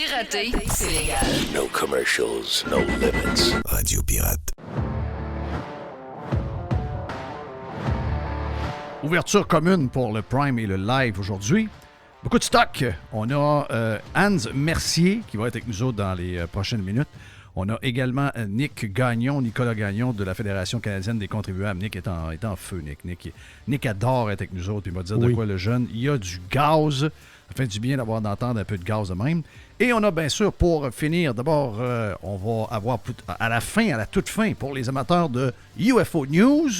Pirater, c'est légal. No commercials, no limits. Radio Pirate. Ouverture commune pour le Prime et le Live aujourd'hui. Beaucoup de stock. On a Hans Mercier qui va être avec nous autres dans les prochaines minutes. On a également Nicolas Gagnon de la Fédération canadienne des contribuables. Nick est en feu, Nick adore être avec nous autres. Il va dire de quoi le jeune. Il y a du gaz. Ça fait du bien d'entendre un peu de gaz de même. Et on a bien sûr, pour finir, d'abord, on va avoir à la toute fin, pour les amateurs de UFO News,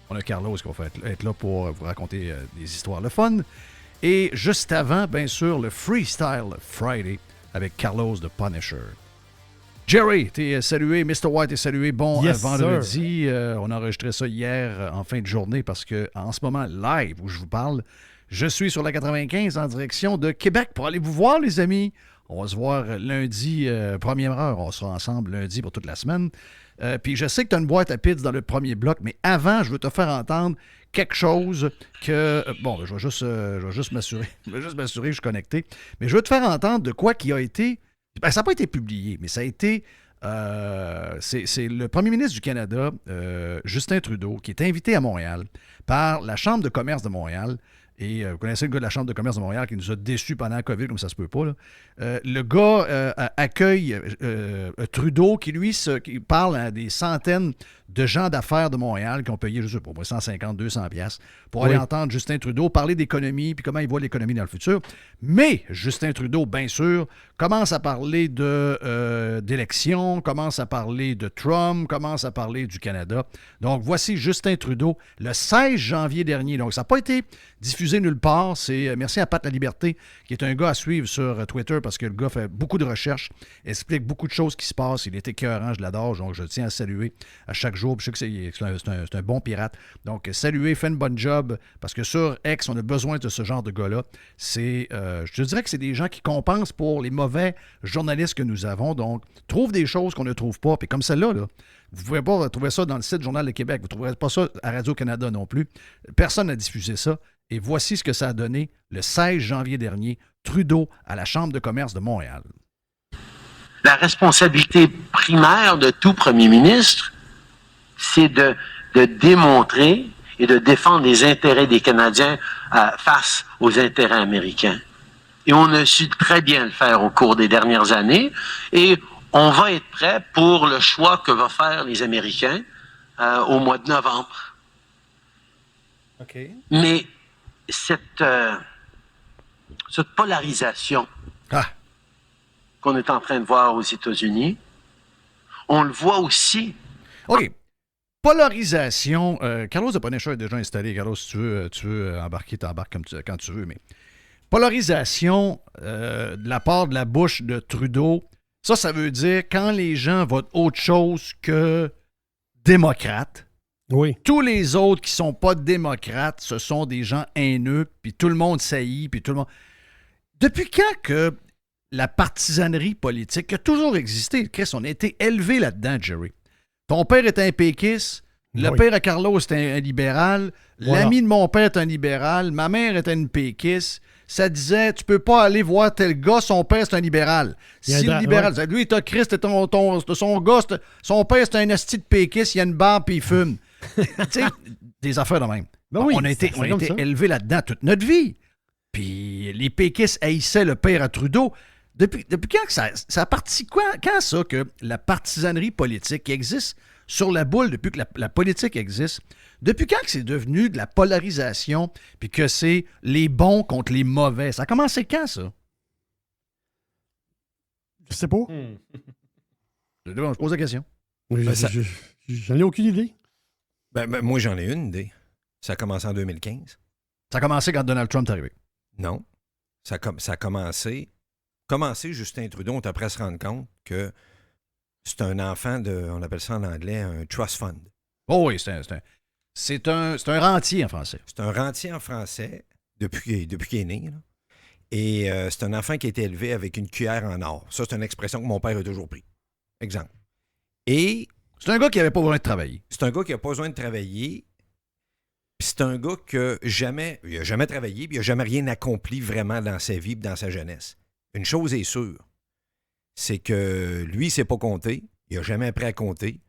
on a Carlos qui va être là pour vous raconter des histoires le fun. Et juste avant, bien sûr, le Freestyle Friday avec Carlos de Punisher. Jerry, t'es salué. Mr. White est salué. Bon vendredi. On a enregistré ça hier en fin de journée parce que en ce moment, live, où je vous parle, je suis sur la 95 en direction de Québec pour aller vous voir, les amis. On va se voir lundi, première heure. On sera ensemble lundi pour toute la semaine. Puis je sais que tu as une boîte à pizza dans le premier bloc, mais avant, je veux te faire entendre quelque chose que... je vais juste m'assurer. Je vais juste m'assurer que je suis connecté. Mais je veux te faire entendre de quoi qui a été... ça n'a pas été publié, mais ça a été... c'est le premier ministre du Canada, Justin Trudeau, qui est invité à Montréal par la Chambre de commerce de Montréal. Et vous connaissez le gars de la Chambre de commerce de Montréal qui nous a déçus pendant la COVID, comme ça se peut pas. Là. Le gars accueille Trudeau qui parle à des centaines de gens d'affaires de Montréal qui ont payé, je sais pas, 150, 200 pièces pour aller entendre Justin Trudeau parler d'économie puis comment il voit l'économie dans le futur. Mais Justin Trudeau, bien sûr, commence à parler d'élections, commence à parler de Trump, commence à parler du Canada. Donc, voici Justin Trudeau le 16 janvier dernier. Donc, ça n'a pas été diffusé nulle part. C'est merci à Pat La Liberté, qui est un gars à suivre sur Twitter parce que le gars fait beaucoup de recherches, explique beaucoup de choses qui se passent. Il est écœurant, je l'adore, donc je tiens à saluer à chaque jour. Je sais que c'est un bon pirate. Donc, saluer, fait une bonne job parce que sur X, on a besoin de ce genre de gars-là. Je te dirais que c'est des gens qui compensent pour les mauvais journalistes que nous avons. Donc, trouvent des choses qu'on ne trouve pas. Puis comme celle-là, là, vous ne pouvez pas trouver ça dans le site Journal de Québec. Vous ne trouverez pas ça à Radio-Canada non plus. Personne n'a diffusé ça. Et voici ce que ça a donné le 16 janvier dernier, Trudeau à la Chambre de commerce de Montréal. La responsabilité primaire de tout premier ministre, c'est de démontrer et de défendre les intérêts des Canadiens face aux intérêts américains. Et on a su très bien le faire au cours des dernières années. Et on va être prêt pour le choix que vont faire les Américains au mois de novembre. OK. Mais cette polarisation qu'on est en train de voir aux États-Unis, on le voit aussi. OK. Polarisation. Carlos de Punisher est déjà installé. Carlos, si tu veux embarquer, t'embarques quand tu veux. Mais polarisation de la part de la bouche de Trudeau, ça veut dire quand les gens votent autre chose que démocrate. Oui. Tous les autres qui sont pas démocrates, ce sont des gens haineux, puis tout le monde saillit, puis tout le monde... Depuis quand que la partisanerie politique a toujours existé? Chris, on a été élevé là-dedans, Jerry. Ton père est un péquiste, le père à Carlos est un libéral, l'ami de mon père est un libéral, ma mère est une péquiste. Ça disait, tu peux pas aller voir tel gars, son père, c'est un libéral. Si le libéral, lui, t'as Christ, son gars, son père, c'est un asti de péquiste, il a une barbe puis il fume. Tu sais, des affaires de même. Ben oui, on a été élevés là-dedans toute notre vie. Puis les péquistes haïssaient le père à Trudeau. Depuis quand que ça a parti quand ça que la partisanerie politique qui existe sur la boule depuis que la politique existe, depuis quand que c'est devenu de la polarisation puis que c'est les bons contre les mauvais? Ça a commencé quand, ça? Je sais pas. Je pose la question. J'en ai aucune idée. Moi, j'en ai une idée. Ça a commencé en 2015. Ça a commencé quand Donald Trump est arrivé. Non. Ça a commencé, Justin Trudeau, on t'a presque se rendre compte que c'est un enfant on appelle ça en anglais, un trust fund. Oh oui, c'est un rentier en français. C'est un rentier en français depuis qu'il est né. Là. Et c'est un enfant qui a été élevé avec une cuillère en or. Ça, c'est une expression que mon père a toujours pris. Exemple. Et... c'est un gars qui n'avait pas besoin de travailler. C'est un gars qui n'a pas besoin de travailler. Puis c'est un gars qui n'a jamais travaillé, puis il n'a jamais rien accompli vraiment dans sa vie et dans sa jeunesse. Une chose est sûre, c'est que lui, il ne sait pas compter. Il n'a jamais appris à compter.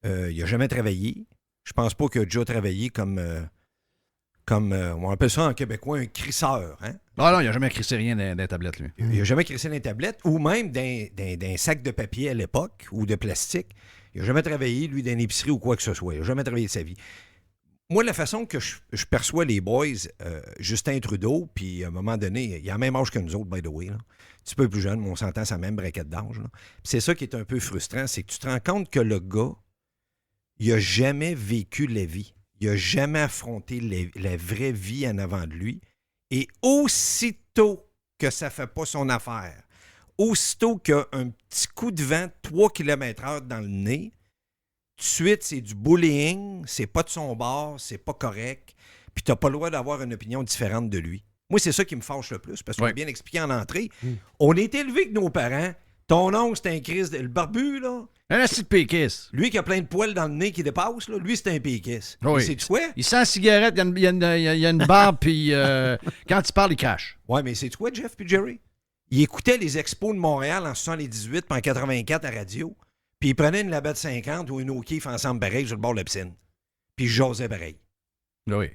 Il n'a jamais travaillé. Je pense pas qu'il a déjà travaillé comme on appelle ça en québécois, un crisseur. Hein? Non, il n'a jamais crissé rien dans la tablette, lui. Il n'a jamais crissé dans les tablettes ou même d'un sac de papier à l'époque ou de plastique. Il n'a jamais travaillé, lui, dans une épicerie ou quoi que ce soit. Il n'a jamais travaillé de sa vie. Moi, la façon que je perçois les boys, Justin Trudeau, puis à un moment donné, il a le même âge que nous autres, by the way. Là. Un petit peu plus jeune, mais on s'entend, c'est la même braquette d'âge. Là. Puis c'est ça qui est un peu frustrant, c'est que tu te rends compte que le gars, il n'a jamais vécu la vie. Il n'a jamais affronté la vraie vie en avant de lui. Et aussitôt que ça ne fait pas son affaire, aussitôt qu'il y a un petit coup de vent 3 km/h dans le nez, tout de suite, c'est du bullying, c'est pas de son bord, c'est pas correct, puis t'as pas le droit d'avoir une opinion différente de lui. Moi, c'est ça qui me fâche le plus, parce qu'on a bien expliqué en entrée. On est élevé que nos parents. Ton oncle, c'est un Chris, le barbu, là. Un acide péquiste. Lui qui a plein de poils dans le nez qui dépasse, là, lui, c'est un péquiste. Oui. C'est quoi? Il sent la cigarette, il y a une barbe, puis quand il parle, il crache. Ouais, mais c'est quoi, Jeff puis Jerry? Il écoutait les expos de Montréal en 78 puis en 84 à radio, puis il prenait une Labette 50 ou une O'Keeffe ensemble pareil sur le bord de la piscine. Puis il jasait pareil. Oui.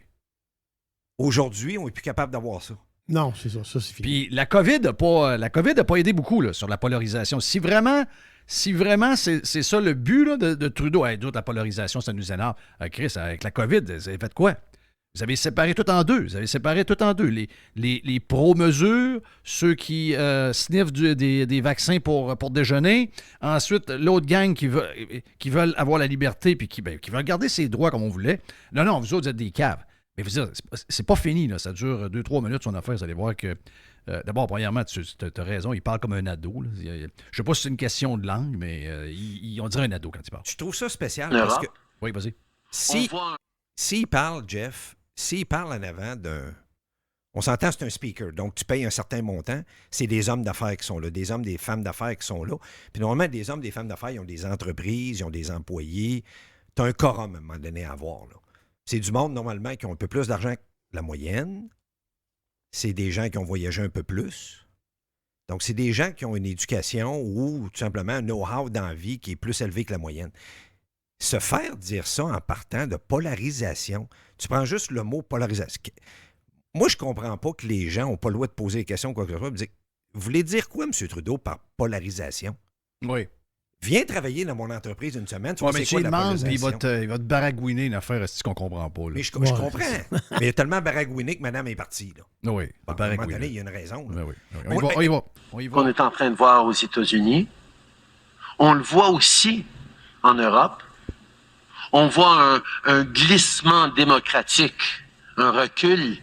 Aujourd'hui, on n'est plus capable d'avoir ça. Non, c'est ça. Ça, c'est fini. Puis la COVID n'a pas aidé beaucoup là, sur la polarisation. Si vraiment c'est ça le but là, de Trudeau, d'autres, la polarisation, ça nous énerve. Chris, avec la COVID, vous avez fait quoi? Vous avez séparé tout en deux. Les pro-mesures, ceux qui sniffent des vaccins pour déjeuner. Ensuite, l'autre gang qui veulent avoir la liberté puis qui veulent garder ses droits comme on voulait. Non, vous autres, vous êtes des caves. Mais vous dire, c'est pas fini, là. Ça dure 2-3 minutes son affaire. Vous allez voir que. D'abord, premièrement, tu as raison, il parle comme un ado. Là. Je sais pas si c'est une question de langue, mais on dirait un ado quand il parle. Je trouve ça spécial parce que. Oui, vas-y. S'il parle, Jeff, s'il parle en avant d'un. On s'entend, c'est un speaker, donc tu payes un certain montant. C'est des hommes d'affaires qui sont là, des hommes, des femmes d'affaires qui sont là. Puis normalement, des hommes, des femmes d'affaires, ils ont des entreprises, ils ont des employés. Tu as un quorum à un moment donné à avoir, là. C'est du monde, normalement, qui ont un peu plus d'argent que la moyenne. C'est des gens qui ont voyagé un peu plus. Donc, c'est des gens qui ont une éducation ou tout simplement un know-how dans la vie qui est plus élevé que la moyenne. Se faire dire ça en partant de polarisation, tu prends juste le mot polarisation. Moi, je comprends pas que les gens n'ont pas le droit de poser des questions, quoi que ce soit. Vous voulez dire quoi, M. Trudeau, par polarisation? Oui. Viens travailler dans mon entreprise une semaine. Tu vois, c'est mais quoi tu la demandes, puis polarisation? il va te baragouiner une affaire qu'on comprend pas. Là. Mais je comprends. Mais il y a tellement baragouiné que madame est partie. Là. Oui, bon, à un moment donné, il y a une raison. Oui. On y va. On est en train de voir aux États-Unis. On le voit aussi en Europe. On voit un glissement démocratique, un recul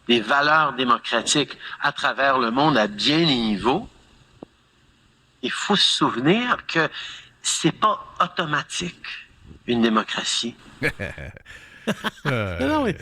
des valeurs démocratiques à travers le monde à bien des niveaux. Il faut se souvenir que c'est pas automatique, une démocratie. Non, mais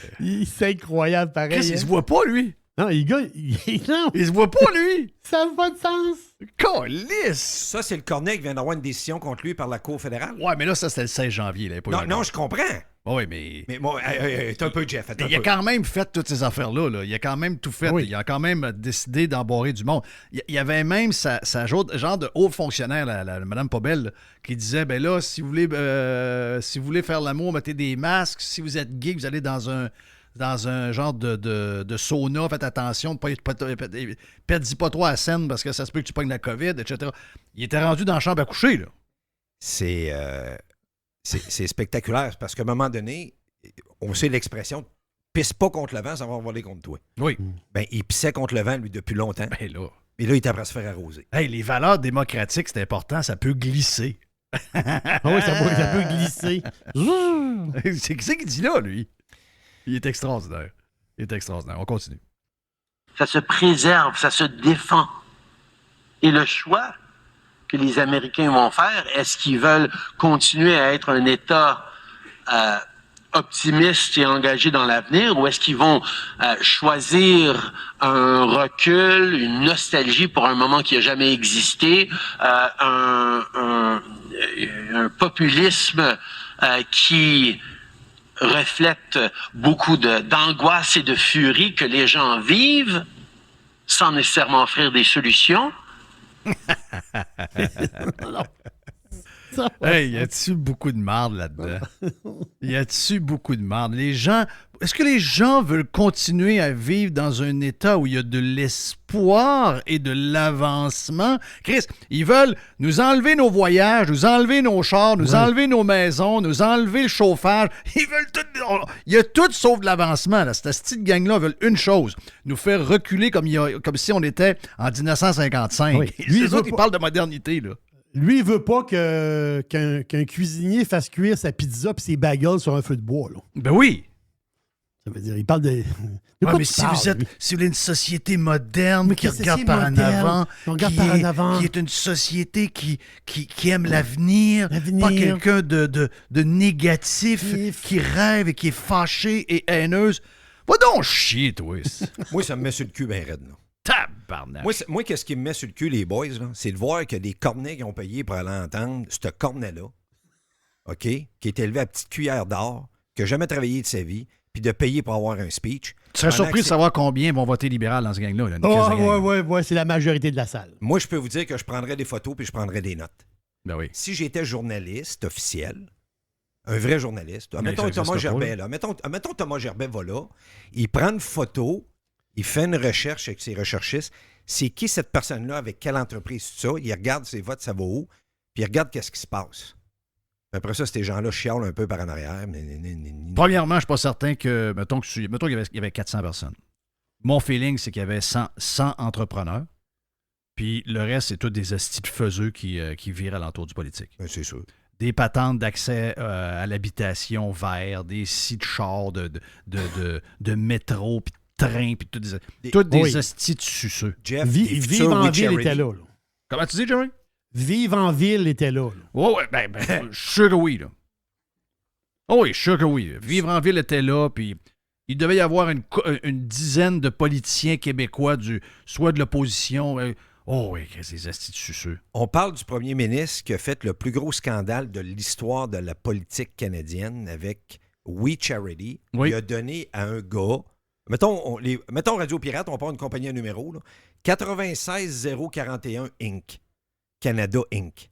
c'est incroyable, pareil. Qu'est-ce qu'il se voit pas, lui? Non, non. Il se voit pas, lui! Ça n'a pas de sens! Calisse! Ça, c'est le Cornet qui vient d'avoir une décision contre lui par la Cour fédérale. Ouais, mais là, ça, c'était le 16 janvier. Là, non, je comprends. Oui, mais... Mais bon, t'es un peu Jeff. Il a quand même fait toutes ces affaires-là. Là. Il a quand même tout fait. Oui. Il a quand même décidé d'embarrer du monde. Il y avait même sa genre de haut fonctionnaire, Mme Pobel, là, qui disait, ben là, si vous voulez faire l'amour, mettez des masques. Si vous êtes gay, vous allez dans un genre de sauna, faites attention, pète-y pas trop à la scène parce que ça se peut que tu pognes la COVID, etc. Il était rendu dans la chambre à coucher, là. C'est spectaculaire parce qu'à un moment donné, on sait l'expression « pisse pas contre le vent, ça va voler contre toi ». Oui. Ben, il pissait contre le vent, lui, depuis longtemps. Ben là. Et là, il était après se faire arroser. Hey, les valeurs démocratiques, c'est important, ça peut glisser. Ah oui, ça peut glisser. C'est qui qu'il dit là, lui? Il est extraordinaire. On continue. Ça se préserve, ça se défend. Et le choix que les Américains vont faire, est-ce qu'ils veulent continuer à être un État optimiste et engagé dans l'avenir, ou est-ce qu'ils vont choisir un recul, une nostalgie pour un moment qui n'a jamais existé, un populisme qui reflète beaucoup d'angoisse et de furie que les gens vivent sans nécessairement offrir des solutions? Non. Ça, Hey, y a-tu beaucoup de marde là-dedans? Y a-tu beaucoup de marde? Est-ce que les gens veulent continuer à vivre dans un état où il y a de l'espoir et de l'avancement? Chris, ils veulent nous enlever nos voyages, nous enlever nos chars, nous enlever nos maisons, nous enlever le chauffage. Ils veulent tout... Il y a tout sauf de l'avancement. Là. Cette petite gang-là veulent une chose, nous faire reculer comme si on était en 1955. Oui. C'est ça qui parle de modernité, là. Lui, il veut pas qu'un cuisinier fasse cuire sa pizza et ses bagels sur un feu de bois. Là. Ben oui. Ça veut dire, il parle de. Ah, mais si vous êtes une société moderne Mais qui qu'est-ce que regarde c'est par en moderne? avant, On regarde par en avant. qui est une société qui aime l'avenir, L'avenir. pas quelqu'un de négatif, If. qui rêve et qui est fâché et haineuse. Va donc chier, toi. Moi, ça me met sur le cul bien raide. Là. Tabarnak. Moi, qu'est-ce qui me met sur le cul, les boys, là, c'est de voir que des cornets qui ont payé pour aller entendre ce cornet-là, OK, qui est élevé à petite cuillère d'or, qui n'a jamais travaillé de sa vie, puis de payer pour avoir un speech. Tu serais Pendant surpris que de savoir combien vont voter libéral dans ce gang-là. Là, une crise de gang. Ouais, c'est la majorité de la salle. Moi, je peux vous dire que je prendrais des photos puis je prendrais des notes. Ben oui. Si j'étais journaliste officiel, un vrai journaliste, Mais mettons ça Thomas existe pas, Gerbet, là. Mettons Thomas Gerbet va là, il prend une photo, il fait une recherche avec ses recherchistes, c'est qui cette personne-là, avec quelle entreprise, tout ça, il regarde ses votes, ça va où, puis il regarde qu'est-ce qui se passe. Puis après ça, ces gens-là chialent un peu par en arrière. Premièrement, je ne suis pas certain que, mettons qu'il y avait 400 personnes. Mon feeling, c'est qu'il y avait 100 entrepreneurs, puis le reste, c'est tous des hosties de faiseux qui virent alentour du politique. Ben, c'est sûr. Des patentes d'accès à l'habitation vert, des sites chars de métro, puis de train, puis toutes des hosties de suceux. Jeff, Vive en ville était là. Comment tu dis, Jerry? Vive en ville était là. Ouais, ben, je suis sûr que oui, là. Oh oui, je suis sûr que oui. Vivre en ville était là, puis il devait y avoir une dizaine de politiciens québécois, soit de l'opposition. Oh oui, ces astis de suceux. On parle du premier ministre qui a fait le plus gros scandale de l'histoire de la politique canadienne avec We Charity. Oui. Il a donné à un gars, mettons Radio Pirate, on part une compagnie à numéro, là, 96041 Inc. Canada Inc.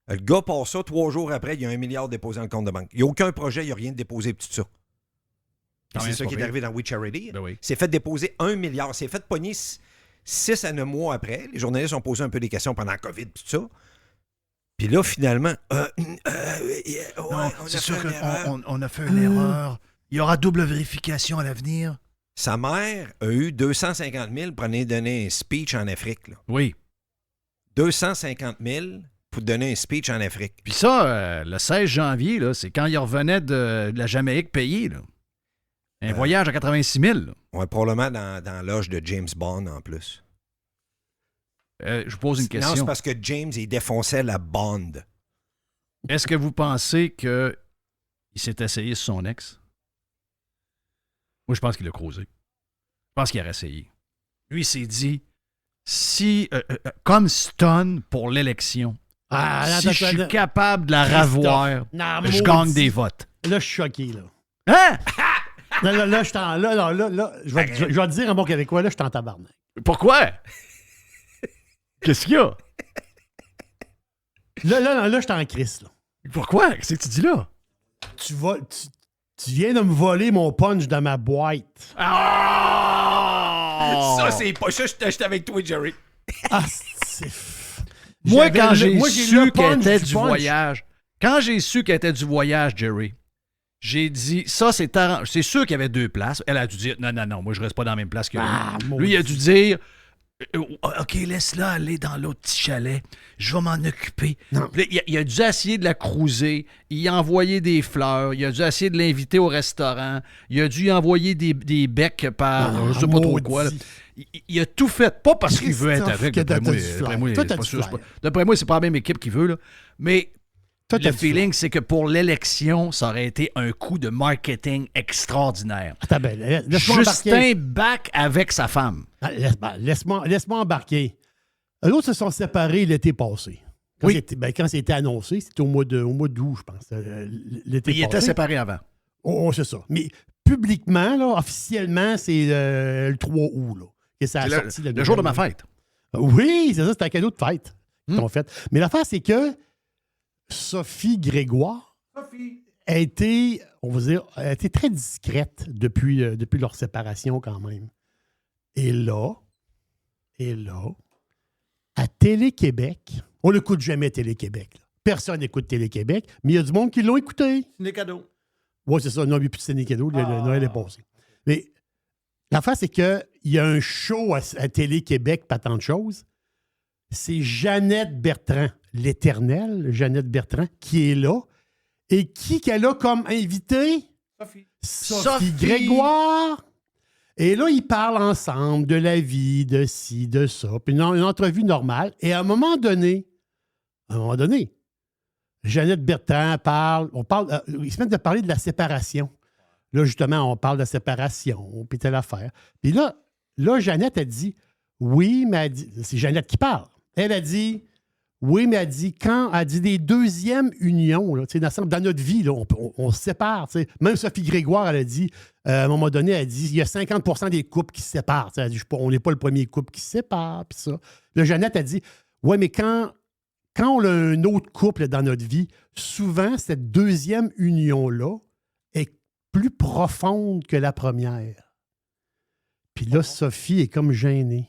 Le gars passe ça, 3 jours après, il y a 1 milliard déposé dans le compte de banque. Il n'y a aucun projet, il n'y a rien de déposé, tout ça. Et c'est ça qui est arrivé dans We Charity. Ben oui. C'est fait déposer 1 milliard. C'est fait pogner 6 à 9 mois après. Les journalistes ont posé un peu des questions pendant la COVID, tout ça. Puis là, finalement, C'est sûr qu'on a fait une erreur. Il y aura double vérification à l'avenir. Sa mère a eu 250 000 pour aller donner un speech en Afrique. Là. Oui. 250 000 pour donner un speech en Afrique. Puis ça, le 16 janvier, là, c'est quand il revenait de la Jamaïque payé. Là. Un voyage à 86 000. Là. Ouais, probablement dans l'âge de James Bond en plus. Je vous pose une question. Non, c'est parce que James, il défonçait la Bond. Est-ce que vous pensez qu'il s'est essayé sur son ex? Moi, je pense qu'il l'a creusé. Je pense qu'il a essayé. Lui, il s'est dit, si, comme stun pour l'élection, si je suis capable de la ravoir, je gagne des votes. Là, je suis choqué, là. Hein? Là, je suis en... Là, je vais te dire en bon québécois, là, je suis en tabarnak. Pourquoi? Qu'est-ce qu'il y a? Là, je suis en crise, là. Pourquoi? Qu'est-ce que tu dis là? Tu viens de me voler mon punch dans ma boîte. Ça, c'est pas ça, j'étais avec toi, Jerry. Ah, c'est... Moi, quand j'ai su qu'elle était du du punch. voyage, quand j'ai su qu'elle était du voyage, Jerry, j'ai dit, ça, c'est arrangé. C'est sûr qu'il y avait 2 places. Elle a dû dire, non, moi, je reste pas dans la même place que lui. Lui, il a dû dire, OK, laisse-la aller dans l'autre petit chalet. Je vais m'en occuper. Puis là, il a dû essayer de la cruiser. Il a envoyé des fleurs. Il a dû essayer de l'inviter au restaurant. Il a dû envoyer des becs par je sais pas trop quoi. Là. Il a tout fait. Pas parce qu'il veut être avec. D'après moi, c'est pas la même équipe qu'il veut. Là. Mais le feeling, c'est que pour l'élection, ça aurait été un coup de marketing extraordinaire. Attends, laisse-moi Justin embarquer. back avec sa femme. Laisse-moi embarquer. Eux autres se sont séparés l'été passé. Quand c'était annoncé, c'était au mois d'août, je pense. L'été Il passé. était séparé avant. Oh, c'est ça. Mais publiquement, là, officiellement, c'est le 3 août. Là, que ça a sorti Le jour de ma fête. Oui, c'est ça, c'était un cadeau de fête. qui t'ont fait. Mais l'affaire, c'est que Sophie Grégoire a été, on va dire, a été très discrète depuis leur séparation quand même. Et là, à Télé-Québec, on n'écoute jamais Télé-Québec. Là. Personne n'écoute Télé-Québec, mais il y a du monde qui l'ont écouté. C'est des cadeaux. Oui, c'est ça. Non, il n'y a plus de ciné cadeau. Le Noël est passé. Mais l'affaire, c'est qu'il y a un show à Télé-Québec, pas tant de choses. C'est Jeannette Bertrand, l'éternelle Jeannette Bertrand, qui est là. Et qui qu'elle a comme invité? Sophie Grégoire. Et là, ils parlent ensemble de la vie, de ci, de ça. Puis une entrevue normale. Et à un moment donné, Jeannette Bertrand ils se mettent de parler de la séparation. Là, justement, on parle de la séparation, puis telle affaire. Puis là, Jeannette a dit, oui, mais elle dit, c'est Jeannette qui parle. Elle a dit, oui, mais elle dit, quand elle dit des deuxièmes unions, là, dans notre vie, là, on se sépare. T'sais. Même Sophie Grégoire, elle a dit, à un moment donné, elle dit, il y a 50% des couples qui se séparent. Elle dit, on n'est pas le premier couple qui se sépare, puis ça. Là, Jeannette a dit, oui, mais quand on a un autre couple dans notre vie, souvent, cette deuxième union-là est plus profonde que la première. Puis là, Sophie est comme gênée.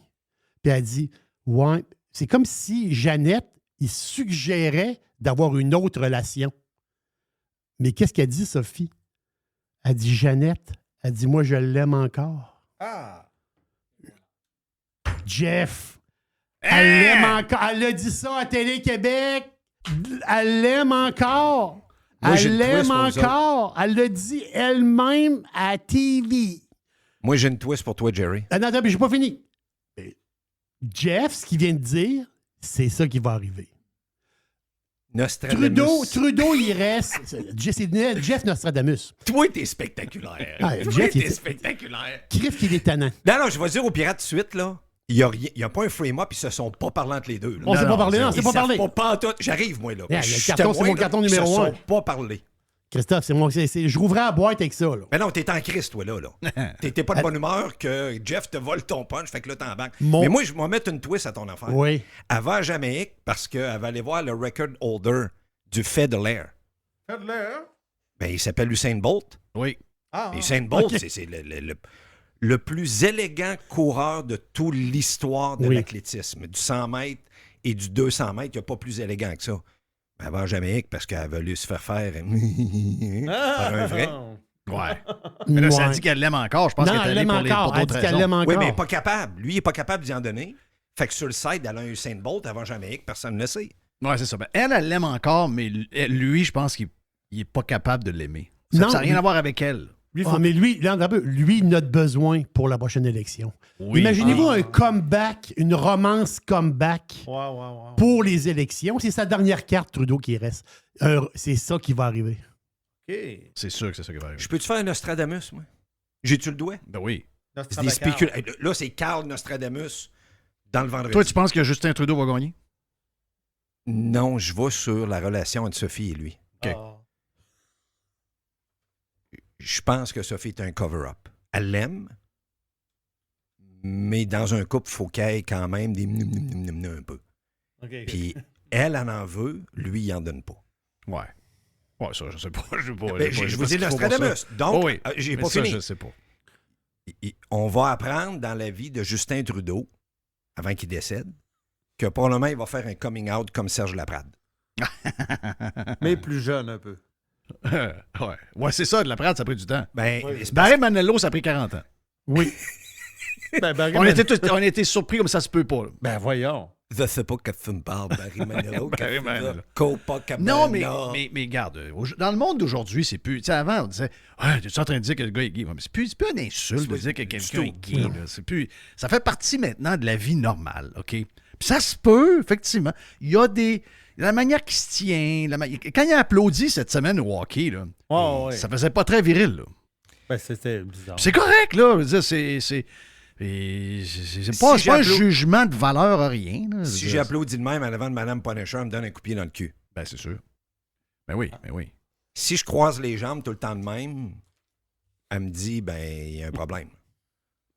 Puis elle dit, ouais, c'est comme si Jeannette, il suggérait d'avoir une autre relation. Mais qu'est-ce qu'elle dit, Sophie? Elle dit, Jeannette, elle dit, moi, je l'aime encore. Ah! Jeff, elle l'aime encore. Elle a dit ça à Télé-Québec. Elle l'aime encore. Moi, j'ai Elle une l'aime twist pour vous encore. Elle l'a dit elle-même à TV. Moi, j'ai une twist pour toi, Jerry. Non, mais j'ai pas fini. Jeff, ce qu'il vient de dire, c'est ça qui va arriver. Nostradamus. Trudeau, il reste. C'est Jeff Nostradamus. Toi, t'es spectaculaire. Ah, Toi, Jeff, t'es spectaculaire. Criff qu'il est tannant. Non, je vais dire aux pirates tout de suite, là. Il n'y a pas un frame-up, ils se sont pas parlé entre les deux. Là. On s'est pas parlé, non, on s'est pas parlé. Pas en tout. J'arrive, moi, là. Yeah, Je suis le carton, c'est témoin, mon carton là, numéro Ils se 1. sont pas parlé. Christophe, je rouvrais la boîte avec ça. Là. Mais non, t'es en crise, toi, là. T'es pas de bonne humeur que Jeff te vole ton punch, fait que là, t'es en banque. Mais moi, je vais mettre une twist à ton affaire. Oui. Elle va à Jamaïque parce qu'elle va aller voir le record holder du fait de l'air. Fait de l'air. Ben, il s'appelle Usain Bolt. Oui. Ah, Usain Bolt, ok. c'est le plus élégant coureur de toute l'histoire de l'athlétisme. Du 100 mètres et du 200 mètres, il n'y a pas plus élégant que ça. Elle va en Jamaïque parce qu'elle a voulu se faire faire par un vrai. Ouais. Mais là, ça dit qu'elle l'aime encore. Je pense qu'elle est allée pour encore. Elle d'autres dit qu'elle raisons. l'aime encore. Oui, mais elle n'est pas capable. Lui, il n'est pas capable d'y en donner. Fait que sur le site, elle a un Usain Bolt avant Jamaïque, personne ne le sait. Ouais, c'est ça. Ben, elle l'aime encore, mais lui, je pense qu'il n'est pas capable de l'aimer. Ça Non, n'a rien à voir avec elle. Mais lui, il a besoin pour la prochaine élection. Oui. Imaginez-vous un comeback, une romance comeback Ouais. pour les élections. C'est sa dernière carte, Trudeau, qui reste. C'est ça qui va arriver. OK. C'est sûr que c'est ça qui va arriver. Je peux-tu faire un Nostradamus, moi? J'ai-tu le doigt? Ben oui. C'est des spéculations. Là, c'est Carl Nostradamus dans le vendredi. Toi, tu penses que Justin Trudeau va gagner? Non, je vais sur la relation entre Sophie et lui. OK. Je pense que Sophie est un cover-up. Elle l'aime, mais dans un couple, il faut qu'il y ait quand même des un peu. OK. Puis elle en veut, lui, il en donne pas. Ouais. Ouais, ça, je sais pas. Je sais pas. Ben, je vous dis Nostradamus. Donc, j'ai pas ça, fini. je sais pas. On va apprendre dans la vie de Justin Trudeau, avant qu'il décède, que probablement il va faire un coming out comme Serge Laprade. Mais plus jeune un peu. Ouais, c'est ça, de la Prade, ça a pris du temps. Ben, Oui. c'est parce- Barry Manilow, ça a pris 40 ans. Oui. On était surpris comme ça se peut pas. là. Ben voyons. Je sais pas que tu me parles, Barry Manilow. Barry Manilow. Copacabana. Non, mais regarde, dans le monde d'aujourd'hui, c'est plus. Tu sais, avant, on disait, ouais, tu es en train de dire que le gars est gay. Mais c'est plus une insulte de dire que quelqu'un est gay. Là. C'est plus, ça fait partie maintenant de la vie normale, OK? Puis ça se peut, effectivement. Il y a des. La manière qu'il se tient. Quand il a applaudi cette semaine au hockey, là, Ouais. ça faisait pas très viril. Là. Ben, c'était bizarre. Puis c'est correct, là. Je veux dire, c'est pas, Si c'est pas un j'applaudis- jugement de valeur à rien. Là. Je veux Si dire, j'applaudis de même en avant de Mme Punisher, elle me donne un coup de pied dans le cul. Ben, c'est sûr. Ben oui, ben oui. Si je croise les jambes tout le temps de même, elle me dit, ben, il y a un problème.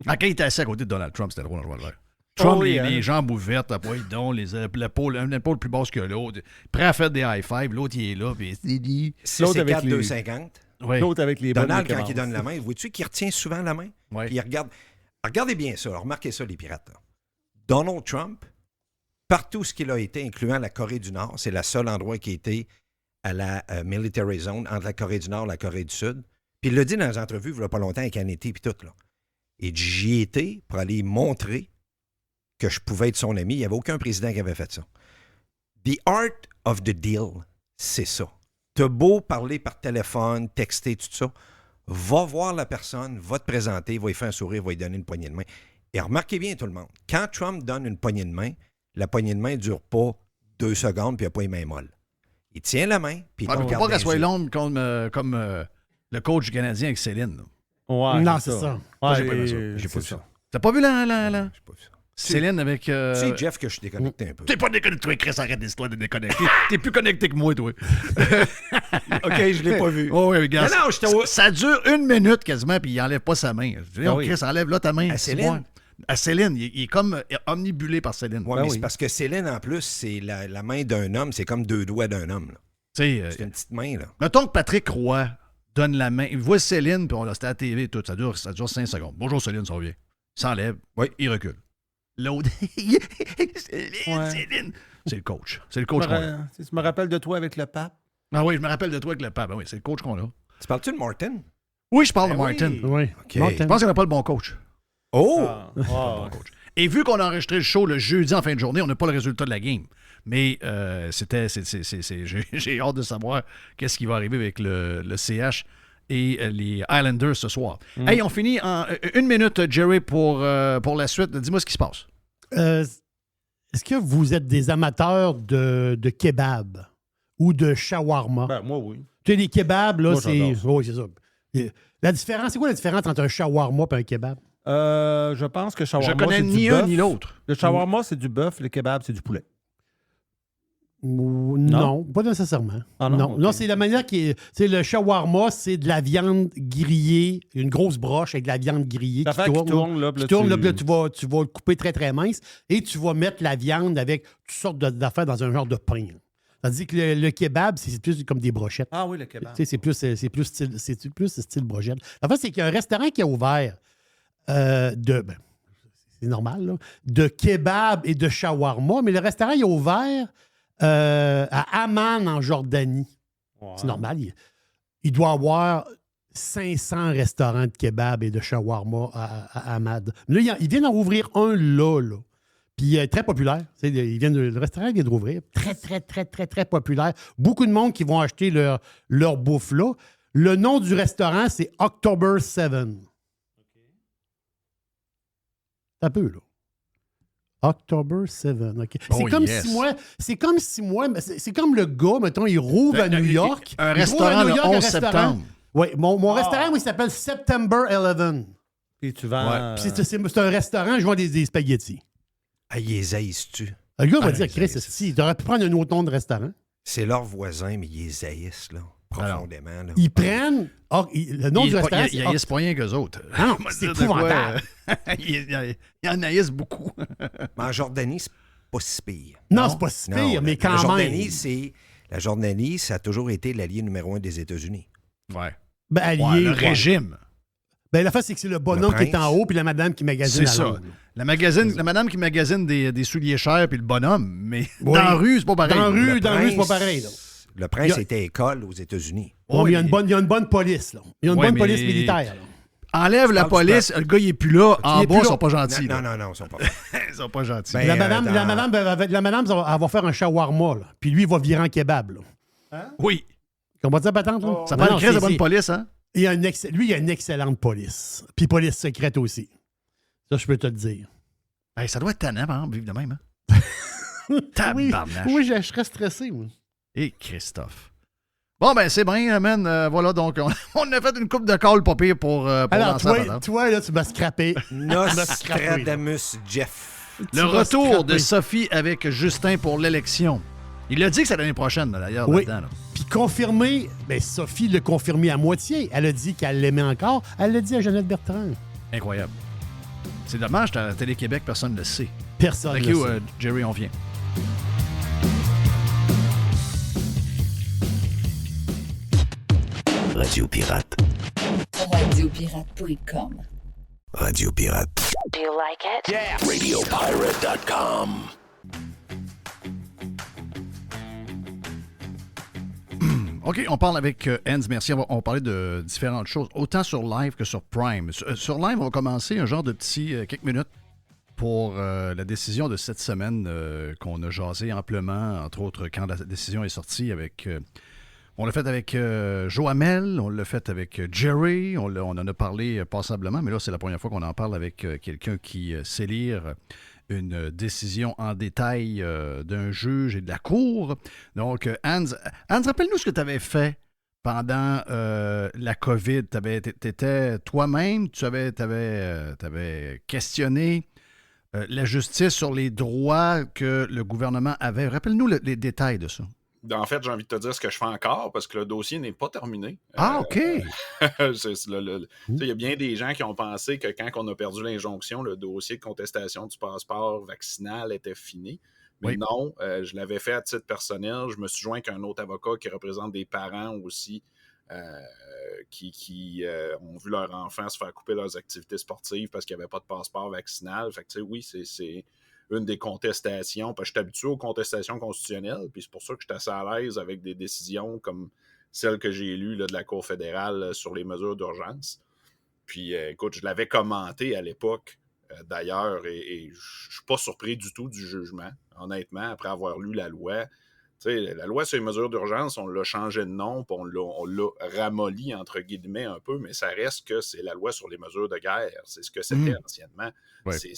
Quand il était assis à côté de Donald Trump, c'était drôle, je vois le faire. Trump, Oh, oui, les hein. jambes ouvertes, à poil don, l'épaule plus basse que l'autre. Prêt à faire des high-five, l'autre, il est là, puis il dit... 6 et avec 4, les- 2,50. Ouais. L'autre avec les bonnes Donald, quand commences. il donne la main, vois-tu qu'il retient souvent la main? Ouais. Puis il regarde. Regardez bien ça, remarquez ça, les pirates. Là. Donald Trump, partout ce qu'il a été, incluant la Corée du Nord, c'est le seul endroit qui a été à la military zone entre la Corée du Nord et la Corée du Sud. Puis il l'a dit dans les entrevues, il n'y a pas longtemps, avec Hannity puis tout. Là. Et j'y étais pour aller montrer que je pouvais être son ami. Il n'y avait aucun président qui avait fait ça. The art of the deal, c'est ça. T'as beau parler par téléphone, texter, tout ça, va voir la personne, va te présenter, va lui faire un sourire, va lui donner une poignée de main. Et remarquez bien tout le monde, quand Trump donne une poignée de main, la poignée de main ne dure pas 2 secondes puis il n'a pas les mains molles. Il tient la main, puis il te Il ne faut regarde pas dans qu'elle les soit yeux. longue comme le coach du Canadien avec Céline. là. Ouais, Non, c'est ça. Moi, j'ai pas Ouais, vu ça. J'ai pas vu c'est ça. T'as pas vu la J'ai pas vu ça. Céline avec... C'est Jeff que je suis déconnecté un peu. T'es pas déconnecté, toi, Chris, arrête l'histoire de déconnecter. T'es plus connecté que moi, toi. OK, je l'ai pas vu. Oh, oui, regarde. Non, j'étais au- Ça dure 1 minute quasiment, puis il enlève pas sa main. Je dis, Ah oh, oui. Chris, enlève là ta main. À c'est Céline? bon. À Céline. Il est comme omnibulé par Céline. Ouais, Ben mais oui. c'est parce que Céline, en plus, c'est la main d'un homme, c'est comme 2 doigts d'un homme. là. Tu sais, C'est une petite main, là. mettons que Patrick Roy donne la main. Il voit Céline, puis on l'a c'était à la télé et tout. Ça dure 5 secondes. Bonjour Céline, ça revient. Il s'enlève. Oui. Il recule. L'autre, Céline, Ouais. Céline. C'est le coach. C'est le Je coach me qu'on a. tu me rappelles de toi avec le pape? Ah oui, je me rappelle de toi avec le pape. Ah oui, c'est le coach qu'on a. Tu parles-tu de Martin? Oui, je parle Ben de Martin. oui. Oui. OK. Martin. Je pense qu'on n'a pas le bon coach. Oh! Ah, Bon coach. Et vu qu'on a enregistré le show le jeudi en fin de journée, on n'a pas le résultat de la game. Mais j'ai hâte de savoir qu'est-ce qui va arriver avec le CH et les Islanders ce soir. Hey, on finit en 1 minute, Jerry, pour la suite. Dis-moi ce qui se passe. Est-ce que vous êtes des amateurs de kebab ou de shawarma? Ben, moi, oui. Tu sais, les kebabs, là, Moi, c'est. j'adore Oui, c'est ça. Et la différence, c'est quoi la différence entre un shawarma et un kebab? Je pense que shawarma, Je connais c'est du ni un bœuf. ni l'autre. Le shawarma, c'est du bœuf. Le kebab, c'est du poulet. Non, pas nécessairement. Ah non? non, Ok. non, c'est la manière qui est. Tu sais, le shawarma, c'est de la viande grillée, une grosse broche avec de la viande grillée L'affaire qui tourne, là, puis là, qui tourne, tu- là, puis là, tu vas le couper très, très mince et tu vas mettre la viande avec toutes sortes d'affaires dans un genre de pain. Tandis que le kebab, c'est plus comme des brochettes. Ah oui, le kebab. Tu sais, c'est plus style brochette. En fait, c'est qu'il y a un restaurant qui a ouvert c'est normal, là, de kebab et de shawarma, mais le restaurant il a ouvert à Amman, en Jordanie. Ouais. C'est normal. Il doit avoir 500 restaurants de kebab et de shawarma à Ahmad. Là, il vient d'en ouvrir un là. Puis très populaire. Tu sais, le restaurant vient d'ouvrir. Très, très, très, très, très populaire. Beaucoup de monde qui vont acheter leur bouffe là. Le nom du restaurant, c'est October 7. Un peu, là. October 7. OK. Oh, c'est comme yes. si moi, c'est comme le gars, mettons, il rouvre à New York. Un Il rouvre restaurant à New le York, 11 un restaurant. septembre. Oui, mon restaurant, il s'appelle September 11. Puis tu vends... Puis c'est un restaurant, je vends des spaghettis. Ah, ils les haïssent-tu? Le gars va Ah, dire, Chris, si, il aurait pu prendre un autre nom de restaurant. C'est leurs voisins, mais ils les haïssent, là, profondément. Là. Ils prennent. le nom du restaurant, Il y c'est a pas rien qu'eux autres. Ah non, On va c'est dire de quoi, épouvantable. Il en haïssent beaucoup. Mais en Jordanie, c'est pas si pire. Non, c'est pas si Non, pire, mais la quand Jordanie, même. La Jordanie, ça a toujours été l'allié numéro 1 des États-Unis. Ouais. Ben, allié, Ouais, le ouais. régime. Ben, la face, c'est que c'est le bonhomme Le qui est en prince. haut, puis la madame qui magasine C'est à ça. l'angle. La madame qui magasine des souliers chers puis le bonhomme, mais Oui. dans la rue, c'est pas pareil. Dans la rue, Le c'est pas prince- pareil, là. Le prince Il y a- était école aux États-Unis. Bon, Oui. il y a une bonne police, là. Il y a une Ouais, bonne mais- police militaire, là. Enlève la parles du police, le gars, il est plus là. En est bas, plus ils là. sont pas gentils. Non, là. non, ils sont pas. Ils sont pas gentils. Ben, La madame, dans- la madame, elle va faire un shawarma, là. Puis lui, il va virer en kebab, là. Oui. Comprends ça, patente, là? Ça Non, prend non, une crise de c'est- bonne c'est- police, hein? Lui, il a une excellente police. Puis police secrète aussi. Ça, je peux te le dire. Hey, ça doit être tannant, par exemple, vivre de même, hein? Oui, Tabarnache. oui, je serais stressé, moi. Et Christophe. Bon, ben, c'est bien, man. Voilà, donc, on a fait une coupe de call pas pire pour Alors, lancer la toi, patente. toi, là, tu m'as scrappé. Nostradamus Jeff. Le tu vas retour scraper. de Sophie avec Justin pour l'élection. Il a dit que c'est l'année prochaine, d'ailleurs, Oui. là-dedans. là. Puis confirmé, ben Sophie l'a confirmé à moitié. Elle a dit qu'elle l'aimait encore. Elle l'a dit à Jeannette Bertrand. Incroyable. C'est dommage, à Télé-Québec, personne ne le sait. Personne Thank ne you, sait. Jerry, on vient. Radio Pirate. Radiopirate.com. Radio Pirate. Do you like it? Yeah. RadioPirate.com. OK, on parle avec Hans Mercier. On va parler de différentes choses, autant sur live que sur Prime. Sur live, on va commencer un genre de petit quelques minutes pour la décision de cette semaine qu'on a jasé amplement, entre autres, quand la décision est sortie avec... on l'a fait avec Joe Hamel, on l'a fait avec Jerry, on en a parlé passablement, mais là, c'est la première fois qu'on en parle avec quelqu'un qui sait lire une décision en détail d'un juge et de la cour. Donc, Hans, rappelle-nous ce que tu avais fait pendant la COVID. T'étais toi-même, tu avais questionné la justice sur les droits que le gouvernement avait. Rappelle-nous les détails de ça. En fait, j'ai envie de te dire ce que je fais encore parce que le dossier n'est pas terminé. Ah, OK. Il y a bien des gens qui ont pensé que quand on a perdu l'injonction, le dossier de contestation du passeport vaccinal était fini. Mais Oui. non, je l'avais fait à titre personnel. Je me suis joint avec un autre avocat qui représente des parents aussi qui ont vu leur enfant se faire couper leurs activités sportives parce qu'il n'y avait pas de passeport vaccinal. Fait que, oui, c'est une des contestations, parce que je suis habitué aux contestations constitutionnelles, puis c'est pour ça que je suis assez à l'aise avec des décisions comme celle que j'ai lue là, de la Cour fédérale sur les mesures d'urgence. Puis, écoute, je l'avais commenté à l'époque, d'ailleurs, et je ne suis pas surpris du tout du jugement, honnêtement, après avoir lu la loi. Tu sais, la loi sur les mesures d'urgence, on l'a changé de nom, puis on l'a ramolli, entre guillemets, un peu, mais ça reste que c'est la loi sur les mesures de guerre. C'est ce que c'était anciennement. Ouais. Tu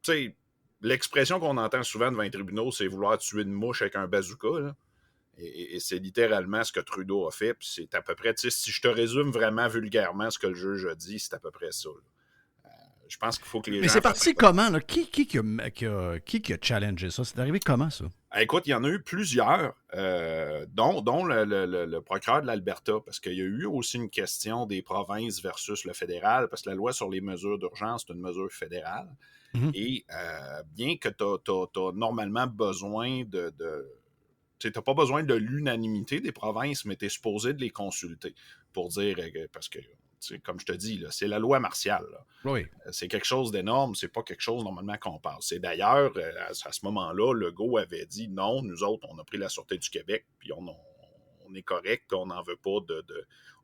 sais, l'expression qu'on entend souvent devant les tribunaux, c'est vouloir tuer une mouche avec un bazooka, là. Et c'est littéralement ce que Trudeau a fait. Puis c'est à peu près, tu sais, si je te résume vraiment vulgairement ce que le juge a dit, c'est à peu près ça, là. Je pense qu'il faut que les gens... Mais c'est parti comment, là? Qui a challengé ça? C'est arrivé comment, ça? Écoute, il y en a eu plusieurs, dont le procureur de l'Alberta, parce qu'il y a eu aussi une question des provinces versus le fédéral, parce que la loi sur les mesures d'urgence, c'est une mesure fédérale. Mm-hmm. Et bien que tu as normalement besoin tu n'as pas besoin de l'unanimité des provinces, mais tu es supposé de les consulter pour dire, parce que, comme je te dis, là, c'est la loi martiale. Là. Oui. C'est quelque chose d'énorme, c'est pas quelque chose normalement qu'on parle. C'est d'ailleurs, à ce moment-là, Legault avait dit non, nous autres, on a pris la Sûreté du Québec, puis on est correct, puis on n'en veut pas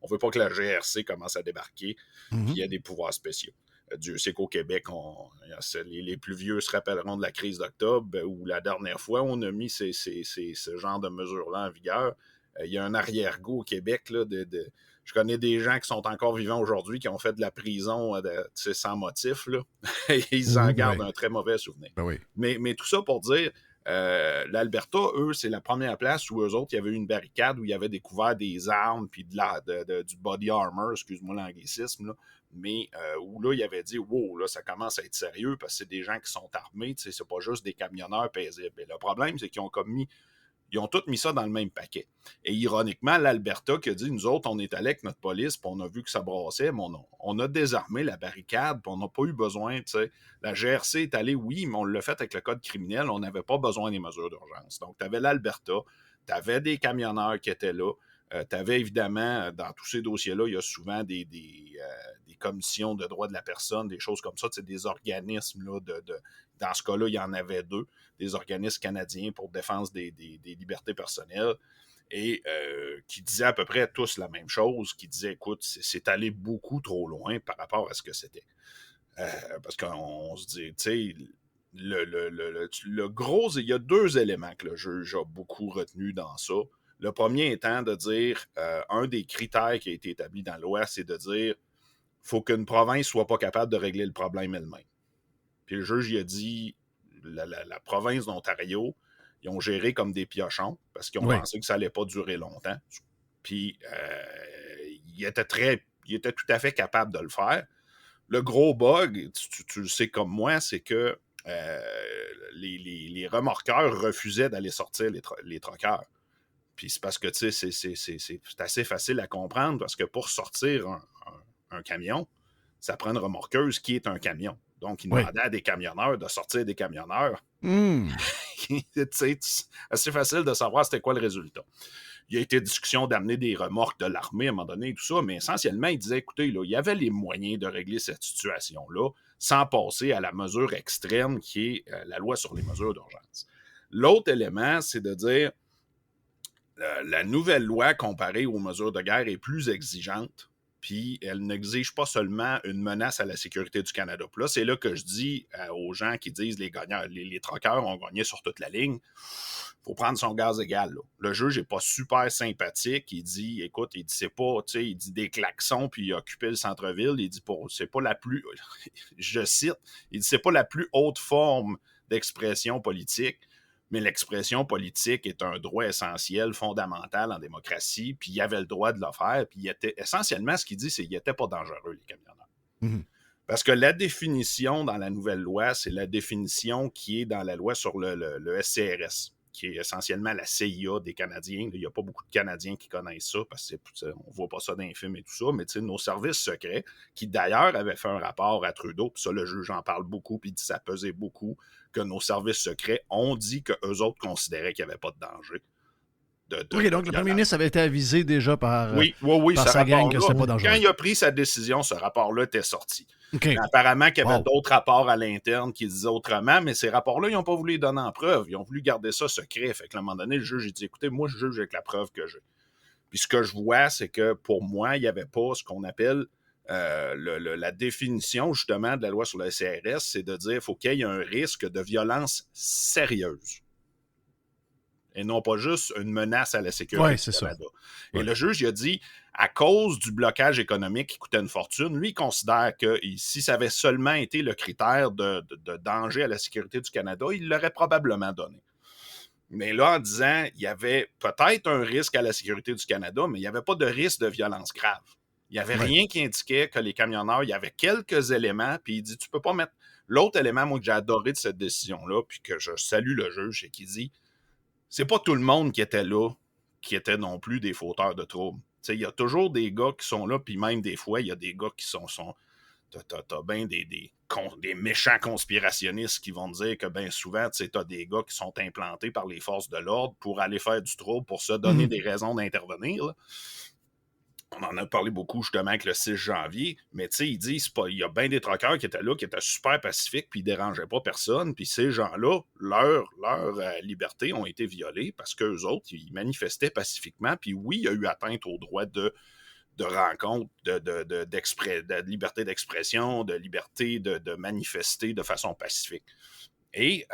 on veut pas que la GRC commence à débarquer, puis il y a des pouvoirs spéciaux. Dieu sait qu'au Québec, les plus vieux se rappelleront de la crise d'octobre où la dernière fois on a mis ce genre de mesures-là en vigueur. Il y a un arrière-goût au Québec. Là, je connais des gens qui sont encore vivants aujourd'hui qui ont fait de la prison sans motif. Là, et ils en gardent un très mauvais souvenir. Ben oui. Mais tout ça pour dire, l'Alberta, eux, c'est la première place où eux autres, il y avait eu une barricade où il y avait découvert des armes puis du body armor, excuse-moi l'anglicisme, là, mais où là, il avait dit, wow, là, ça commence à être sérieux parce que c'est des gens qui sont armés, c'est pas juste des camionneurs paisibles. Et le problème, c'est qu'ils ont ils ont tous mis ça dans le même paquet. Et ironiquement, l'Alberta qui a dit, nous autres, on est allé avec notre police, puis on a vu que ça brassait, mais on a désarmé la barricade, puis on n'a pas eu besoin, tu sais. La GRC est allée, oui, mais on l'a fait avec le code criminel, on n'avait pas besoin des mesures d'urgence. Donc, tu avais l'Alberta, tu avais des camionneurs qui étaient là, tu avais évidemment, dans tous ces dossiers-là, il y a souvent des commissions de droits de la personne, des choses comme ça, des organismes, là, dans ce cas-là, il y en avait 2, des organismes canadiens pour défense des libertés personnelles, et qui disaient à peu près tous la même chose, qui disaient, écoute, c'est allé beaucoup trop loin par rapport à ce que c'était. Parce qu'on se dit, tu sais, le gros, il y a 2 éléments que le juge a beaucoup retenu dans ça. Le premier étant de dire, un des critères qui a été établi dans la loi, c'est de dire, il faut qu'une province ne soit pas capable de régler le problème elle-même. Puis le juge, il a dit, la province d'Ontario, ils ont géré comme des piochons parce qu'ils ont pensé que ça n'allait pas durer longtemps. Puis, ils étaient tout à fait capables de le faire. Le gros bug, tu le sais comme moi, c'est que les remorqueurs refusaient d'aller sortir les troqueurs. Puis c'est parce que, tu sais, c'est assez facile à comprendre parce que pour sortir un camion, ça prend une remorqueuse qui est un camion. Donc, il Oui. demandait à des camionneurs de sortir des camionneurs. Hmm. C'est assez facile de savoir c'était quoi le résultat. Il y a été discussion d'amener des remorques de l'armée à un moment donné et tout ça, mais essentiellement, il disait, écoutez, là, il y avait les moyens de régler cette situation-là sans passer à la mesure extrême qui est la loi sur les mesures d'urgence. L'autre élément, c'est de dire la nouvelle loi comparée aux mesures de guerre est plus exigeante, puis elle n'exige pas seulement une menace à la sécurité du Canada. Puis là, c'est là que je dis aux gens qui disent les truckers ont gagné sur toute la ligne. Faut prendre son gaz égal. Là. Le juge n'est pas super sympathique. Il dit, écoute, il dit c'est pas, tu sais, il dit des klaxons puis il a occupé le centre-ville. Il dit c'est pas la plus, je cite, il dit c'est pas la plus haute forme d'expression politique, mais l'expression politique est un droit essentiel, fondamental en démocratie. Puis il avait le droit de le faire. Puis il était essentiellement ce qu'il dit, c'est qu'il n'était pas dangereux les camionneurs. Mhm. Parce que la définition dans la nouvelle loi, c'est la définition qui est dans la loi sur le SCRS, qui est essentiellement la CIA des Canadiens. Il n'y a pas beaucoup de Canadiens qui connaissent ça, parce qu'on ne voit pas ça dans les films et tout ça, mais nos services secrets, qui d'ailleurs avaient fait un rapport à Trudeau, puis ça, le juge en parle beaucoup, puis il dit ça pesait beaucoup, que nos services secrets ont dit qu'eux autres considéraient qu'il n'y avait pas de danger. OK, donc le premier ministre avait été avisé déjà par, par ce sa gang que rapport-là, c'était pas dangereux. quand il a pris sa décision, ce rapport-là était sorti. OK. Mais apparemment qu'il y avait Wow. d'autres rapports à l'interne qui disaient autrement, mais ces rapports-là, ils n'ont pas voulu les donner en preuve. Ils ont voulu garder ça secret. Fait qu'à un moment donné, le juge, il dit, écoutez, moi, je juge avec la preuve que j'ai. Puis ce que je vois, c'est que pour moi, il n'y avait pas ce qu'on appelle la définition, justement, de la loi sur le CRS, c'est de dire qu'il faut qu'il y ait un risque de violence sérieuse. Et non pas juste une menace à la sécurité Ouais, c'est du ça. Canada. Ouais. Et le juge, il a dit, à cause du blocage économique qui coûtait une fortune, lui, il considère que si ça avait seulement été le critère de danger à la sécurité du Canada, il l'aurait probablement donné. Mais là, en disant, il y avait peut-être un risque à la sécurité du Canada, mais il n'y avait pas de risque de violence grave. Il n'y avait rien qui indiquait que les camionneurs, il y avait quelques éléments, puis il dit, tu peux pas mettre... L'autre élément, moi, que j'ai adoré de cette décision-là, puis que je salue le juge, c'est qu'il dit, c'est pas tout le monde qui était là, qui était non plus des fauteurs de troubles. Il y a toujours des gars qui sont là, puis même des fois, il y a des gars qui sont t'as bien des méchants conspirationnistes qui vont te dire que bien souvent, t'as des gars qui sont implantés par les forces de l'ordre pour aller faire du trouble, pour se donner des raisons d'intervenir. Là. On en a parlé beaucoup justement avec le 6 janvier, mais tu sais, ils disent, il y a bien des truckers qui étaient là, qui étaient super pacifiques, puis ils ne dérangeaient pas personne, puis ces gens-là, leur liberté ont été violées parce qu'eux autres, ils manifestaient pacifiquement, puis oui, il y a eu atteinte au droit de rencontre, de liberté d'expression, de liberté de manifester de façon pacifique. Et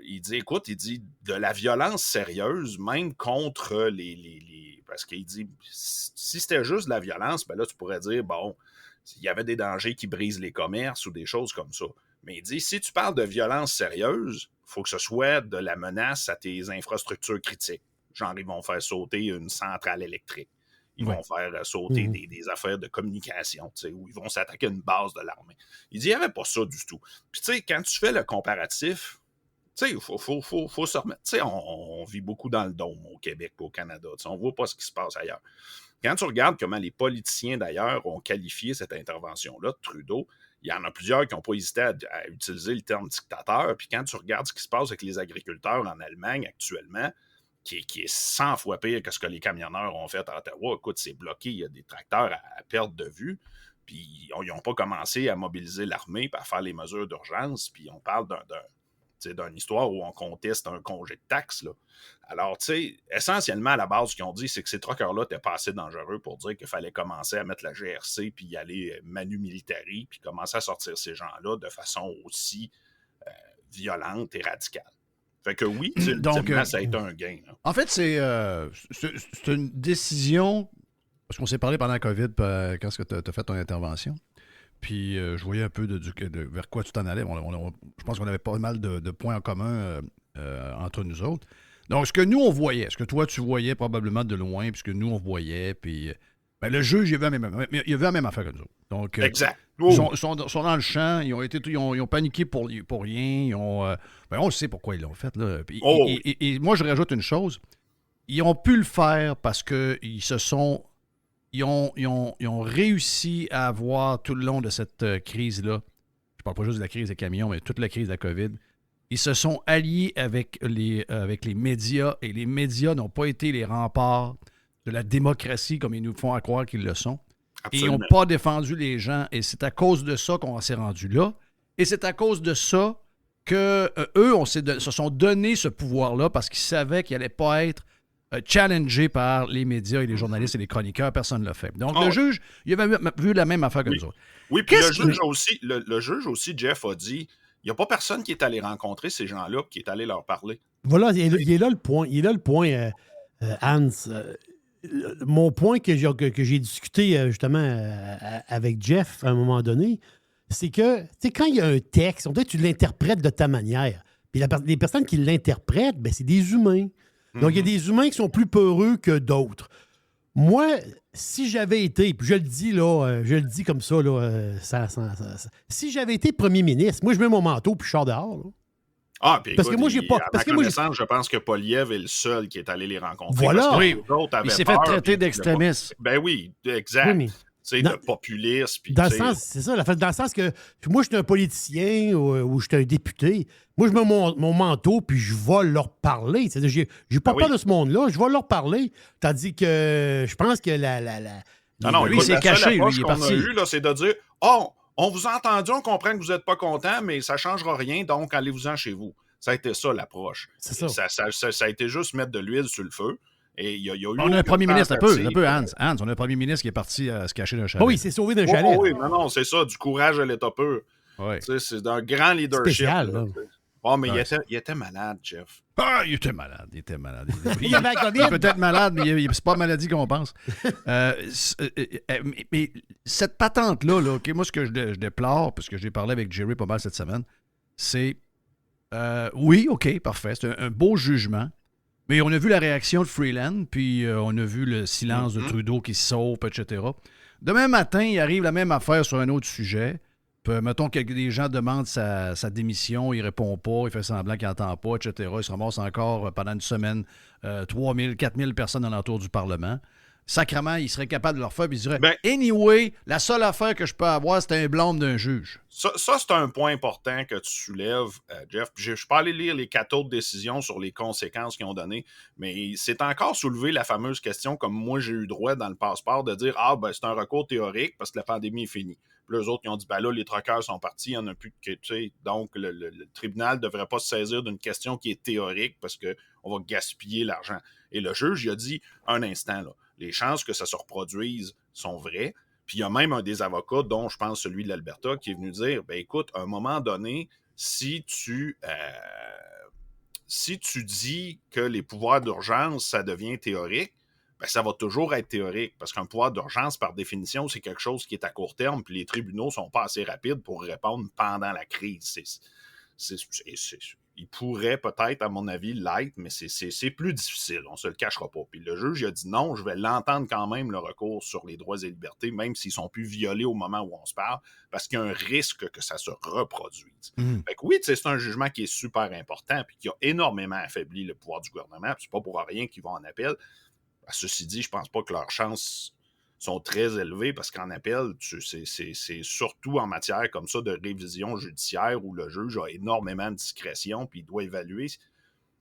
il dit, écoute, il dit de la violence sérieuse, même contre les parce qu'il dit, si c'était juste de la violence, ben là, tu pourrais dire, bon, il y avait des dangers qui brisent les commerces ou des choses comme ça. Mais il dit, si tu parles de violence sérieuse, il faut que ce soit de la menace à tes infrastructures critiques. Genre, ils vont faire sauter une centrale électrique. Ils vont faire sauter des affaires de communication, ou ils vont s'attaquer à une base de l'armée. Il dit, il n'y avait pas ça du tout. Puis, tu sais, quand tu fais le comparatif, tu sais, il faut se remettre. Tu sais, on vit beaucoup dans le dôme au Québec et au Canada. On ne voit pas ce qui se passe ailleurs. Quand tu regardes comment les politiciens, d'ailleurs, ont qualifié cette intervention-là de Trudeau, il y en a plusieurs qui n'ont pas hésité à utiliser le terme dictateur. Puis quand tu regardes ce qui se passe avec les agriculteurs en Allemagne actuellement, qui est 100 fois pire que ce que les camionneurs ont fait à Ottawa. Écoute, c'est bloqué, il y a des tracteurs à perte de vue, puis ils n'ont pas commencé à mobiliser l'armée et à faire les mesures d'urgence, puis on parle d'une histoire où on conteste un congé de taxes. Là. Alors, tu sais, essentiellement, à la base, ce qu'ils ont dit, c'est que ces truckers-là n'étaient pas assez dangereux pour dire qu'il fallait commencer à mettre la GRC, puis y aller manu militari, puis commencer à sortir ces gens-là de façon aussi violente et radicale. Fait que oui, donc, ça a été un gain. Là. En fait, c'est une décision, parce qu'on s'est parlé pendant la COVID quand tu as fait ton intervention, puis je voyais un peu vers quoi tu t'en allais. Je pense qu'on avait pas mal de points en commun entre nous autres. Donc, ce que nous, on voyait, ce que toi, tu voyais probablement de loin, puis ce que nous, on voyait, puis ben, le juge, il a vu la même affaire que nous autres. Donc, exact. Ils sont dans le champ, ils ont paniqué pour rien. On le sait pourquoi ils l'ont fait. Là. Et moi, je rajoute une chose. Ils ont pu le faire parce qu'ils ont réussi à avoir tout le long de cette crise-là. Je parle pas juste de la crise des camions, mais toute la crise de la COVID, ils se sont alliés avec les médias et les médias n'ont pas été les remparts de la démocratie comme ils nous font à croire qu'ils le sont. Absolument. Et ils n'ont pas défendu les gens et c'est à cause de ça qu'on s'est rendu là. Et c'est à cause de ça que eux se sont donné ce pouvoir-là parce qu'ils savaient qu'ils n'allaient pas être challengés par les médias et les journalistes et les chroniqueurs. Personne ne l'a fait. Donc, le juge, il avait vu la même affaire que nous autres. Oui, puis le juge aussi, Jeff, a dit, il n'y a pas personne qui est allé rencontrer ces gens-là qui est allé leur parler. Voilà, il est là le point. Il est là le point, Hans. Mon point que j'ai discuté justement avec Jeff à un moment donné, c'est que, tu sais, quand il y a un texte, on dirait que tu l'interprètes de ta manière. Puis les personnes qui l'interprètent, ben, c'est des humains. Donc, il y a des humains qui sont plus peureux que d'autres. Moi, si j'avais été, puis je le dis là, je le dis comme ça, là, si j'avais été premier ministre, moi, je mets mon manteau puis je sors dehors. Là. Ah, puis parce que moi, j'ai pas. À ma connaissance, je pense que Poliev est le seul qui est allé les rencontrer. Voilà. Oui. Il s'est fait traiter d'extrémiste. Ben oui, exact. Oui, de populiste. Puis, dans le sens, c'est ça, dans le sens que moi, je suis un politicien ou je suis un député. Moi, je mets mon manteau puis je vais leur parler. C'est-à-dire, j'ai pas peur de ce monde-là. Je vais leur parler. Tandis que je pense que lui, c'est caché. Lui, il est parti. C'est de dire, oh, on vous a entendu, on comprend que vous n'êtes pas content, mais ça ne changera rien, donc allez-vous-en chez vous. Ça a été ça, l'approche. C'est ça. Ça a été juste mettre de l'huile sur le feu. Et il y a eu on a un premier ministre, un peu, Hans. On a un premier ministre qui est parti se cacher d'un chalet. Oh oui, il s'est sauvé d'un chalet. Oui, non, c'est ça, du courage à l'état pur. Oui. C'est d'un grand leadership. Spécial, là. Oh, mais il était malade, Jeff. Ah, il était malade. Il avait la COVID. Il est peut-être malade, mais c'est pas maladie qu'on pense. Mais cette patente-là, moi, ce que je déplore, parce que j'ai parlé avec Jerry pas mal cette semaine, c'est oui, OK, parfait. C'est un beau jugement. Mais on a vu la réaction de Freeland, puis on a vu le silence de Trudeau qui se sauve, etc. Demain matin, il arrive la même affaire sur un autre sujet. Puis, mettons que des gens demandent sa démission, il répond pas, il fait semblant qu'il n'entend pas, etc. Il se ramasse encore pendant une semaine 3 000, 4 000 personnes alentour du Parlement. Sacrement, il serait capable de leur faire, puis il dirait anyway, la seule affaire que je peux avoir, c'est un blâme d'un juge. Ça c'est un point important que tu soulèves, Jeff. Je ne suis pas allé lire les 4 autres décisions sur les conséquences qu'ils ont données, mais c'est encore soulevé la fameuse question, comme moi j'ai eu droit dans le passeport, de dire c'est un recours théorique parce que la pandémie est finie. Puis eux autres, ils ont dit là, les truckers sont partis, il n'y en a plus que, tu sais, donc le tribunal ne devrait pas se saisir d'une question qui est théorique parce qu'on va gaspiller l'argent. Et le juge, il a dit un instant, là, les chances que ça se reproduise sont vraies. Puis il y a même un des avocats, dont je pense celui de l'Alberta, qui est venu dire écoute, à un moment donné, si tu dis que les pouvoirs d'urgence, ça devient théorique, ça va toujours être théorique, parce qu'un pouvoir d'urgence, par définition, c'est quelque chose qui est à court terme, puis les tribunaux ne sont pas assez rapides pour répondre pendant la crise. Il pourrait peut-être, à mon avis, l'être, mais c'est plus difficile, on ne se le cachera pas. Puis le juge il a dit non, je vais l'entendre quand même, le recours sur les droits et libertés, même s'ils sont plus violés au moment où on se parle, parce qu'il y a un risque que ça se reproduise. Fait que oui, c'est un jugement qui est super important, puis qui a énormément affaibli le pouvoir du gouvernement, puis c'est pas pour rien qu'ils vont en appel. Ceci dit, je pense pas que leurs chances sont très élevées parce qu'en appel, c'est surtout en matière comme ça de révision judiciaire où le juge a énormément de discrétion puis il doit évaluer.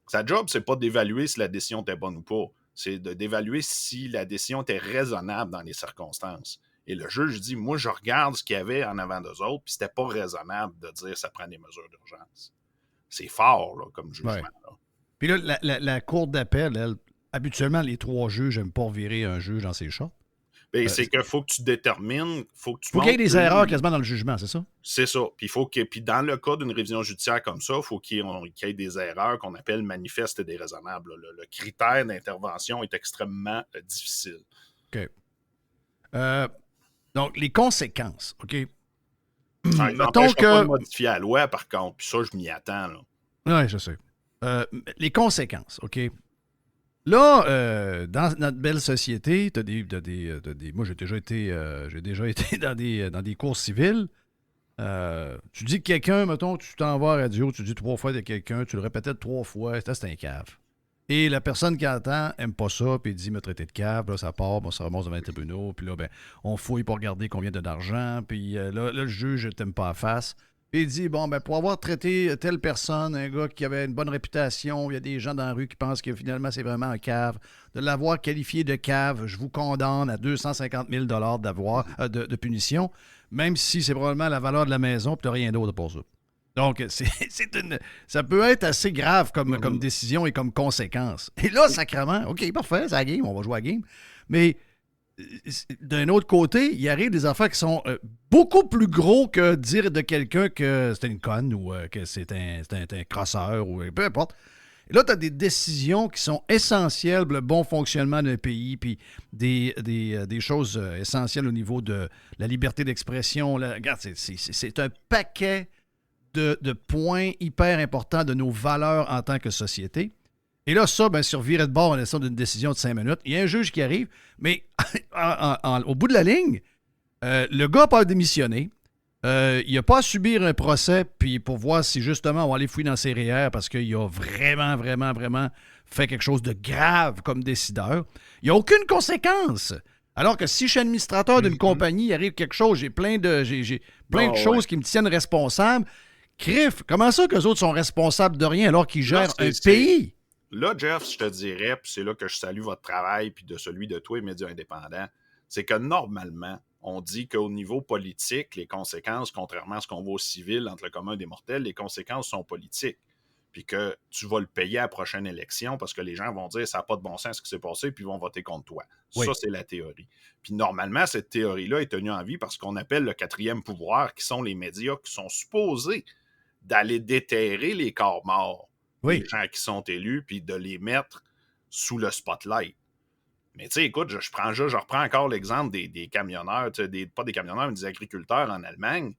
Sa job, c'est pas d'évaluer si la décision était bonne ou pas. C'est d'évaluer si la décision était raisonnable dans les circonstances. Et le juge dit, moi, je regarde ce qu'il y avait en avant d'eux autres puis c'était pas raisonnable de dire ça prend des mesures d'urgence. C'est fort, là, comme jugement. Ouais. Là. Puis là, la cour d'appel, elle, habituellement, les 3 juges n'aiment pas virer un juge dans ses chats. C'est qu'il faut que tu détermines, faut qu'il y ait des erreurs quasiment dans le jugement, c'est ça? C'est ça. Puis dans le cas d'une révision judiciaire comme ça, il faut qu'il y ait des erreurs qu'on appelle manifestes et déraisonnables. Le critère d'intervention est extrêmement difficile. OK. Donc, les conséquences, OK? Mettons que... pas de modifier la loi, par contre, puis ça, je m'y attends. Oui, je sais. Les conséquences, OK? Là, dans notre belle société, t'as des moi, j'ai déjà été dans des cours civiles. Tu dis que quelqu'un, mettons, tu t'en vas à la radio, tu dis 3 fois de quelqu'un, tu le répètes 3 fois, c'est un cave. Et la personne qui entend aime pas ça, puis il dit me traiter de cave, là, ça part, on se ramasse devant les tribunaux, puis là, on fouille pour regarder combien d'argent, puis là, le juge t'aime pas en face. Puis il dit, bon, ben pour avoir traité telle personne, un gars qui avait une bonne réputation, il y a des gens dans la rue qui pensent que finalement c'est vraiment un cave, de l'avoir qualifié de cave, je vous condamne à 250 000 de punition, même si c'est probablement la valeur de la maison, puis tu n'as rien d'autre pour ça. Donc, ça peut être assez grave comme décision et comme conséquence. Et là, sacrément, OK, parfait, c'est la game, on va jouer à la game. Mais d'un autre côté, il arrive des affaires qui sont beaucoup plus gros que dire de quelqu'un que c'est une conne ou que c'est un crosseur ou peu importe. Et là, tu as des décisions qui sont essentielles pour le bon fonctionnement d'un pays, puis des choses essentielles au niveau de la liberté d'expression. Regarde, c'est un paquet de points hyper importants de nos valeurs en tant que société. Et là, ça, bien, sur virer de bord en laissant d'une décision de 5 minutes, il y a un juge qui arrive, mais au bout de la ligne, le gars n'a pas démissionné. Il n'a pas à subir un procès puis pour voir si, justement, on va aller fouiller dans ses REER parce qu'il a vraiment, vraiment, vraiment fait quelque chose de grave comme décideur. Il n'y a aucune conséquence. Alors que si je suis administrateur d'une compagnie, il arrive quelque chose, j'ai plein de choses qui me tiennent responsable. Criff, comment ça qu'eux autres sont responsables de rien alors qu'ils gèrent un pays? Là, Jeff, je te dirais, puis c'est là que je salue votre travail puis de celui de toi et Médias indépendants, c'est que normalement, on dit qu'au niveau politique, les conséquences, contrairement à ce qu'on voit au civil entre le commun des mortels, les conséquences sont politiques. Puis que tu vas le payer à la prochaine élection parce que les gens vont dire ça n'a pas de bon sens ce qui s'est passé puis ils vont voter contre toi. Oui. Ça, c'est la théorie. Puis normalement, cette théorie-là est tenue en vie par ce qu'on appelle le quatrième pouvoir, qui sont les médias qui sont supposés d'aller déterrer les corps morts. Les gens qui sont élus, puis de les mettre sous le spotlight. Mais tu sais, écoute, je reprends encore l'exemple des camionneurs, pas des camionneurs, mais des agriculteurs en Allemagne.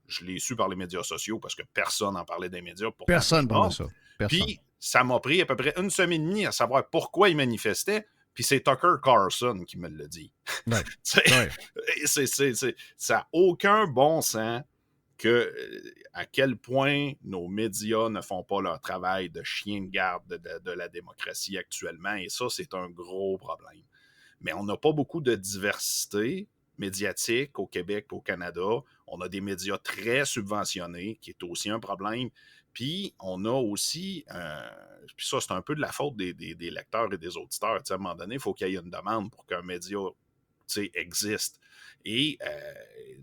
Je l'ai su par les médias sociaux parce que personne n'en parlait des médias. Personne ne parlait ça. Puis ça m'a pris à peu près une semaine et demie à savoir pourquoi ils manifestaient. Puis c'est Tucker Carlson qui me l'a dit. Ouais. Ça n'a aucun bon sens à quel point nos médias ne font pas leur travail de chien de garde de la démocratie actuellement. Et ça, c'est un gros problème. Mais on n'a pas beaucoup de diversité médiatique au Québec, au Canada. On a des médias très subventionnés, qui est aussi un problème. Puis, on a aussi, puis ça, c'est un peu de la faute des lecteurs et des auditeurs. À un moment donné, il faut qu'il y ait une demande pour qu'un média existe. Et,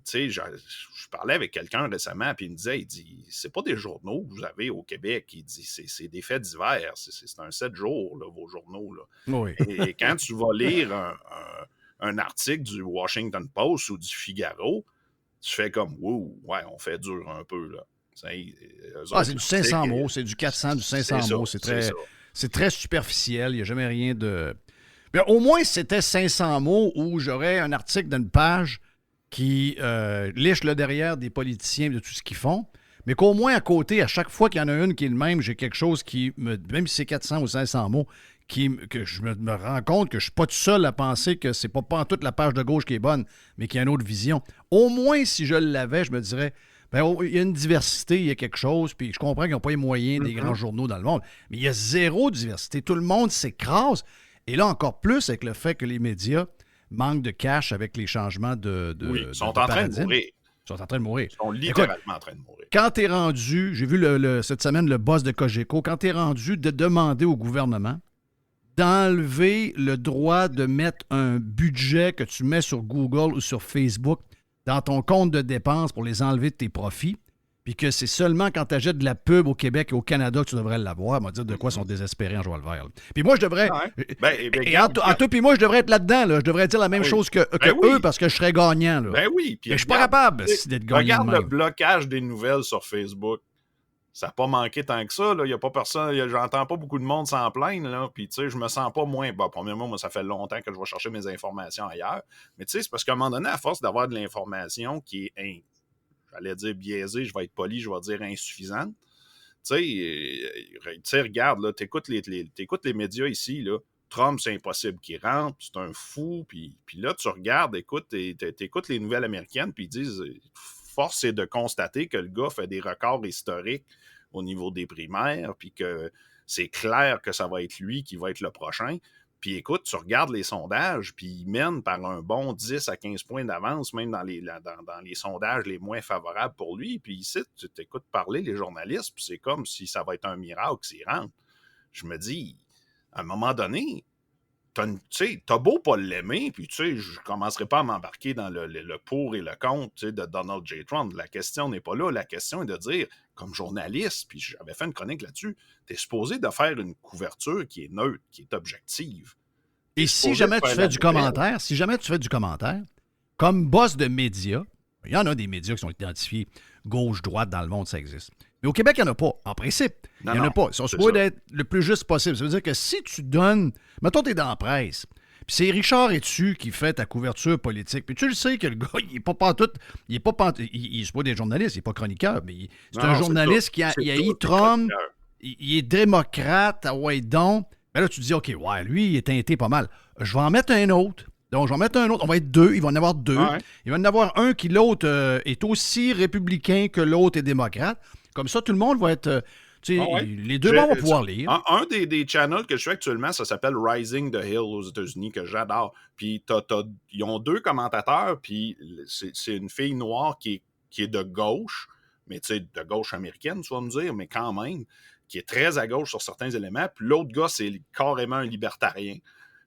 tu sais, je parlais avec quelqu'un récemment, puis il me dit, c'est pas des journaux que vous avez au Québec. Il dit, c'est des faits divers. C'est un 7 jours, là, vos journaux. Là. Oui. Et quand tu vas lire un article du Washington Post ou du Figaro, tu fais comme, wow, ouais, on fait dur un peu, là. C'est du 500 mots, c'est du 400, du 500 mots. C'est très superficiel, il n'y a jamais rien de... Mais au moins, c'était 500 mots où j'aurais un article d'une page qui liche le derrière des politiciens de tout ce qu'ils font, mais qu'au moins à côté, à chaque fois qu'il y en a une qui est le même, j'ai quelque chose qui me... Même si c'est 400 ou 500 mots, que je me rends compte que je ne suis pas tout seul à penser que c'est pas en toute la page de gauche qui est bonne, mais qu'il y a une autre vision. Au moins, si je l'avais, je me dirais... il y a une diversité, il y a quelque chose, puis je comprends qu'ils n'ont pas les moyens des grands journaux dans le monde, mais il y a zéro diversité. Tout le monde s'écrase. Et là, encore plus avec le fait que les médias manquent de cash avec les changements de ils sont en train de mourir. Ils sont en train de mourir. Ils sont littéralement en train de mourir. Quand tu es rendu, j'ai vu cette semaine le boss de Cogeco, quand tu es rendu de demander au gouvernement d'enlever le droit de mettre un budget que tu mets sur Google ou sur Facebook dans ton compte de dépenses pour les enlever de tes profits, puis que c'est seulement quand tu achètes de la pub au Québec et au Canada que tu devrais l'avoir. On va dire de quoi ils sont désespérés en jouant le vert. Puis moi, je devrais... toi puis moi, je devrais être là-dedans. Là. Je devrais dire la même chose que eux parce que je serais gagnant. Là. Ben oui. Mais je suis pas capable d'être gagnant. Regarde le blocage des nouvelles sur Facebook. Ça n'a pas manqué tant que ça. Il n'y a pas personne. J'entends pas beaucoup de monde s'en plaindre. Là. Puis, tu sais, je me sens pas moins. Bon, premièrement, moi, ça fait longtemps que je vais chercher mes informations ailleurs. Mais, tu sais, c'est parce qu'à un moment donné, à force d'avoir de l'information qui est, j'allais dire biaisée, je vais être poli, je vais dire insuffisante. Tu sais, regarde, tu écoutes les médias ici, là. Trump, c'est impossible qu'il rentre, c'est un fou. Puis là, tu regardes, écoutes les nouvelles américaines, puis ils disent. Force est de constater que le gars fait des records historiques au niveau des primaires, puis que c'est clair que ça va être lui qui va être le prochain. Puis écoute, tu regardes les sondages, puis ils mènent par un bon 10 à 15 points d'avance, même dans les sondages les moins favorables pour lui. Puis ici, tu t'écoutes parler les journalistes, puis c'est comme si ça va être un miracle s'il rentre. Je me dis, à un moment donné, t'as beau pas l'aimer, puis je ne commencerai pas à m'embarquer dans le pour et le contre de Donald J. Trump. La question n'est pas là. La question est de dire, comme journaliste, puis j'avais fait une chronique là-dessus, tu es supposé de faire une couverture qui est neutre, qui est objective. Et si jamais tu fais du commentaire, comme boss de médias, il y en a des médias qui sont identifiés gauche-droite dans le monde, ça existe. Mais au Québec, il n'y en a pas. En principe, il n'y en a pas. Ils sont supposés d'être le plus juste possible. Ça veut dire que si tu donnes... Mettons, tu es dans la presse, puis c'est Richard Etu qui fait ta couverture politique, puis tu le sais que le gars, il n'est pas pantoute... Il n'est pas des journalistes, il n'est pas chroniqueur, mais c'est un journaliste qui haït Trump, il est démocrate, donc. Ben là, tu te dis, OK, ouais, lui, il est teinté pas mal. Je vais en mettre un autre. Donc, je vais en mettre un autre. On va être deux. Il va en avoir deux. Ouais. Il va en avoir un qui, l'autre, est aussi républicain que l'autre est démocrate. Comme ça, tout le monde va être... les deux vont pouvoir lire. Un des channels que je fais actuellement, ça s'appelle Rising the Hill aux États-Unis, que j'adore. Puis ils ont deux commentateurs, puis c'est une fille noire qui est de gauche, mais tu sais, de gauche américaine, tu vas me dire, mais quand même, qui est très à gauche sur certains éléments. Puis l'autre gars, c'est carrément un libertarien.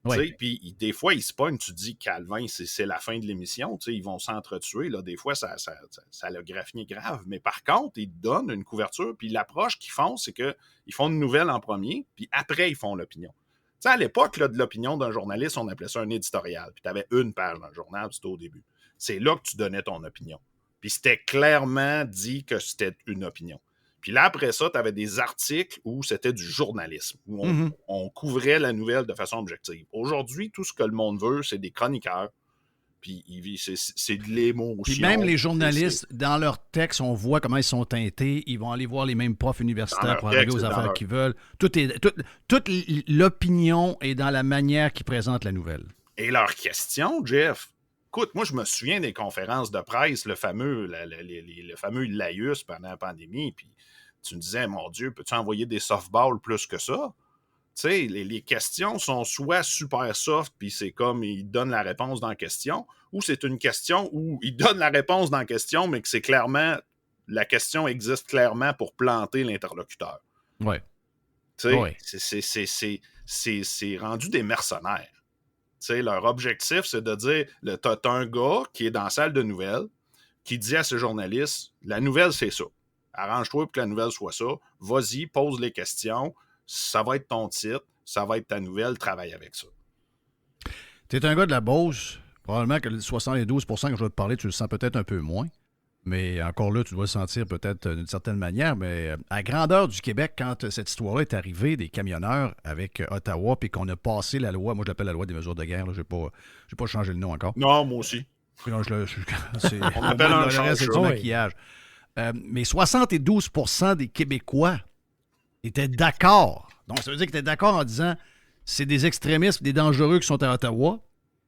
Ouais. Puis des fois, ils se pognent, tu te dis, Calvin, c'est la fin de l'émission, ils vont s'entretuer. Là, des fois, ça a graffiné grave. Mais par contre, ils donnent une couverture, puis l'approche qu'ils font, c'est qu'ils font une nouvelle en premier, puis après, ils font l'opinion. Tu sais, à l'époque là, de l'opinion d'un journaliste, on appelait ça un éditorial. Puis tu avais une page dans le journal, c'était au début. C'est là que tu donnais ton opinion. Puis c'était clairement dit que c'était une opinion. Puis là, après ça, tu avais des articles où c'était du journalisme, où on couvrait la nouvelle de façon objective. Aujourd'hui, tout ce que le monde veut, c'est des chroniqueurs, puis c'est de l'émotion. Puis même les journalistes, dans leurs textes, on voit comment ils sont teintés. Ils vont aller voir les mêmes profs universitaires pour arriver aux affaires qu'ils veulent. Toute l'opinion est dans la manière qu'ils présentent la nouvelle. Et leur question, Jeff... Écoute, moi, je me souviens des conférences de presse, le fameux laïus pendant la pandémie, puis tu me disais, mon Dieu, peux-tu envoyer des softballs plus que ça? Tu sais, les questions sont soit super soft, puis c'est comme, ils donnent la réponse dans la question, ou c'est une question où ils donnent la réponse dans la question, mais que c'est clairement, la question existe clairement pour planter l'interlocuteur. Oui. Tu sais, c'est rendu des mercenaires. T'sais, leur objectif, c'est de dire, t'as un gars qui est dans la salle de nouvelles, qui dit à ses journalistes, la nouvelle, c'est ça. Arrange-toi pour que la nouvelle soit ça. Vas-y, pose les questions. Ça va être ton titre. Ça va être ta nouvelle. Travaille avec ça. Tu es un gars de la Beauce. Probablement que le 72% que je vais te parler, tu le sens peut-être un peu moins. Mais encore là, tu dois le sentir peut-être d'une certaine manière. Mais à grandeur du Québec, quand cette histoire-là est arrivée, des camionneurs avec Ottawa, puis qu'on a passé la loi, moi je l'appelle la loi des mesures de guerre, je n'ai pas changé le nom encore. Non, moi aussi. Non, on appelle un reste, c'est du maquillage. Mais 72% des Québécois étaient d'accord. Donc, ça veut dire qu'ils étaient d'accord en disant c'est des extrémistes, des dangereux qui sont à Ottawa.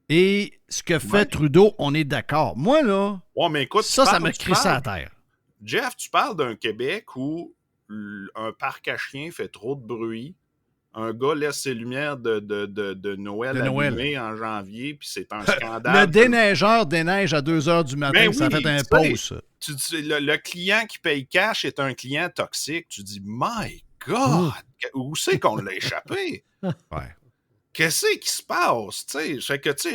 Et ce que fait Trudeau, on est d'accord. Moi, là, mais écoute, ça me crie ça à terre. Jeff, tu parles d'un Québec où un parc à chiens fait trop de bruit. Un gars laisse ses lumières de Noël allumées en janvier, puis c'est un scandale. Le déneigeur déneige à 2 h du matin, ça fait un pause. Le client qui paye cash est un client toxique. Tu dis, my God, où c'est qu'on l'a échappé? Ouais. Qu'est-ce qui se passe?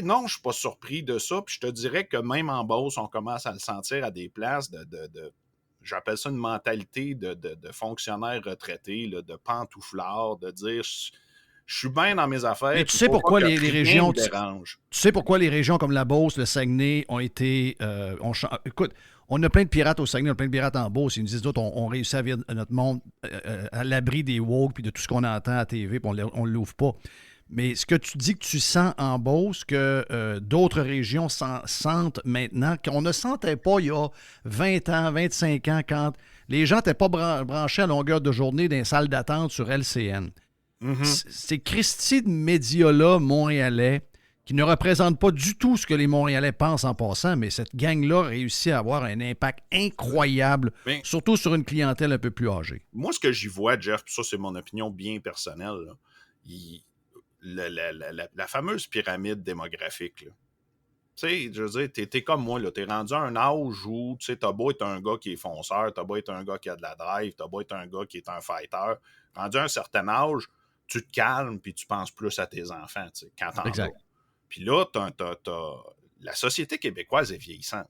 Non, je suis pas surpris de ça. Puis je te dirais que même en Beauce, on commence à le sentir à des places j'appelle ça une mentalité de fonctionnaire retraité, de pantouflard, de dire je suis bien dans mes affaires. Mais tu sais pourquoi les régions. Tu sais pourquoi les régions comme la Beauce, le Saguenay ont été. Écoute, on a plein de pirates au Saguenay, on a plein de pirates en Beauce. Ils nous disent d'autres, on réussit à vivre notre monde à l'abri des woke puis de tout ce qu'on entend à la TV, puis on ne l'ouvre pas. Mais ce que tu dis que tu sens en Beauce, que d'autres régions sentent maintenant, qu'on ne sentait pas il y a 20 ans, 25 ans, quand les gens n'étaient pas branchés à longueur de journée dans les salles d'attente sur LCN. Ces Christy de médias-là, montréalais, qui ne représentent pas du tout ce que les Montréalais pensent en passant, mais cette gang-là réussit à avoir un impact incroyable, surtout sur une clientèle un peu plus âgée. Moi, ce que j'y vois, Jeff, puis ça, c'est mon opinion bien personnelle, là, la fameuse pyramide démographique, là. Tu sais, je veux dire, t'es comme moi, là. T'es rendu à un âge où, tu sais, t'as beau être un gars qui est fonceur, t'as beau être un gars qui a de la drive, t'as beau être un gars qui est un fighter. Rendu à un certain âge, tu te calmes puis tu penses plus à tes enfants, tu sais, quand t'en as. Puis là, la société québécoise est vieillissante.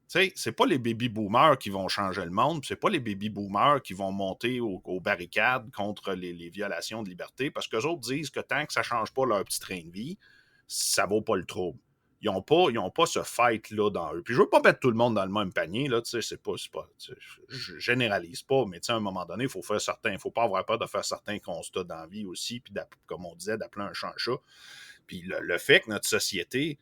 Tu sais, c'est pas les baby-boomers qui vont changer le monde, c'est pas les baby-boomers qui vont monter aux barricades contre les violations de liberté, parce qu'eux autres disent que tant que ça change pas leur petit train de vie, ça vaut pas le trouble. Ils n'ont pas ce fight-là dans eux. Puis je veux pas mettre tout le monde dans le même panier, là, tu sais, c'est pas je généralise pas, mais tu sais, à un moment donné, il faut pas avoir peur de faire certains constats dans la vie aussi, puis comme on disait, d'appeler un chat un chat. Puis le fait que notre société,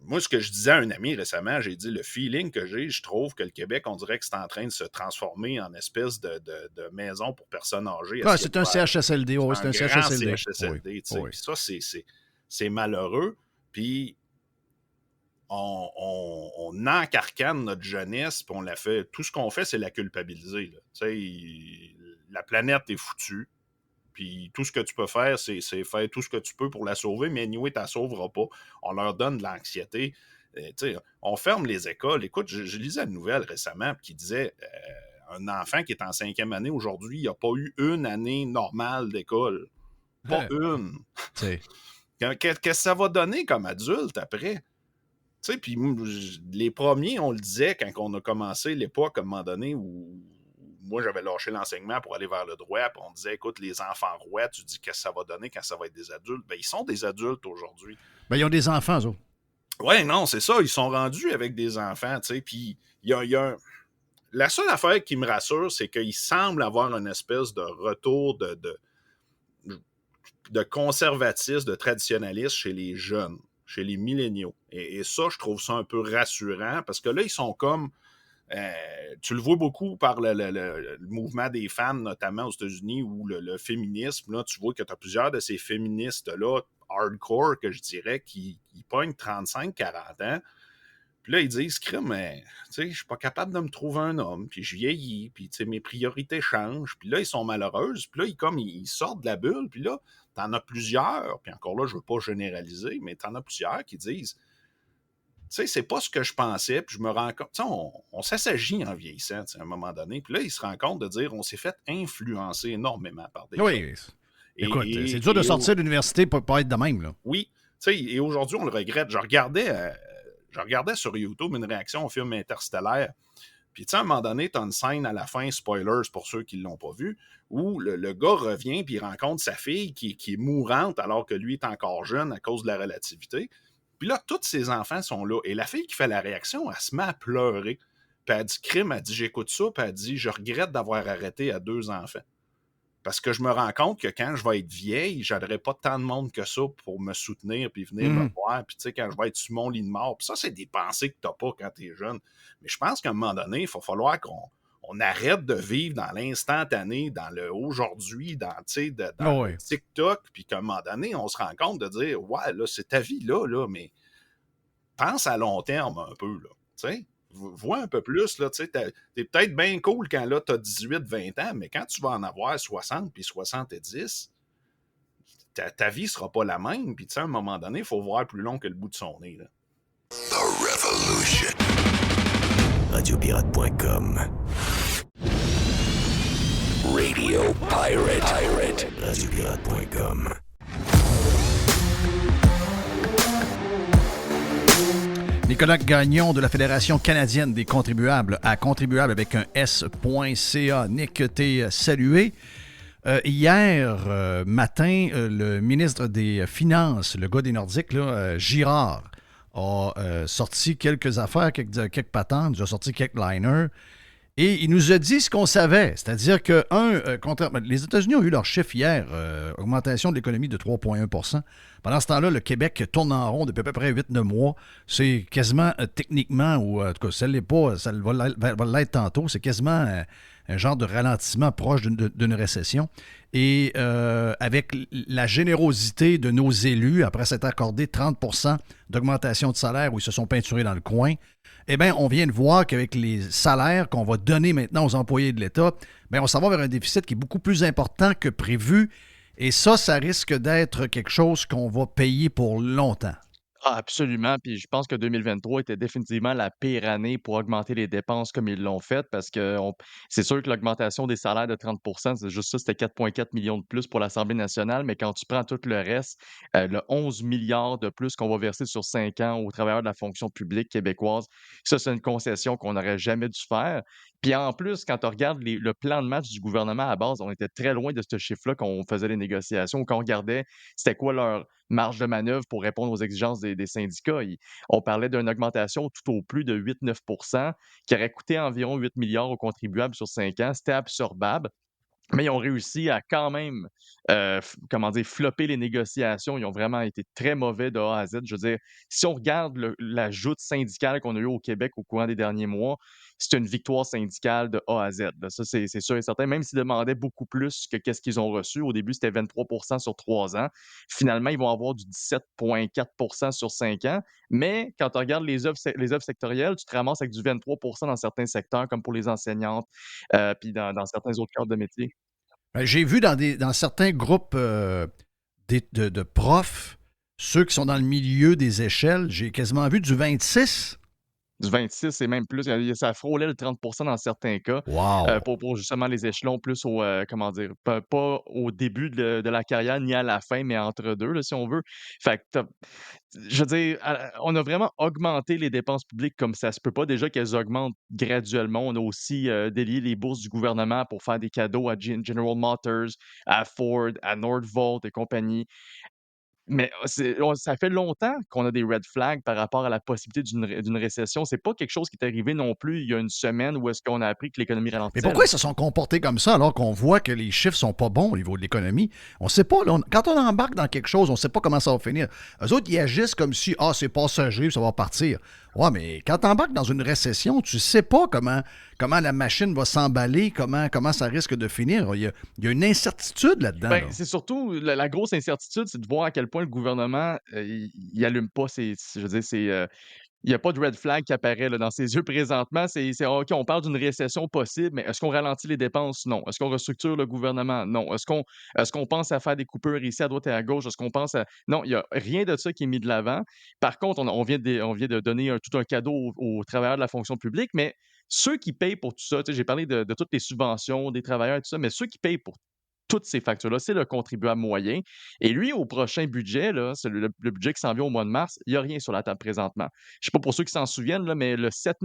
moi, ce que je disais à un ami récemment, j'ai dit, le feeling que j'ai, je trouve que le Québec, on dirait que c'est en train de se transformer en espèce de maison pour personnes âgées. Ouais, c'est un CHSLD, oui, c'est un CHSLD. Oui. Puis ça, c'est malheureux. Puis on encarcane notre jeunesse, puis on la fait. Tout ce qu'on fait, c'est la culpabiliser. Tu sais, la planète est foutue. Puis tout ce que tu peux faire, c'est faire tout ce que tu peux pour la sauver, mais anyway, tu ne la sauveras pas. On leur donne de l'anxiété. On ferme les écoles. Écoute, je lisais une nouvelle récemment qui disait un enfant qui est en 5e année aujourd'hui, il n'a pas eu une année normale d'école. Pas une. Qu'est-ce que ça va donner comme adulte après? Puis les premiers, on le disait quand on a commencé l'époque, à un moment donné, où moi, j'avais lâché l'enseignement pour aller vers le droit, puis on disait, écoute, les enfants rois, tu dis qu'est-ce que ça va donner quand ça va être des adultes? Ben, ils sont des adultes aujourd'hui. Ben, ils ont des enfants, eux autres. Oui, non, c'est ça. Ils sont rendus avec des enfants, tu sais, puis il y a la seule affaire qui me rassure, c'est qu'il semble avoir une espèce de retour de conservatisme, de traditionnalisme chez les jeunes, chez les milléniaux. Et ça, je trouve ça un peu rassurant, parce que là, ils sont comme... tu le vois beaucoup par le mouvement des femmes, notamment aux États-Unis, ou le féminisme. Là, tu vois que tu as plusieurs de ces féministes-là, hardcore, que je dirais, qui pognent 35-40 ans. Puis là, ils disent, mais je suis pas capable de me trouver un homme, puis je vieillis, puis mes priorités changent. Puis là, ils sont malheureuses. Puis là, ils sortent de la bulle. Puis là, t'en as plusieurs, puis encore là, je veux pas généraliser, mais t'en as plusieurs qui disent, c'est pas ce que je pensais, puis je me rends compte, on s'assagit en vieillissant, à un moment donné, puis là, il se rend compte de dire, on s'est fait influencer énormément par des choses. Écoute, c'est dur de sortir de l'université pour pas être de même, là. Oui, et aujourd'hui, on le regrette. Je regardais sur YouTube une réaction au film Interstellaire, puis à un moment donné, tu as une scène à la fin, spoilers pour ceux qui ne l'ont pas vu, où le gars revient, puis il rencontre sa fille qui est mourante alors que lui est encore jeune à cause de la relativité. Puis là, tous ses enfants sont là. Et la fille qui fait la réaction, elle se met à pleurer. Puis elle dit, elle dit, j'écoute ça, puis elle dit, je regrette d'avoir arrêté à 2 enfants. Parce que je me rends compte que quand je vais être vieille, j'aurai pas tant de monde que ça pour me soutenir puis venir me voir. Puis quand je vais être sur mon lit de mort. Puis ça, c'est des pensées que tu n'as pas quand tu es jeune. Mais je pense qu'à un moment donné, il va falloir qu'on arrête de vivre dans l'instantané, dans le aujourd'hui, dans le TikTok, puis qu'à un moment donné, on se rend compte de dire, ouais, là, c'est ta vie là, mais pense à long terme un peu, là, tu sais. Vois un peu plus, là, tu sais, t'es peut-être bien cool quand là, t'as 18-20 ans, mais quand tu vas en avoir 60 puis 70, ta vie sera pas la même, puis tu sais, à un moment donné, il faut voir plus long que le bout de son nez, là. The Revolution. Radiopirate.com. Radio Pirate. Radiopirate.com. Nicolas Gagnon de la Fédération canadienne des contribuables à contribuable avec un S.ca. Nick, t'es salué. Hier matin, le ministre des Finances, le gars des Nordiques, là, Girard, a sorti quelques affaires, quelques patentes, il a sorti quelques liners. Et il nous a dit ce qu'on savait, c'est-à-dire que, les États-Unis ont eu leur chiffre hier, augmentation de l'économie de 3,1 %. Pendant ce temps-là, le Québec tourne en rond depuis à peu près 8-9 mois. C'est quasiment techniquement, ou en tout cas, ça ne l'est pas, ça va l'être tantôt, c'est quasiment un genre de ralentissement proche d'une récession. Et avec la générosité de nos élus, après s'être accordé 30 % d'augmentation de salaire où ils se sont peinturés dans le coin, eh bien, on vient de voir qu'avec les salaires qu'on va donner maintenant aux employés de l'État, bien, on s'en va vers un déficit qui est beaucoup plus important que prévu. Et ça risque d'être quelque chose qu'on va payer pour longtemps. Ah, absolument. Puis je pense que 2023 était définitivement la pire année pour augmenter les dépenses comme ils l'ont fait parce que c'est sûr que l'augmentation des salaires de 30 c'est juste ça, c'était 4,4 millions de plus pour l'Assemblée nationale. Mais quand tu prends tout le reste, le 11 milliards de plus qu'on va verser sur 5 ans aux travailleurs de la fonction publique québécoise, ça, c'est une concession qu'on n'aurait jamais dû faire. Puis en plus, quand on regarde le plan de match du gouvernement à la base, on était très loin de ce chiffre-là quand on faisait les négociations, quand on regardait c'était quoi leur marge de manœuvre pour répondre aux exigences des syndicats. On parlait d'une augmentation tout au plus de 8-9 qui aurait coûté environ 8 milliards aux contribuables sur 5 ans. C'était absorbable. Mais ils ont réussi à quand même, comment dire, flopper les négociations. Ils ont vraiment été très mauvais de A à Z. Je veux dire, si on regarde la joute syndicale qu'on a eue au Québec au courant des derniers mois, c'est une victoire syndicale de A à Z. Là. Ça, c'est sûr et certain. Même s'ils demandaient beaucoup plus que qu'est-ce qu'ils ont reçu. Au début, c'était 23 sur 3 ans. Finalement, ils vont avoir du 17,4 sur 5 ans. Mais quand on regarde les offres sectorielles, tu te ramasses avec du 23 dans certains secteurs, comme pour les enseignantes, puis dans certains autres cadres de métier. J'ai vu dans certains groupes de profs, ceux qui sont dans le milieu des échelles, j'ai quasiment vu du 26. Du 26 et même plus. Ça frôlait le 30 dans certains cas. Wow! Pour justement les échelons plus au, comment dire, pas au début de la carrière ni à la fin, mais entre deux, là, si on veut. Fait que je veux dire, on a vraiment augmenté les dépenses publiques comme ça se peut pas. Déjà qu'elles augmentent graduellement. On a aussi délié les bourses du gouvernement pour faire des cadeaux à General Motors, à Ford, à Nordvolt et compagnie. Mais ça fait longtemps qu'on a des red flags par rapport à la possibilité d'une récession. C'est pas quelque chose qui est arrivé non plus il y a une semaine où est-ce qu'on a appris que l'économie Mais ralentissait. pourquoi ils se sont comportés comme ça alors qu'on voit que les chiffres sont pas bons au niveau de l'économie? On sait pas. Là, quand on embarque dans quelque chose, on sait pas comment ça va finir. Eux autres, ils agissent comme si, c'est passager, ça va partir. Ouais, mais quand tu embarques dans une récession, tu sais pas comment la machine va s'emballer, comment ça risque de finir. Il y a une incertitude là-dedans. Ben, là. c'est surtout la grosse incertitude, c'est de voir à quel point le gouvernement, il allume pas je veux dire, il y a pas de red flag qui apparaît là, dans ses yeux présentement. OK, on parle d'une récession possible, mais est-ce qu'on ralentit les dépenses? Non. Est-ce qu'on restructure le gouvernement? Non. Est-ce qu'on pense à faire des coupures ici à droite et à gauche? Est-ce qu'on pense à non, il y a rien de ça qui est mis de l'avant. Par contre, on vient de donner tout un cadeau aux travailleurs de la fonction publique, mais ceux qui payent pour tout ça, tu sais, j'ai parlé de toutes les subventions des travailleurs et tout ça, mais ceux qui payent pour toutes ces factures-là, c'est le contribuable moyen. Et lui, au prochain budget, là, c'est le budget qui s'en vient au mois de mars, il n'y a rien sur la table présentement. Je ne sais pas pour ceux qui s'en souviennent, là, mais le 7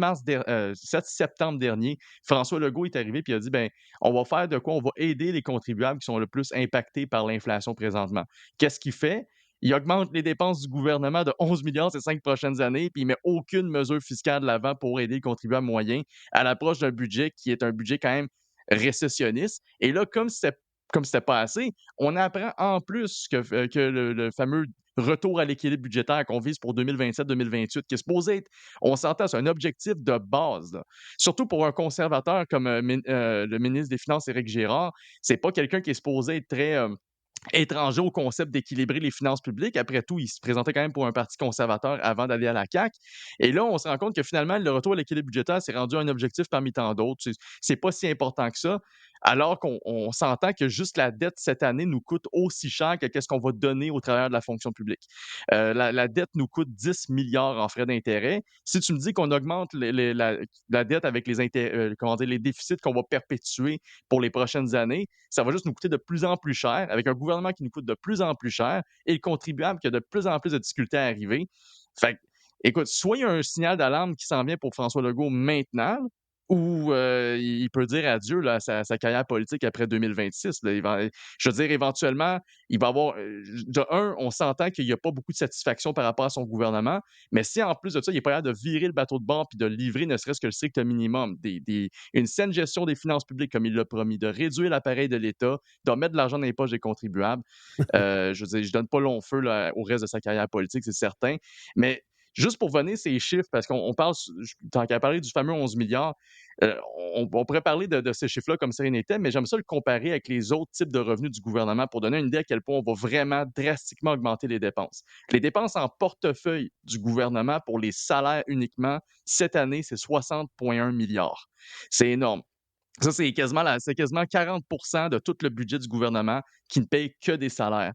septembre dernier, François Legault est arrivé et a dit ben, on va faire de quoi? On va aider les contribuables qui sont le plus impactés par l'inflation présentement. Qu'est-ce qu'il fait? Il augmente les dépenses du gouvernement de 11 milliards ces 5 prochaines années, puis il ne met aucune mesure fiscale de l'avant pour aider les contribuables moyens à l'approche d'un budget qui est un budget quand même récessionniste. Et là, comme c'était pas assez, on apprend en plus que le fameux retour à l'équilibre budgétaire qu'on vise pour 2027-2028, qui est supposé être, on s'entend, c'est un objectif de base. Là. Surtout pour un conservateur comme le ministre des Finances, Éric Girard, c'est pas quelqu'un qui est supposé être très étranger au concept d'équilibrer les finances publiques. Après tout, il se présentait quand même pour un parti conservateur avant d'aller à la CAQ. Et là, on se rend compte que finalement, le retour à l'équilibre budgétaire s'est rendu un objectif parmi tant d'autres. C'est pas si important que ça. Alors qu'on s'entend que juste la dette cette année nous coûte aussi cher que qu'est-ce qu'on va donner aux travailleurs de la fonction publique. La dette nous coûte 10 milliards en frais d'intérêt. Si tu me dis qu'on augmente la dette avec les déficits qu'on va perpétuer pour les prochaines années, ça va juste nous coûter de plus en plus cher, avec un gouvernement qui nous coûte de plus en plus cher et le contribuable qui a de plus en plus de difficultés à arriver. Fait que, écoute, soit il y a un signal d'alarme qui s'en vient pour François Legault maintenant, ou il peut dire adieu là, à sa carrière politique après 2026. Là. Je veux dire, éventuellement, il va avoir. De un, on s'entend qu'il n'y a pas beaucoup de satisfaction par rapport à son gouvernement, mais si en plus de ça, il est pas capable de virer le bateau de bord puis de livrer ne serait-ce que le strict minimum, une saine gestion des finances publiques comme il l'a promis, de réduire l'appareil de l'État, de mettre de l'argent dans les poches des contribuables, je veux dire, je donne pas long feu là, au reste de sa carrière politique, c'est certain, mais juste pour venir ces chiffres, parce qu'on parle, tant qu'à parler du fameux 11 milliards, on pourrait parler de ces chiffres-là comme ça n'était, mais j'aime ça le comparer avec les autres types de revenus du gouvernement pour donner une idée à quel point on va vraiment drastiquement augmenter les dépenses. Les dépenses en portefeuille du gouvernement pour les salaires uniquement, cette année, c'est 60,1 milliards. C'est énorme. Ça, c'est quasiment 40 de tout le budget du gouvernement qui ne paye que des salaires.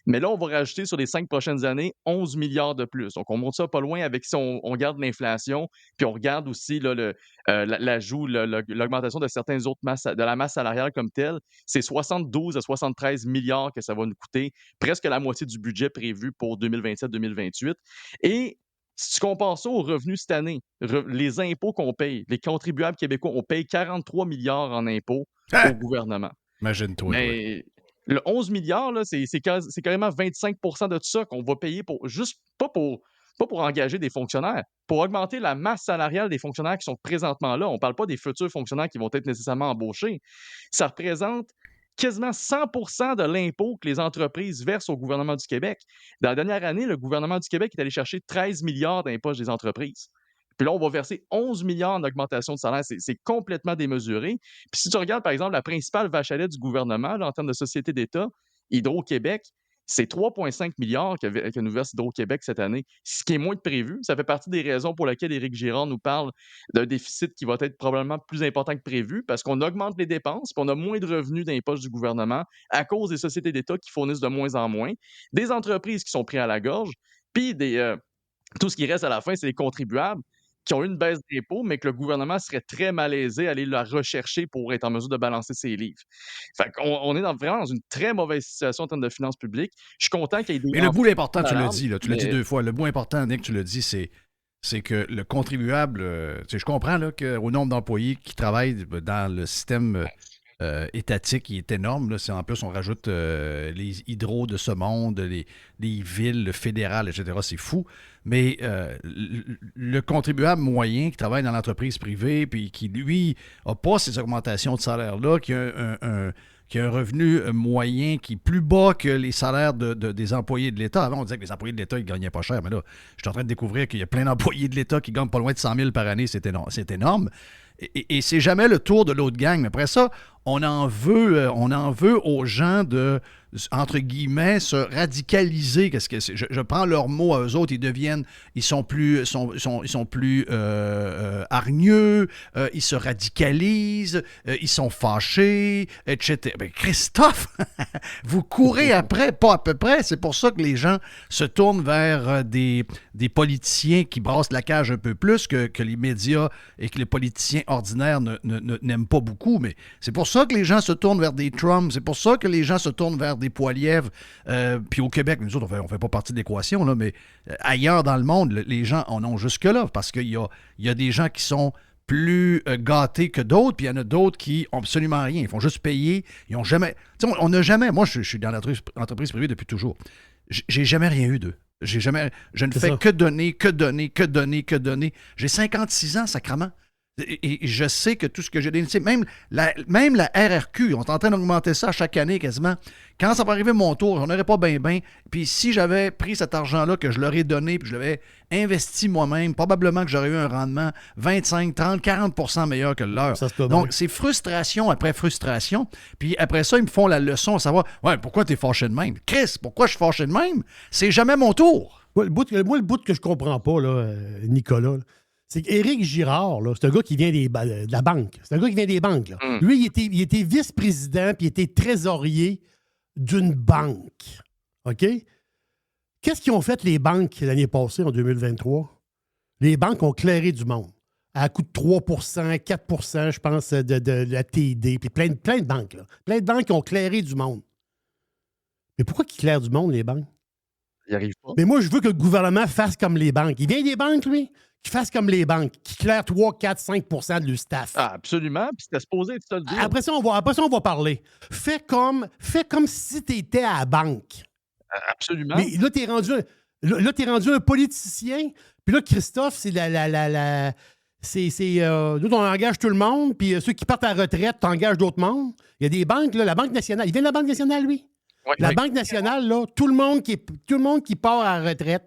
Mais là, on va rajouter sur les 5 prochaines années 11 milliards de plus. Donc, on monte ça pas loin avec si on garde l'inflation, puis on regarde aussi là, l'ajout, l'augmentation de certaines autres masses, de la masse salariale comme telle. C'est 72 à 73 milliards que ça va nous coûter, presque la moitié du budget prévu pour 2027-2028. Et si tu compares ça aux revenus cette année, les impôts qu'on paye, les contribuables québécois, on paye 43 milliards en impôts Hein? au gouvernement. Imagine-toi. toi. Mais le 11 milliards, là, c'est carrément 25 de tout ça qu'on va payer pour juste pas pour engager des fonctionnaires, pour augmenter la masse salariale des fonctionnaires qui sont présentement là. On ne parle pas des futurs fonctionnaires qui vont être nécessairement embauchés. Ça représente quasiment 100 de l'impôt que les entreprises versent au gouvernement du Québec. Dans la dernière année, le gouvernement du Québec est allé chercher 13 milliards d'impôts des entreprises. Puis là, on va verser 11 milliards en augmentation de salaire. C'est complètement démesuré. Puis si tu regardes, par exemple, la principale vache à lait du gouvernement, là, en termes de société d'État, Hydro-Québec, c'est 3,5 milliards que nous verse Hydro-Québec cette année, ce qui est moins que prévu. Ça fait partie des raisons pour lesquelles Éric Girard nous parle d'un déficit qui va être probablement plus important que prévu parce qu'on augmente les dépenses, puis on a moins de revenus dans les poches du gouvernement à cause des sociétés d'État qui fournissent de moins en moins, des entreprises qui sont prises à la gorge, puis tout ce qui reste à la fin, c'est les contribuables qui ont eu une baisse d'impôts, mais que le gouvernement serait très malaisé à aller la rechercher pour être en mesure de balancer ses livres. Fait qu'on est vraiment dans une très mauvaise situation en termes de finances publiques. Je suis content qu'il y ait des... Mais le bout important, tu l'as d'alarme, dit, là, tu l'as dit 2 fois. Le bout important, Nick, tu l'as dit, c'est que le contribuable, je comprends là, qu'au nombre d'employés qui travaillent dans le système étatique, il est énorme. Là. En plus, on rajoute les hydros de ce monde, les villes, le fédéral, etc. C'est fou. Mais le contribuable moyen qui travaille dans l'entreprise privée, puis qui, lui, n'a pas ces augmentations de salaire-là, qui a un revenu moyen qui est plus bas que les salaires des employés de l'État. Avant, on disait que les employés de l'État, ils ne gagnaient pas cher, mais là, je suis en train de découvrir qu'il y a plein d'employés de l'État qui gagnent pas loin de 100 000 par année. C'est énorme. Et c'est jamais le tour de l'autre gang. Mais après ça, on en veut aux gens de, entre guillemets, se radicaliser. Je prends leurs mots à eux autres, ils sont plus hargneux, ils se radicalisent, ils sont fâchés, etc. Ben, Christophe, vous courez après, pas à peu près. C'est pour ça que les gens se tournent vers des politiciens qui brassent la cage un peu plus que les médias et que les politiciens ordinaires n'aiment pas beaucoup. Mais c'est pour ça que les gens se tournent vers des Trump, c'est pour ça que les gens se tournent vers des Poilievre. Puis au Québec, nous autres, on fait pas partie de l'équation, là, mais ailleurs dans le monde, les gens en ont jusque-là, parce qu'il y a des gens qui sont plus gâtés que d'autres, puis il y en a d'autres qui ont absolument rien. Ils font juste payer. Ils ont jamais... on n'a jamais... Moi, je suis dans l'entreprise privée depuis toujours. J'ai jamais rien eu d'eux. Je ne fais que donner. J'ai 56 ans, sacrément. Et je sais que tout ce que j'ai donné, même la RRQ, on est en train d'augmenter ça chaque année quasiment. Quand ça va arriver mon tour, j'en aurais pas bien. Puis si j'avais pris cet argent-là que je leur ai donné, puis je l'avais investi moi-même, probablement que j'aurais eu un rendement 25, 30, 40% meilleur que le leur. Donc, c'est frustration après frustration. Puis après ça, ils me font la leçon à savoir, ouais, pourquoi t'es fâché de même? Chris, pourquoi je suis fâché de même? C'est jamais mon tour. Le bout que je comprends pas, là, Nicolas, là, c'est qu'Éric Girard, là, c'est un gars qui vient de la banque. C'est un gars qui vient des banques. Là. Lui, il était vice-président puis il était trésorier d'une banque. OK? Qu'est-ce qu'ils ont fait les banques l'année passée, en 2023? Les banques ont clairé du monde. À coût de 3 4 je pense, de la TID. Puis plein de banques. Là. Plein de banques qui ont clairé du monde. Mais pourquoi ils clairent du monde, les banques? Il n'y arrive pas. Mais moi, je veux que le gouvernement fasse comme les banques. Il vient des banques, lui? Qui fasse comme les banques, qui clairent 3, 4, 5 de leur staff. Ah, absolument. Puis c'était supposé être ça le dire. Après ça, on va parler. Fais comme si tu étais à la banque. Absolument. Mais là, t'es rendu un politicien. Puis là, Christophe, c'est nous, on engage tout le monde. Puis ceux qui partent à la retraite, t'engages d'autres mondes. Il y a des banques, là, la Banque nationale. Il vient de la Banque nationale, lui. Oui, la Banque nationale, là, tout le monde qui part à la retraite.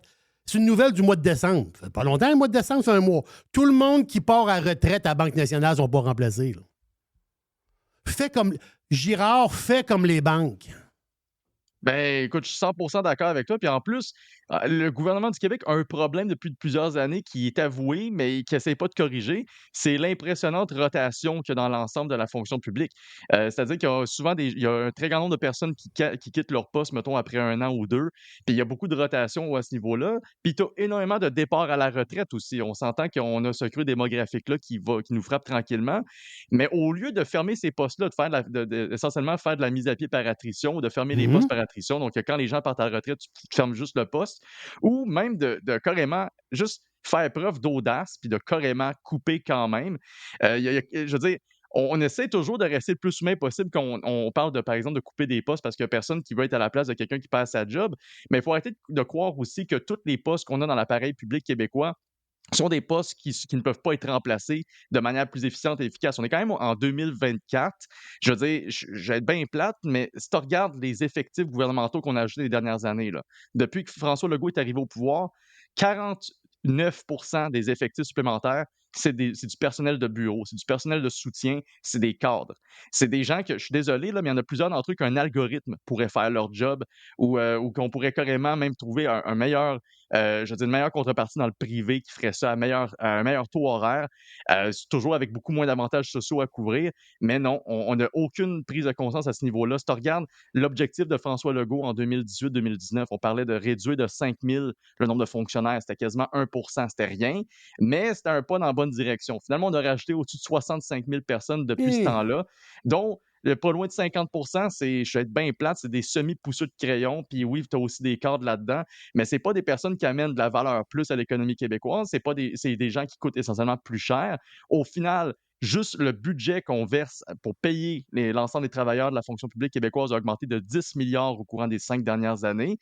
C'est une nouvelle du mois de décembre. Ça fait pas longtemps, le mois de décembre, c'est un mois. Tout le monde qui part à retraite à la Banque nationale ne sont pas remplacés. Là. Girard, fait comme les banques. Ben, écoute, je suis 100% d'accord avec toi. Puis en plus, le gouvernement du Québec a un problème depuis plusieurs années qui est avoué, mais qui essaie pas de corriger. C'est l'impressionnante rotation qu'il y a dans l'ensemble de la fonction publique. C'est-à-dire qu'il y a souvent il y a un très grand nombre de personnes qui quittent leur poste, mettons, après 1 an ou 2. Puis il y a beaucoup de rotation à ce niveau-là. Puis tu as énormément de départs à la retraite aussi. On s'entend qu'on a ce creux démographique-là qui nous frappe tranquillement. Mais au lieu de fermer ces postes-là, de faire essentiellement faire de la mise à pied par attrition ou de fermer les postes par attrition, donc quand les gens partent à la retraite, tu fermes juste le poste, ou même de carrément juste faire preuve d'audace puis de carrément couper quand même. Je veux dire, on essaie toujours de rester le plus humain possible quand on parle par exemple, de couper des postes parce qu'il n'y a personne qui veut être à la place de quelqu'un qui perd sa job. Mais il faut arrêter de croire aussi que tous les postes qu'on a dans l'appareil public québécois sont des postes qui ne peuvent pas être remplacés de manière plus efficiente et efficace. On est quand même en 2024. Je veux dire, je vais être bien plate, mais si tu regardes les effectifs gouvernementaux qu'on a ajoutés les dernières années, là, depuis que François Legault est arrivé au pouvoir, 49% des effectifs supplémentaires, c'est du personnel de bureau, c'est du personnel de soutien, c'est des cadres. C'est des gens que, je suis désolé, là, mais il y en a plusieurs d'entre eux qu'un algorithme pourrait faire leur job ou qu'on pourrait carrément même trouver un meilleur, une meilleure contrepartie dans le privé qui ferait ça à un meilleur taux horaire, toujours avec beaucoup moins d'avantages sociaux à couvrir. Mais non, on n'a aucune prise de conscience à ce niveau-là. Si tu regardes l'objectif de François Legault en 2018-2019, on parlait de réduire de 5 000 le nombre de fonctionnaires. C'était quasiment 1%, c'était rien, mais c'était un pas dans la bonne direction. Finalement, on a rajouté au-dessus de 65 000 personnes depuis ce temps-là, dont pas loin de 50%, je vais être bien plate, c'est des semi-pousseux de crayon, puis oui, tu as aussi des cadres là-dedans, mais c'est pas des personnes qui amènent de la valeur plus à l'économie québécoise, c'est des gens qui coûtent essentiellement plus cher. Au final, juste le budget qu'on verse pour payer l'ensemble des travailleurs de la fonction publique québécoise a augmenté de 10 milliards au courant des 5 dernières années,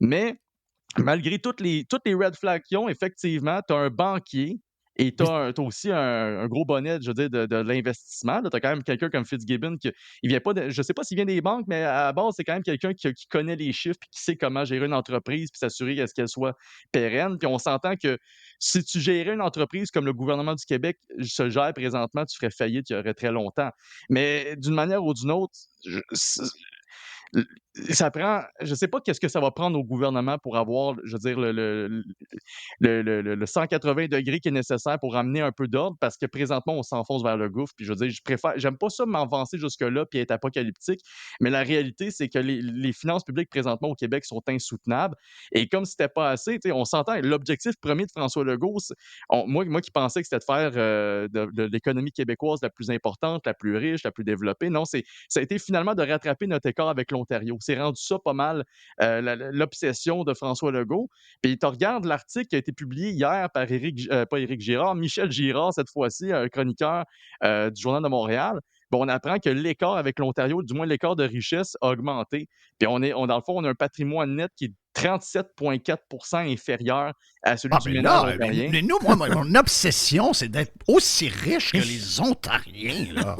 mais malgré toutes les red flags qu'ils ont, effectivement, tu as un banquier et tu as aussi un gros bonnet, je veux dire, de l'investissement. Tu as quand même quelqu'un comme Fitzgibbon qui il vient pas je ne sais pas s'il vient des banques, mais à la base, c'est quand même quelqu'un qui connaît les chiffres et qui sait comment gérer une entreprise puis s'assurer à ce qu'elle soit pérenne. Puis on s'entend que si tu gérais une entreprise comme le gouvernement du Québec se gère présentement, tu ferais faillite il y aurait très longtemps. Mais d'une manière ou d'une autre, ça prend, je ne sais pas qu'est-ce que ça va prendre au gouvernement pour avoir, je veux dire, le 180 degrés qui est nécessaire pour amener un peu d'ordre, parce que présentement, on s'enfonce vers le gouffre. Puis je veux dire, j'aime pas ça m'avancer jusque-là puis être apocalyptique, mais la réalité, c'est que les finances publiques présentement au Québec sont insoutenables. Et comme c'était pas assez, on s'entend, l'objectif premier de François Legault, moi qui pensais que c'était de faire de l'économie québécoise la plus importante, la plus riche, la plus développée, non, ça a été finalement de rattraper notre écart avec l'Ontario. C'est rendu ça pas mal l'obsession de François Legault. Puis tu regardes l'article qui a été publié hier par pas Éric Girard, Michel Girard cette fois-ci, un chroniqueur du Journal de Montréal. On apprend que l'écart avec l'Ontario, du moins l'écart de richesse, a augmenté. Puis dans le fond, on a un patrimoine net qui est 37,4% inférieur à celui du ménage ontarien. Mais nous, mon obsession, c'est d'être aussi riche que les Ontariens. Là.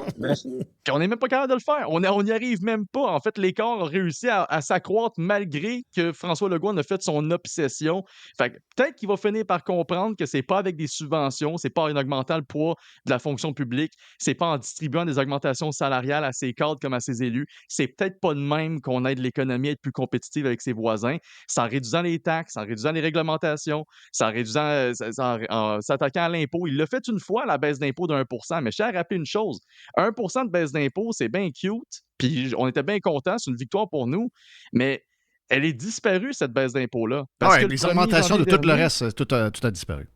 Puis on n'est même pas capable de le faire. On n'y arrive même pas. En fait, l'écart a réussi à s'accroître malgré que François Legault en a fait son obsession. Fait que peut-être qu'il va finir par comprendre que c'est pas avec des subventions, c'est pas en augmentant le poids de la fonction publique, c'est pas en distribuant des augmentations salariales à ses cadres comme à ses élus. C'est peut-être pas de même qu'on aide l'économie à être plus compétitive avec ses voisins. C'est en réduisant les taxes, en réduisant les réglementations, c'est en réduisant, en s'attaquant à l'impôt. Il l'a fait une fois, la baisse d'impôt de 1%, mais je tiens à rappeler une chose. 1% de baisse d'impôt, c'est bien cute, puis on était bien contents, c'est une victoire pour nous, mais elle est disparue, cette baisse d'impôt-là. Les augmentations de tout le reste, tout a disparu.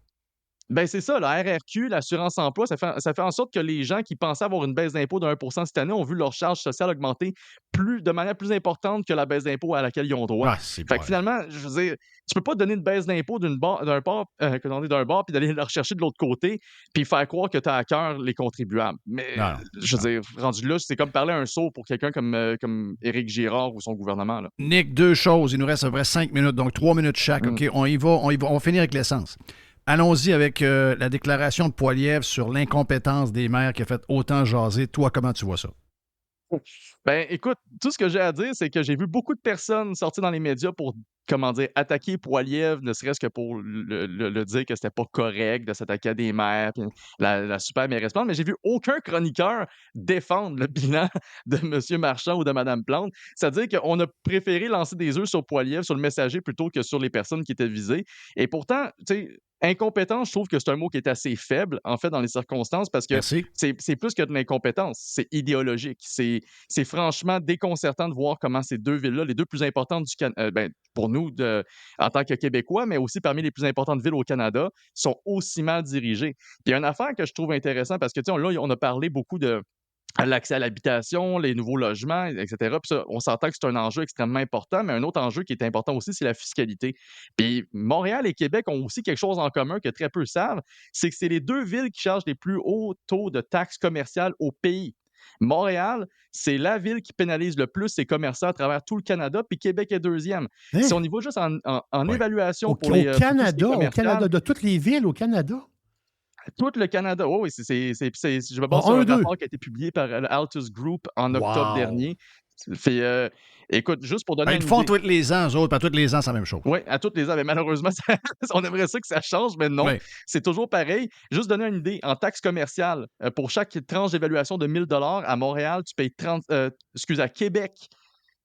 Ben c'est ça, la RRQ, l'assurance-emploi, ça fait en sorte que les gens qui pensaient avoir une baisse d'impôt de 1% cette année ont vu leur charge sociale augmenter de manière plus importante que la baisse d'impôt à laquelle ils ont droit. Fait que finalement, je veux dire, tu peux pas donner une baisse d'impôt d'un bord puis d'aller la rechercher de l'autre côté puis faire croire que tu as à cœur les contribuables. Mais je veux dire, rendu là, c'est comme parler à un sourd pour quelqu'un comme Éric Girard ou son gouvernement. Là. Nick, 2 choses. Il nous reste à peu près 5 minutes, donc 3 minutes chaque. OK, on va finir avec l'essence. Allons-y avec la déclaration de Poilievre sur l'incompétence des maires qui a fait autant jaser. Toi, comment tu vois ça? Ben, écoute, tout ce que j'ai à dire, c'est que j'ai vu beaucoup de personnes sortir dans les médias pour, comment dire, attaquer Poilievre, ne serait-ce que pour le dire que c'était pas correct de s'attaquer à des maires, puis la super mairesse Plante, mais j'ai vu aucun chroniqueur défendre le bilan de M. Marchand ou de Mme Plante. C'est-à-dire qu'on a préféré lancer des œufs sur Poilievre, sur le messager, plutôt que sur les personnes qui étaient visées. Et pourtant, tu sais, incompétence, je trouve que c'est un mot qui est assez faible, en fait, dans les circonstances, parce que Merci. c'est plus que de l'incompétence, c'est idéologique. C'est franchement déconcertant de voir comment ces deux villes-là, les deux plus importantes du Canada, pour nous en tant que Québécois, mais aussi parmi les plus importantes villes au Canada, sont aussi mal dirigées. Puis il y a une affaire que je trouve intéressante parce que, tu sais, là, on a parlé beaucoup de l'accès à l'habitation, les nouveaux logements, etc. Puis ça, on s'entend que c'est un enjeu extrêmement important, mais un autre enjeu qui est important aussi, c'est la fiscalité. Puis Montréal et Québec ont aussi quelque chose en commun que très peu savent, c'est que c'est les deux villes qui chargent les plus hauts taux de taxes commerciales au pays. Montréal, c'est la ville qui pénalise le plus ses commerçants à travers tout le Canada, puis Québec est deuxième. Hein? Si on y va juste en Ouais. évaluation Au pour les Canada, pour tout ce qui est au commercial, Canada, de toutes les villes au Canada. tout le Canada, oh oui, je me base sur Un, un deux. rapport qui a été publié par Altus Group en octobre Wow. dernier. Fait, écoute, juste pour donner Ils le une font idée. tous les ans, eux autres, pas tous les ans, c'est la même chose. Oui, à toutes les ans. Mais malheureusement, on aimerait ça que ça change, mais non, Oui. c'est toujours pareil. Juste donner une idée, en taxe commerciale, pour chaque tranche d'évaluation de 1 000 à Montréal, tu payes à Québec.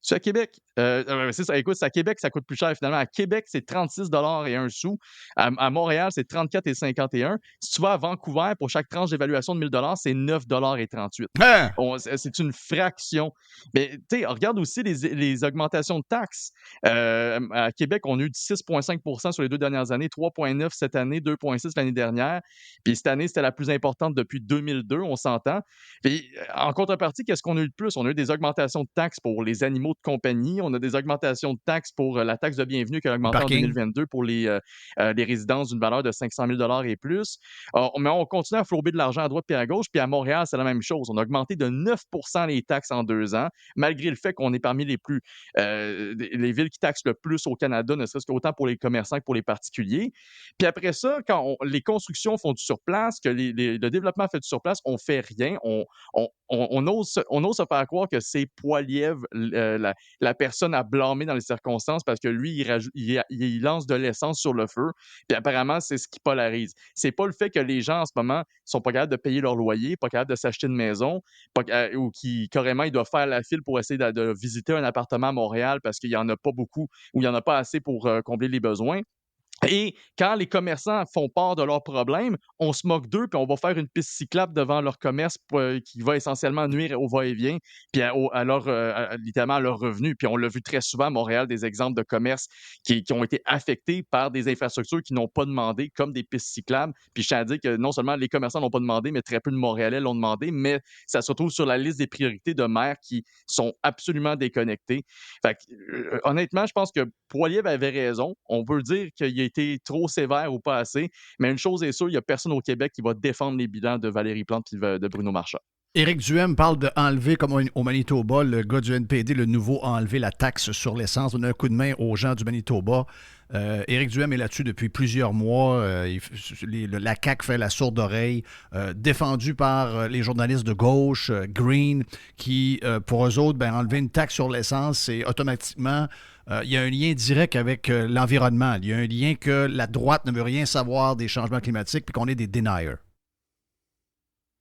C'est à Québec. C'est ça. Écoute, c'est à Québec, ça coûte plus cher finalement. À Québec, c'est 36 et 1 sou. À Montréal, c'est 34,51. Si tu vas à Vancouver, pour chaque tranche d'évaluation de 1 000 c'est 9,38 Hein? C'est une fraction. Mais tu sais, regarde aussi les augmentations de taxes. À Québec, on a eu 6,5 sur les 2 dernières années, 3,9 cette année, 2,6 l'année dernière. Puis cette année, c'était la plus importante depuis 2002, on s'entend. Puis en contrepartie, qu'est-ce qu'on a eu de plus? On a eu des augmentations de taxes pour les animaux de compagnie. On a des augmentations de taxes pour la taxe de bienvenue qui a augmenté en parking. 2022 pour les résidences d'une valeur de 500 000 et plus. Mais on continue à flouber de l'argent à droite et à gauche. Puis à Montréal, c'est la même chose. On a augmenté de 9 les taxes en 2 ans, malgré le fait qu'on est parmi les villes qui taxent le plus au Canada, ne serait-ce qu'autant pour les commerçants que pour les particuliers. Puis après ça, quand les constructions font du surplace, que le développement fait du surplace, on fait rien. On ose se faire croire que c'est Poilievre la personne à blâmer dans les circonstances parce que lui, il lance de l'essence sur le feu. Puis apparemment, c'est ce qui polarise. C'est pas le fait que les gens en ce moment sont pas capables de payer leur loyer, pas capables de s'acheter une maison, ou qui carrément ils doivent faire la file pour essayer de visiter un appartement à Montréal parce qu'il y en a pas beaucoup ou il y en a pas assez pour combler les besoins. Et quand les commerçants font part de leurs problèmes, on se moque d'eux puis on va faire une piste cyclable devant leur commerce qui va essentiellement nuire au va-et-vient puis littéralement à leurs revenus. Puis on l'a vu très souvent à Montréal, des exemples de commerces qui ont été affectés par des infrastructures qui n'ont pas demandé, comme des pistes cyclables. Puis je tiens à dire que non seulement les commerçants n'ont pas demandé, mais très peu de Montréalais l'ont demandé, mais ça se retrouve sur la liste des priorités de maires qui sont absolument déconnectés. Fait que, honnêtement, je pense que Poilievre avait raison. On peut dire qu'il a été trop sévère ou pas assez, mais une chose est sûre, il n'y a personne au Québec qui va défendre les bilans de Valérie Plante et de Bruno Marchand. Éric Duhem parle d'enlever, comme au Manitoba, le gars du NPD, le nouveau, a enlevé la taxe sur l'essence, donner un coup de main aux gens du Manitoba. Éric Duhem est là-dessus depuis plusieurs mois. La CAQ fait la sourde oreille, défendu par les journalistes de gauche, Green, qui, pour eux autres, enlever une taxe sur l'essence, c'est automatiquement... il y a un lien direct avec l'environnement. Il y a un lien que la droite ne veut rien savoir des changements climatiques puis qu'on est des deniers.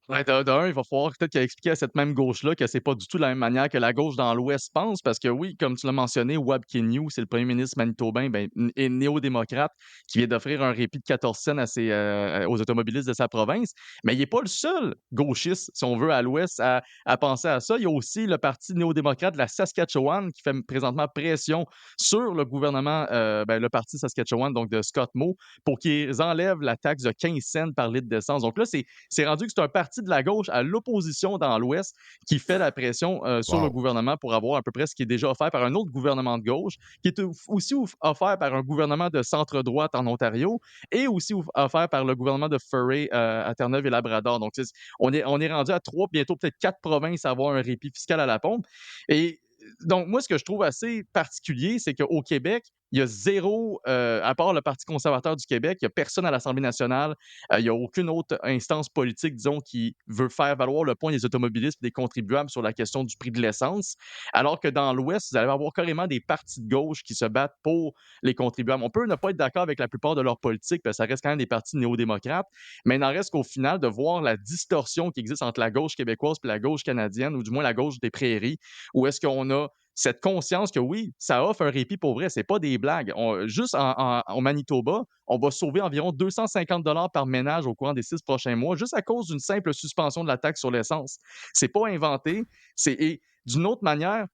Ouais, d'un, il va falloir peut-être expliquer à cette même gauche-là que c'est pas du tout de la même manière que la gauche dans l'Ouest pense, parce que oui, comme tu l'as mentionné, Wab Kinew, c'est le premier ministre manitobain, est néo-démocrate, qui vient d'offrir un répit de 14 cents aux automobilistes de sa province, mais il n'est pas le seul gauchiste, si on veut, à l'Ouest à penser à ça. Il y a aussi le parti néo-démocrate de la Saskatchewan qui fait présentement pression sur le gouvernement, le parti Saskatchewan, donc de Scott Moe, pour qu'ils enlèvent la taxe de 15 cents par litre d'essence. Donc là, c'est rendu que c'est un parti de la gauche à l'opposition dans l'Ouest qui fait la pression sur le gouvernement pour avoir à peu près ce qui est déjà offert par un autre gouvernement de gauche, qui est aussi offert par un gouvernement de centre-droite en Ontario et aussi offert par le gouvernement de Furray à Terre-Neuve et Labrador. Donc, on est rendu à 3, bientôt peut-être 4 provinces à avoir un répit fiscal à la pompe. Et donc, moi, ce que je trouve assez particulier, c'est qu'au Québec, Il y a zéro, à part le Parti conservateur du Québec, il n'y a personne à l'Assemblée nationale, il n'y a aucune autre instance politique, disons, qui veut faire valoir le point des automobilistes et des contribuables sur la question du prix de l'essence, alors que dans l'Ouest, vous allez avoir carrément des partis de gauche qui se battent pour les contribuables. On peut ne pas être d'accord avec la plupart de leurs politiques, parce que ça reste quand même des partis néo-démocrates, mais il n'en reste qu'au final de voir la distorsion qui existe entre la gauche québécoise et la gauche canadienne, ou du moins la gauche des prairies, où est-ce qu'on a cette conscience que oui, ça offre un répit pour vrai, c'est pas des blagues. Juste en Manitoba, on va sauver environ 250 $ par ménage au courant des 6 prochains mois, juste à cause d'une simple suspension de la taxe sur l'essence. C'est pas inventé. Et d'une autre manière,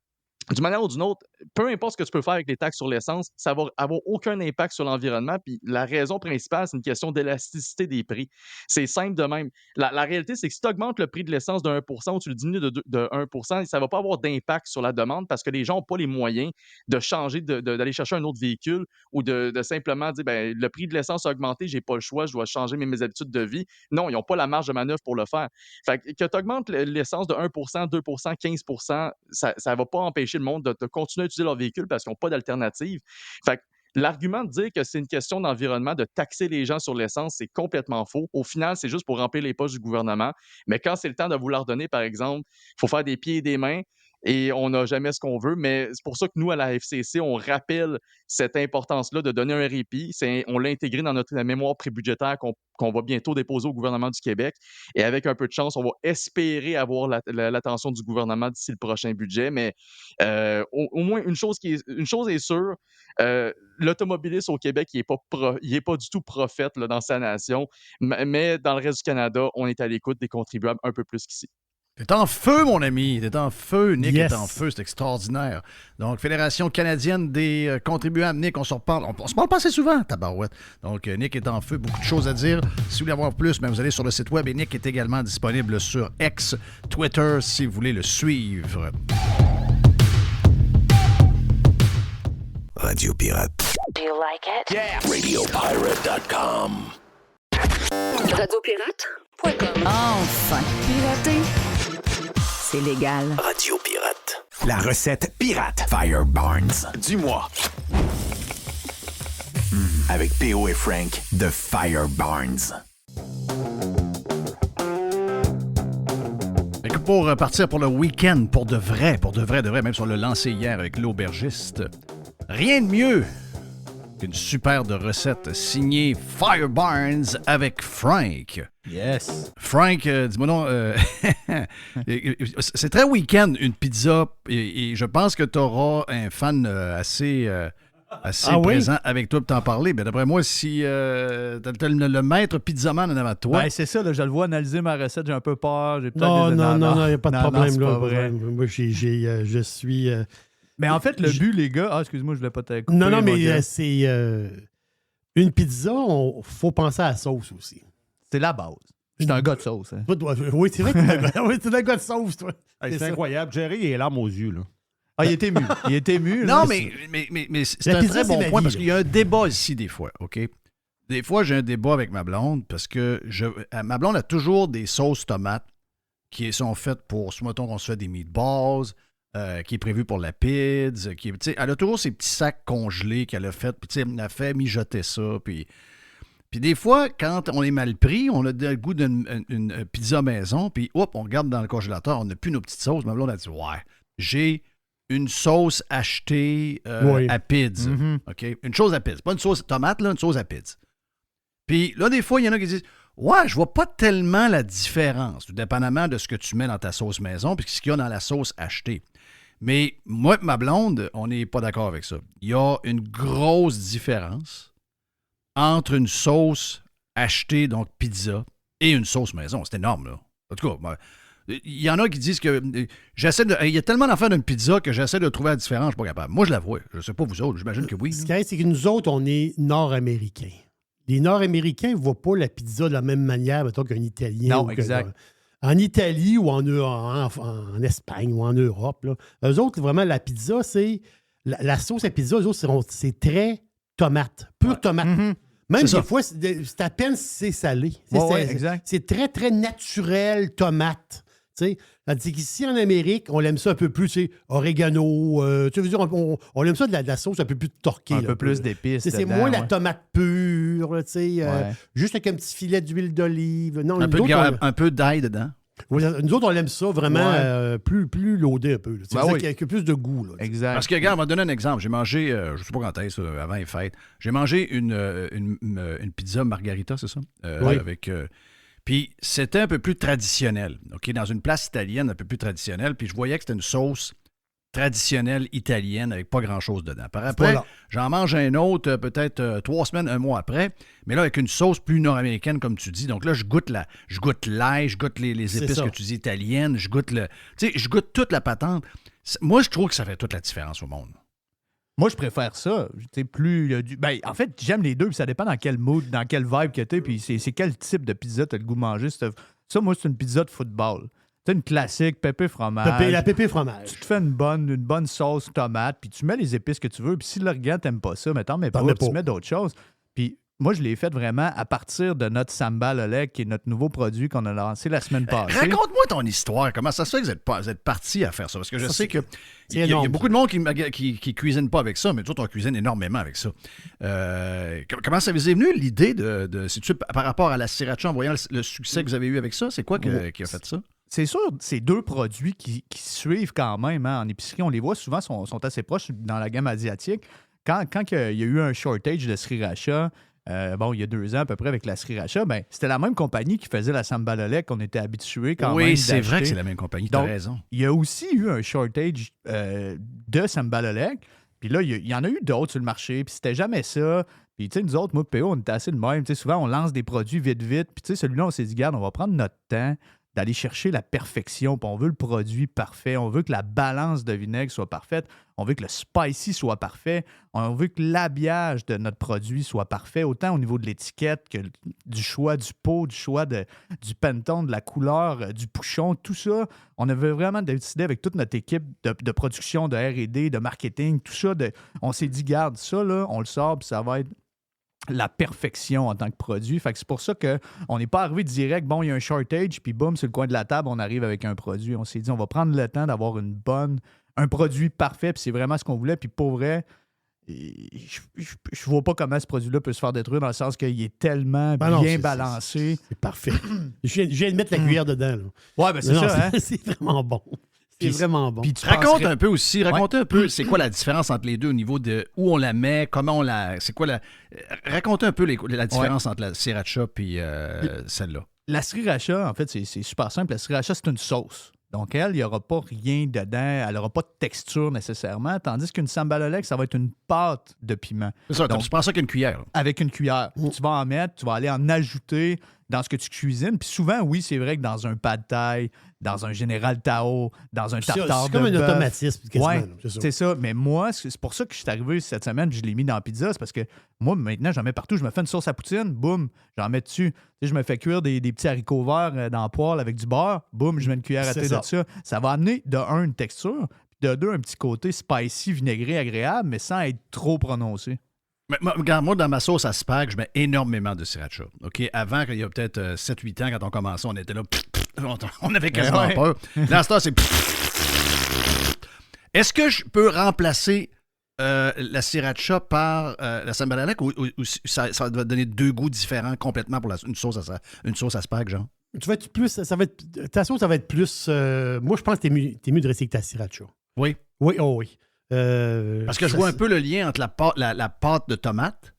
d'une manière ou d'une autre, peu importe ce que tu peux faire avec les taxes sur l'essence, ça va avoir aucun impact sur l'environnement. Puis la raison principale, c'est une question d'élasticité des prix. C'est simple de même. La réalité, c'est que si tu augmentes le prix de l'essence de 1 % ou tu le diminues de 1 %, ça ne va pas avoir d'impact sur la demande parce que les gens n'ont pas les moyens de changer, d'aller chercher un autre véhicule ou de simplement dire ben, le prix de l'essence a augmenté, j'ai pas le choix, je dois changer mes habitudes de vie. Non, ils n'ont pas la marge de manœuvre pour le faire. Fait que tu augmentes l'essence de 1 %, 2 %, 15 %, ça ne va pas empêcher le monde de continuer à utiliser leur véhicule parce qu'ils n'ont pas d'alternative. Fait que l'argument de dire que c'est une question d'environnement, de taxer les gens sur l'essence, c'est complètement faux. Au final, c'est juste pour remplir les poches du gouvernement. Mais quand c'est le temps de vous leur donner, par exemple, il faut faire des pieds et des mains et on n'a jamais ce qu'on veut. Mais c'est pour ça que nous, à la FCC, on rappelle cette importance-là de donner un répit. On l'a intégré dans notre mémoire prébudgétaire qu'on va bientôt déposer au gouvernement du Québec. Et avec un peu de chance, on va espérer avoir l'attention du gouvernement d'ici le prochain budget. Mais au moins, une chose est sûre, l'automobiliste au Québec, il n'est pas du tout prophète là, dans sa nation. Mais dans le reste du Canada, on est à l'écoute des contribuables un peu plus qu'ici. T'es en feu, mon ami. T'es en feu. Nick Yes. est en feu. C'est extraordinaire. Donc, Fédération canadienne des contribuables. Nick, on se reparle. On se parle pas assez souvent, tabarouette. Donc, Nick est en feu. Beaucoup de choses à dire. Si vous voulez avoir plus, vous allez sur le site web. Et Nick est également disponible sur X, Twitter, si vous voulez le suivre. Radio Pirate. Do you like it? Yeah! RadioPirate.com. Radiopirate.com. Enfin, pirater, c'est légal. Radio Pirate. La recette pirate Fire Barnes du mois. Avec P.O. et Frank de Fire Barnes. Pour partir pour le week-end, pour de vrai, même si on l'a lancé hier avec l'aubergiste, rien de mieux qu'une superbe recette signée Fire Barnes avec Frank. Yes. Frank, dis-moi non, c'est très week-end une pizza et je pense que tu auras un fan assez présent avec toi pour t'en parler. Mais d'après moi, si t'as le maître pizzaman en avant de toi... Ben, c'est ça, là, je le vois analyser ma recette, j'ai un peu peur. J'ai peut-être Non, des... il n'y a pas de problème. c'est là. pas vrai. Moi, je suis... Mais en fait, le but, les gars... Ah, excuse-moi, je voulais pas te couper. Non, mais c'est... une pizza, faut penser à la sauce aussi. C'est la base. Je suis un gars de sauce. Hein. Oui, c'est vrai que t'es un gars de sauce, toi. C'est incroyable. Jerry, il est larmes aux yeux, là. Ah, il est ému. Il est ému. Non, là, mais c'est un très bon point parce qu'il y a un débat ici des fois, OK? Des fois, j'ai un débat avec ma blonde parce que ma blonde a toujours des sauces tomates qui sont faites pour, mettons qu'on se fait des meatballs, qui est prévu pour la pizza, elle a toujours ces petits sacs congelés qu'elle a fait, puis elle a fait mijoter ça, puis des fois, quand on est mal pris, on a le goût d'une pizza maison, puis hop, on regarde dans le congélateur, on n'a plus nos petites sauces. Ma blonde a dit, ouais, j'ai une sauce achetée à pizza. Mm-hmm. OK? Une chose à pizza. Pas une sauce tomate, là, une sauce à pizza. Puis là, des fois, il y en a qui disent, ouais, je vois pas tellement la différence, tout dépendamment de ce que tu mets dans ta sauce maison, puis ce qu'il y a dans la sauce achetée. Mais moi et ma blonde, on n'est pas d'accord avec ça. Il y a une grosse différence entre une sauce achetée, donc pizza, et une sauce maison. C'est énorme, là. En tout cas, il y en a qui disent que il y a tellement d'affaires d'une pizza que j'essaie de trouver la différence, je suis pas capable. Moi, je la vois. Je sais pas vous autres, j'imagine que oui. Ce qui est, c'est que nous autres, on est Nord-Américains. Les Nord-Américains ne voient pas la pizza de la même manière, mettons, qu'un Italien. Non, exact. En Italie ou en Espagne ou en Europe, là, eux autres, vraiment, la pizza, c'est... La sauce à pizza, eux autres, c'est très tomate, pure tomate. Mm-hmm. Même C'est des ça. fois, c'est à peine si c'est salé. Ouais, exact. C'est très, très naturel, tomate. sais. Tandis qu'ici, en Amérique, on aime ça un peu plus, tu sais, oregano. Tu veux dire, on aime ça de la sauce un peu plus torquée. Un là, peu plus d'épices. C'est dedans, moins la ouais. tomate pure, là, tu sais. Juste avec un petit filet d'huile d'olive. Non, Un peu d'ail dedans. Oui, nous autres, on aime ça vraiment plus loadé un peu. Là. Ben oui. Avec plus de goût. Là, Exact. Parce que, regarde, on va te donner un exemple. J'ai mangé, je ne sais pas quand est-ce, avant les fêtes, j'ai mangé une pizza margarita, c'est ça? Oui. Avec... puis c'était un peu plus traditionnel, OK? Dans une place italienne un peu plus traditionnelle, puis je voyais que c'était une sauce traditionnelle italienne avec pas grand-chose dedans. Par après, j'en mange un autre peut-être 3 semaines, un mois après, mais là avec une sauce plus nord-américaine comme tu dis. Donc là, je goûte l'ail, je goûte les épices que tu dis italiennes, je goûte je goûte toute la patente. Moi, je trouve que ça fait toute la différence au monde. Moi, je préfère ça. Plus il y a du... Ben, en fait, j'aime les deux, puis ça dépend dans quel mood, dans quel vibe que t'es, puis c'est quel type de pizza t'as le goût de manger. Ça, moi, c'est une pizza de football. C'est une classique, pépé fromage. La pépé fromage. Tu te fais une bonne sauce tomate, puis tu mets les épices que tu veux. Puis si l'organ t'aime pas ça, mais t'en mets pas, tu mets d'autres choses. Puis moi, je l'ai fait vraiment à partir de notre Sambal Oleg, qui est notre nouveau produit qu'on a lancé la semaine passée. Raconte-moi ton histoire. Comment ça se fait que vous êtes parti à faire ça? Parce que je sais qu'il y a beaucoup de monde qui cuisine pas avec ça, mais toi, on cuisine énormément avec ça. Comment ça vous est venu l'idée par rapport à la sriracha, en voyant le succès que vous avez eu avec ça? C'est quoi qui a fait ça? C'est sûr, ces deux produits qui suivent quand même en épicerie, on les voit souvent, sont assez proches dans la gamme asiatique. Quand il y a eu un shortage de sriracha, il y a 2 ans à peu près avec la sriracha, c'était la même compagnie qui faisait la Sambal Oleg qu'on était habitués quand même. Oui, c'est vrai que c'est la même compagnie, tu as raison. Il y a aussi eu un shortage de Sambal Oleg, puis là, il y en a eu d'autres sur le marché, puis c'était jamais ça. Puis, tu sais, nous autres, moi, PO, on était assez de même. Tu sais, souvent, on lance des produits vite, puis tu sais, celui-là, on s'est dit, regarde, on va prendre notre temps d'aller chercher la perfection, puis on veut le produit parfait, on veut que la balance de vinaigre soit parfaite, on veut que le spicy soit parfait, on veut que l'habillage de notre produit soit parfait, autant au niveau de l'étiquette que du choix du pot, du choix du Pantone, de la couleur, du bouchon, tout ça. On avait vraiment décidé avec toute notre équipe de production, de R&D, de marketing, tout ça. On s'est dit, garde ça, là, on le sort, puis ça va être la perfection en tant que produit. Fait que c'est pour ça qu'on n'est pas arrivé direct, bon, il y a un shortage, puis boum, sur le coin de la table, on arrive avec un produit. On s'est dit, on va prendre le temps d'avoir un produit parfait, puis c'est vraiment ce qu'on voulait. Puis pour vrai, je vois pas comment ce produit-là peut se faire détruire dans le sens qu'il est tellement bien balancé. C'est parfait. Je viens de mettre la cuillère dedans. Là. Ouais, ben c'est ça, hein? C'est vraiment bon. C'est vraiment bon. Raconte un peu, c'est quoi la différence entre les deux au niveau de où on la met, comment on la... C'est quoi la... Raconte un peu la différence entre la sriracha et celle-là. La sriracha, en fait, c'est super simple. La sriracha, c'est une sauce. Donc, elle, il n'y aura pas rien dedans. Elle n'aura pas de texture nécessairement. Tandis qu'une Sambal Oleg, ça va être une pâte de piment. C'est ça, donc, tu prends ça avec une cuillère. Avec une cuillère. Tu vas en mettre, tu vas aller en ajouter dans ce que tu cuisines. Puis souvent, oui, c'est vrai que dans un pad thai, dans un Général Tao, dans un tartare de bœuf. C'est comme un automatisme. Ouais, c'est ça. Mais moi, c'est pour ça que je suis arrivé cette semaine, je l'ai mis dans la pizza. C'est parce que moi, maintenant, j'en mets partout. Je me fais une sauce à poutine, boum, j'en mets dessus. Tu sais, je me fais cuire des petits haricots verts dans la poêle avec du beurre, boum, je mets une cuillère à thé de ça. Ça va amener, de un, une texture, puis de deux, un petit côté spicy, vinaigré, agréable, mais sans être trop prononcé. Mais, regarde, moi, dans ma sauce à spag, je mets énormément de sriracha. OK? Avant, il y a peut-être 7-8 ans, quand on commençait, on était là, on avait quasiment peur. Là, c'est... Est-ce que je peux remplacer la sriracha par la Sambal Oleg ou ça va donner 2 goûts différents complètement pour une sauce à spag, genre? Tu vas être plus... ta sauce, ça va être plus... moi, je pense que t'es mieux de rester avec ta sriracha. Oui? Oui, oh oui. Parce que je vois un peu le lien entre la pâte de tomate,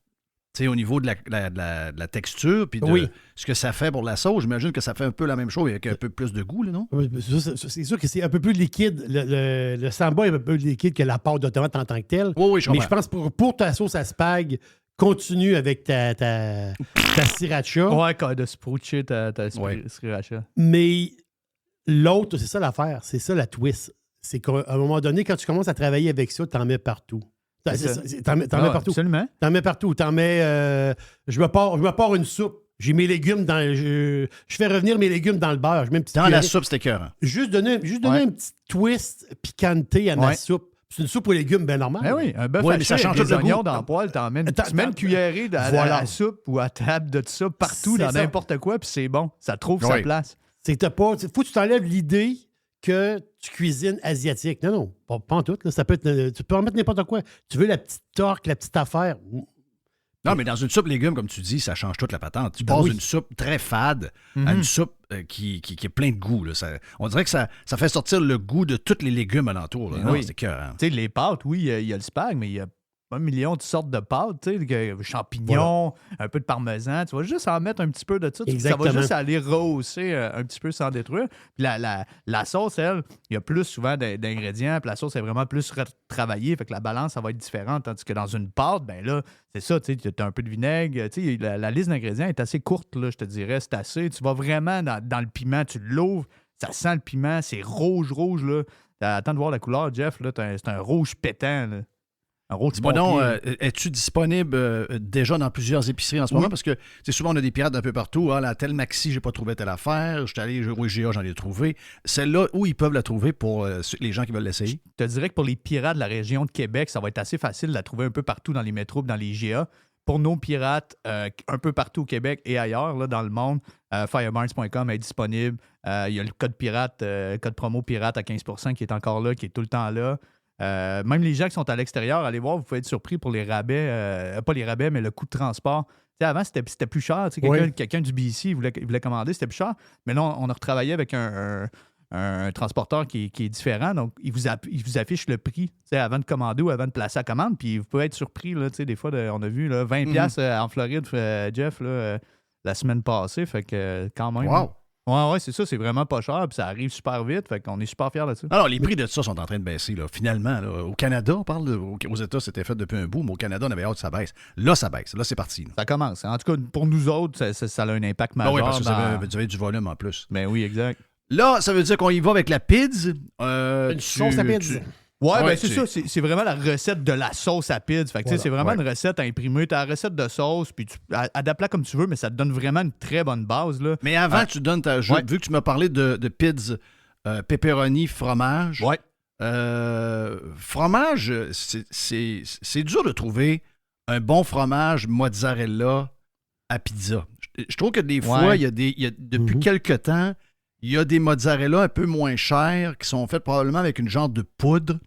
tu sais, au niveau de la texture, puis de ce que ça fait pour la sauce. J'imagine que ça fait un peu la même chose avec un peu plus de goût, là, non? C'est sûr que c'est un peu plus liquide. Le samba est un peu plus liquide que la pâte de tomate en tant que telle. Oui, je comprends. Mais je pense pour ta sauce à spag, continue avec ta sriracha. Ouais, quand de sproucher ta sriracha. Mais l'autre, c'est ça l'affaire. C'est ça la twist. C'est qu'à un moment donné, quand tu commences à travailler avec ça, t'en mets partout. T'en mets partout. Absolument. T'en mets partout. T'en mets... je me pars une soupe. J'ai mes légumes dans... Je fais revenir mes légumes dans le beurre. Je mets une petite dans la soupe, c'était écœurant. Juste donner un petit twist piquanté à ma soupe. C'est une soupe aux légumes bien normale. Ben oui, un bœuf haché avec des oignons dans le poêle, tu mets une cuillerée à la soupe ou à table de ça partout, dans n'importe quoi, puis c'est bon. Ça trouve sa place. C'est que t'as pas. Faut que tu t'enlèves l'idée que tu cuisines asiatique. Non, pas en tout. Là. Ça peut être, tu peux en mettre n'importe quoi. Tu veux la petite torque, la petite affaire. Non, mais dans une soupe légumes, comme tu dis, ça change toute la patente. Tu Ben passes oui. d'une soupe très fade à une soupe qui est plein de goût. Là. On dirait que ça fait sortir le goût de tous les légumes alentour. Là. Non, Oui. c'est écœurant. Tu sais, les pâtes, oui, il y a le spag, mais il y a 1 million de sortes de pâtes, tu sais, champignons, un peu de parmesan. Tu vas juste en mettre un petit peu de ça. Exactement. Ça va juste aller rehausser un petit peu sans détruire. Puis la sauce, elle, il y a plus souvent d'ingrédients. Puis la sauce est vraiment plus travaillée. Fait que la balance, ça va être différente. Tandis que dans une pâte, ben là, c'est ça, tu as un peu de vinaigre. Tu sais, la liste d'ingrédients est assez courte, là, je te dirais. C'est assez. Tu vas vraiment dans le piment, tu l'ouvres, ça sent le piment, c'est rouge, là. Attends de voir la couleur, Jeff, là. C'est un rouge pétant, là. Dis-moi donc, es-tu disponible déjà dans plusieurs épiceries en ce moment? Parce que souvent, on a des pirates un peu partout. Ah, la telle Maxi, j'ai pas trouvé telle affaire. Je suis allé au IGA, j'en ai trouvé. Celle-là, où ils peuvent la trouver pour les gens qui veulent l'essayer? Je te dirais que pour les pirates de la région de Québec, ça va être assez facile de la trouver un peu partout dans les métros et dans les IGA. Pour nos pirates, un peu partout au Québec et ailleurs, là, dans le monde, firebarns.com est disponible. Il y a le code pirate, code promo pirate à 15% qui est encore là, qui est tout le temps là. Même les gens qui sont à l'extérieur, allez voir, vous pouvez être surpris pour les rabais, pas les rabais, mais le coût de transport. T'sais, avant, c'était plus cher. Quelqu'un du BC voulait commander, c'était plus cher. Mais là, on a retravaillé avec un transporteur qui est différent. Donc, il vous affiche le prix avant de commander ou avant de placer la commande. Puis vous pouvez être surpris. Là, des fois, on a vu là, 20$ en Floride, Jeff, là, la semaine passée. Fait que quand même. Wow! Ouais, c'est ça, c'est vraiment pas cher, puis ça arrive super vite, fait qu'on est super fiers de ça. Alors, les prix de ça sont en train de baisser, là. Finalement. Là, au Canada, on parle aux États, c'était fait depuis un bout, mais au Canada, on avait hâte que ça baisse. Là, ça baisse. Là, c'est parti. Là. Ça commence. En tout cas, pour nous autres, ça a un impact majeur. Oui, parce que vous avez du volume en plus. Ben oui, exact. Là, ça veut dire qu'on y va avec la PIDS. Une sauce à PIDS. Ouais, ben c'est ça, c'est vraiment la recette de la sauce à PIDS. Fait que c'est vraiment une recette à imprimer. Tu as la recette de sauce, puis tu adaptes-la comme tu veux, mais ça te donne vraiment une très bonne base. Là. Mais avant, tu donnes ta vu que tu m'as parlé de PIDS, pepperoni, fromage. Ouais. Fromage, c'est dur de trouver un bon fromage mozzarella à pizza. Je trouve que des fois, depuis quelque temps, il y a des mozzarella un peu moins chers qui sont faits probablement avec une genre de poudre.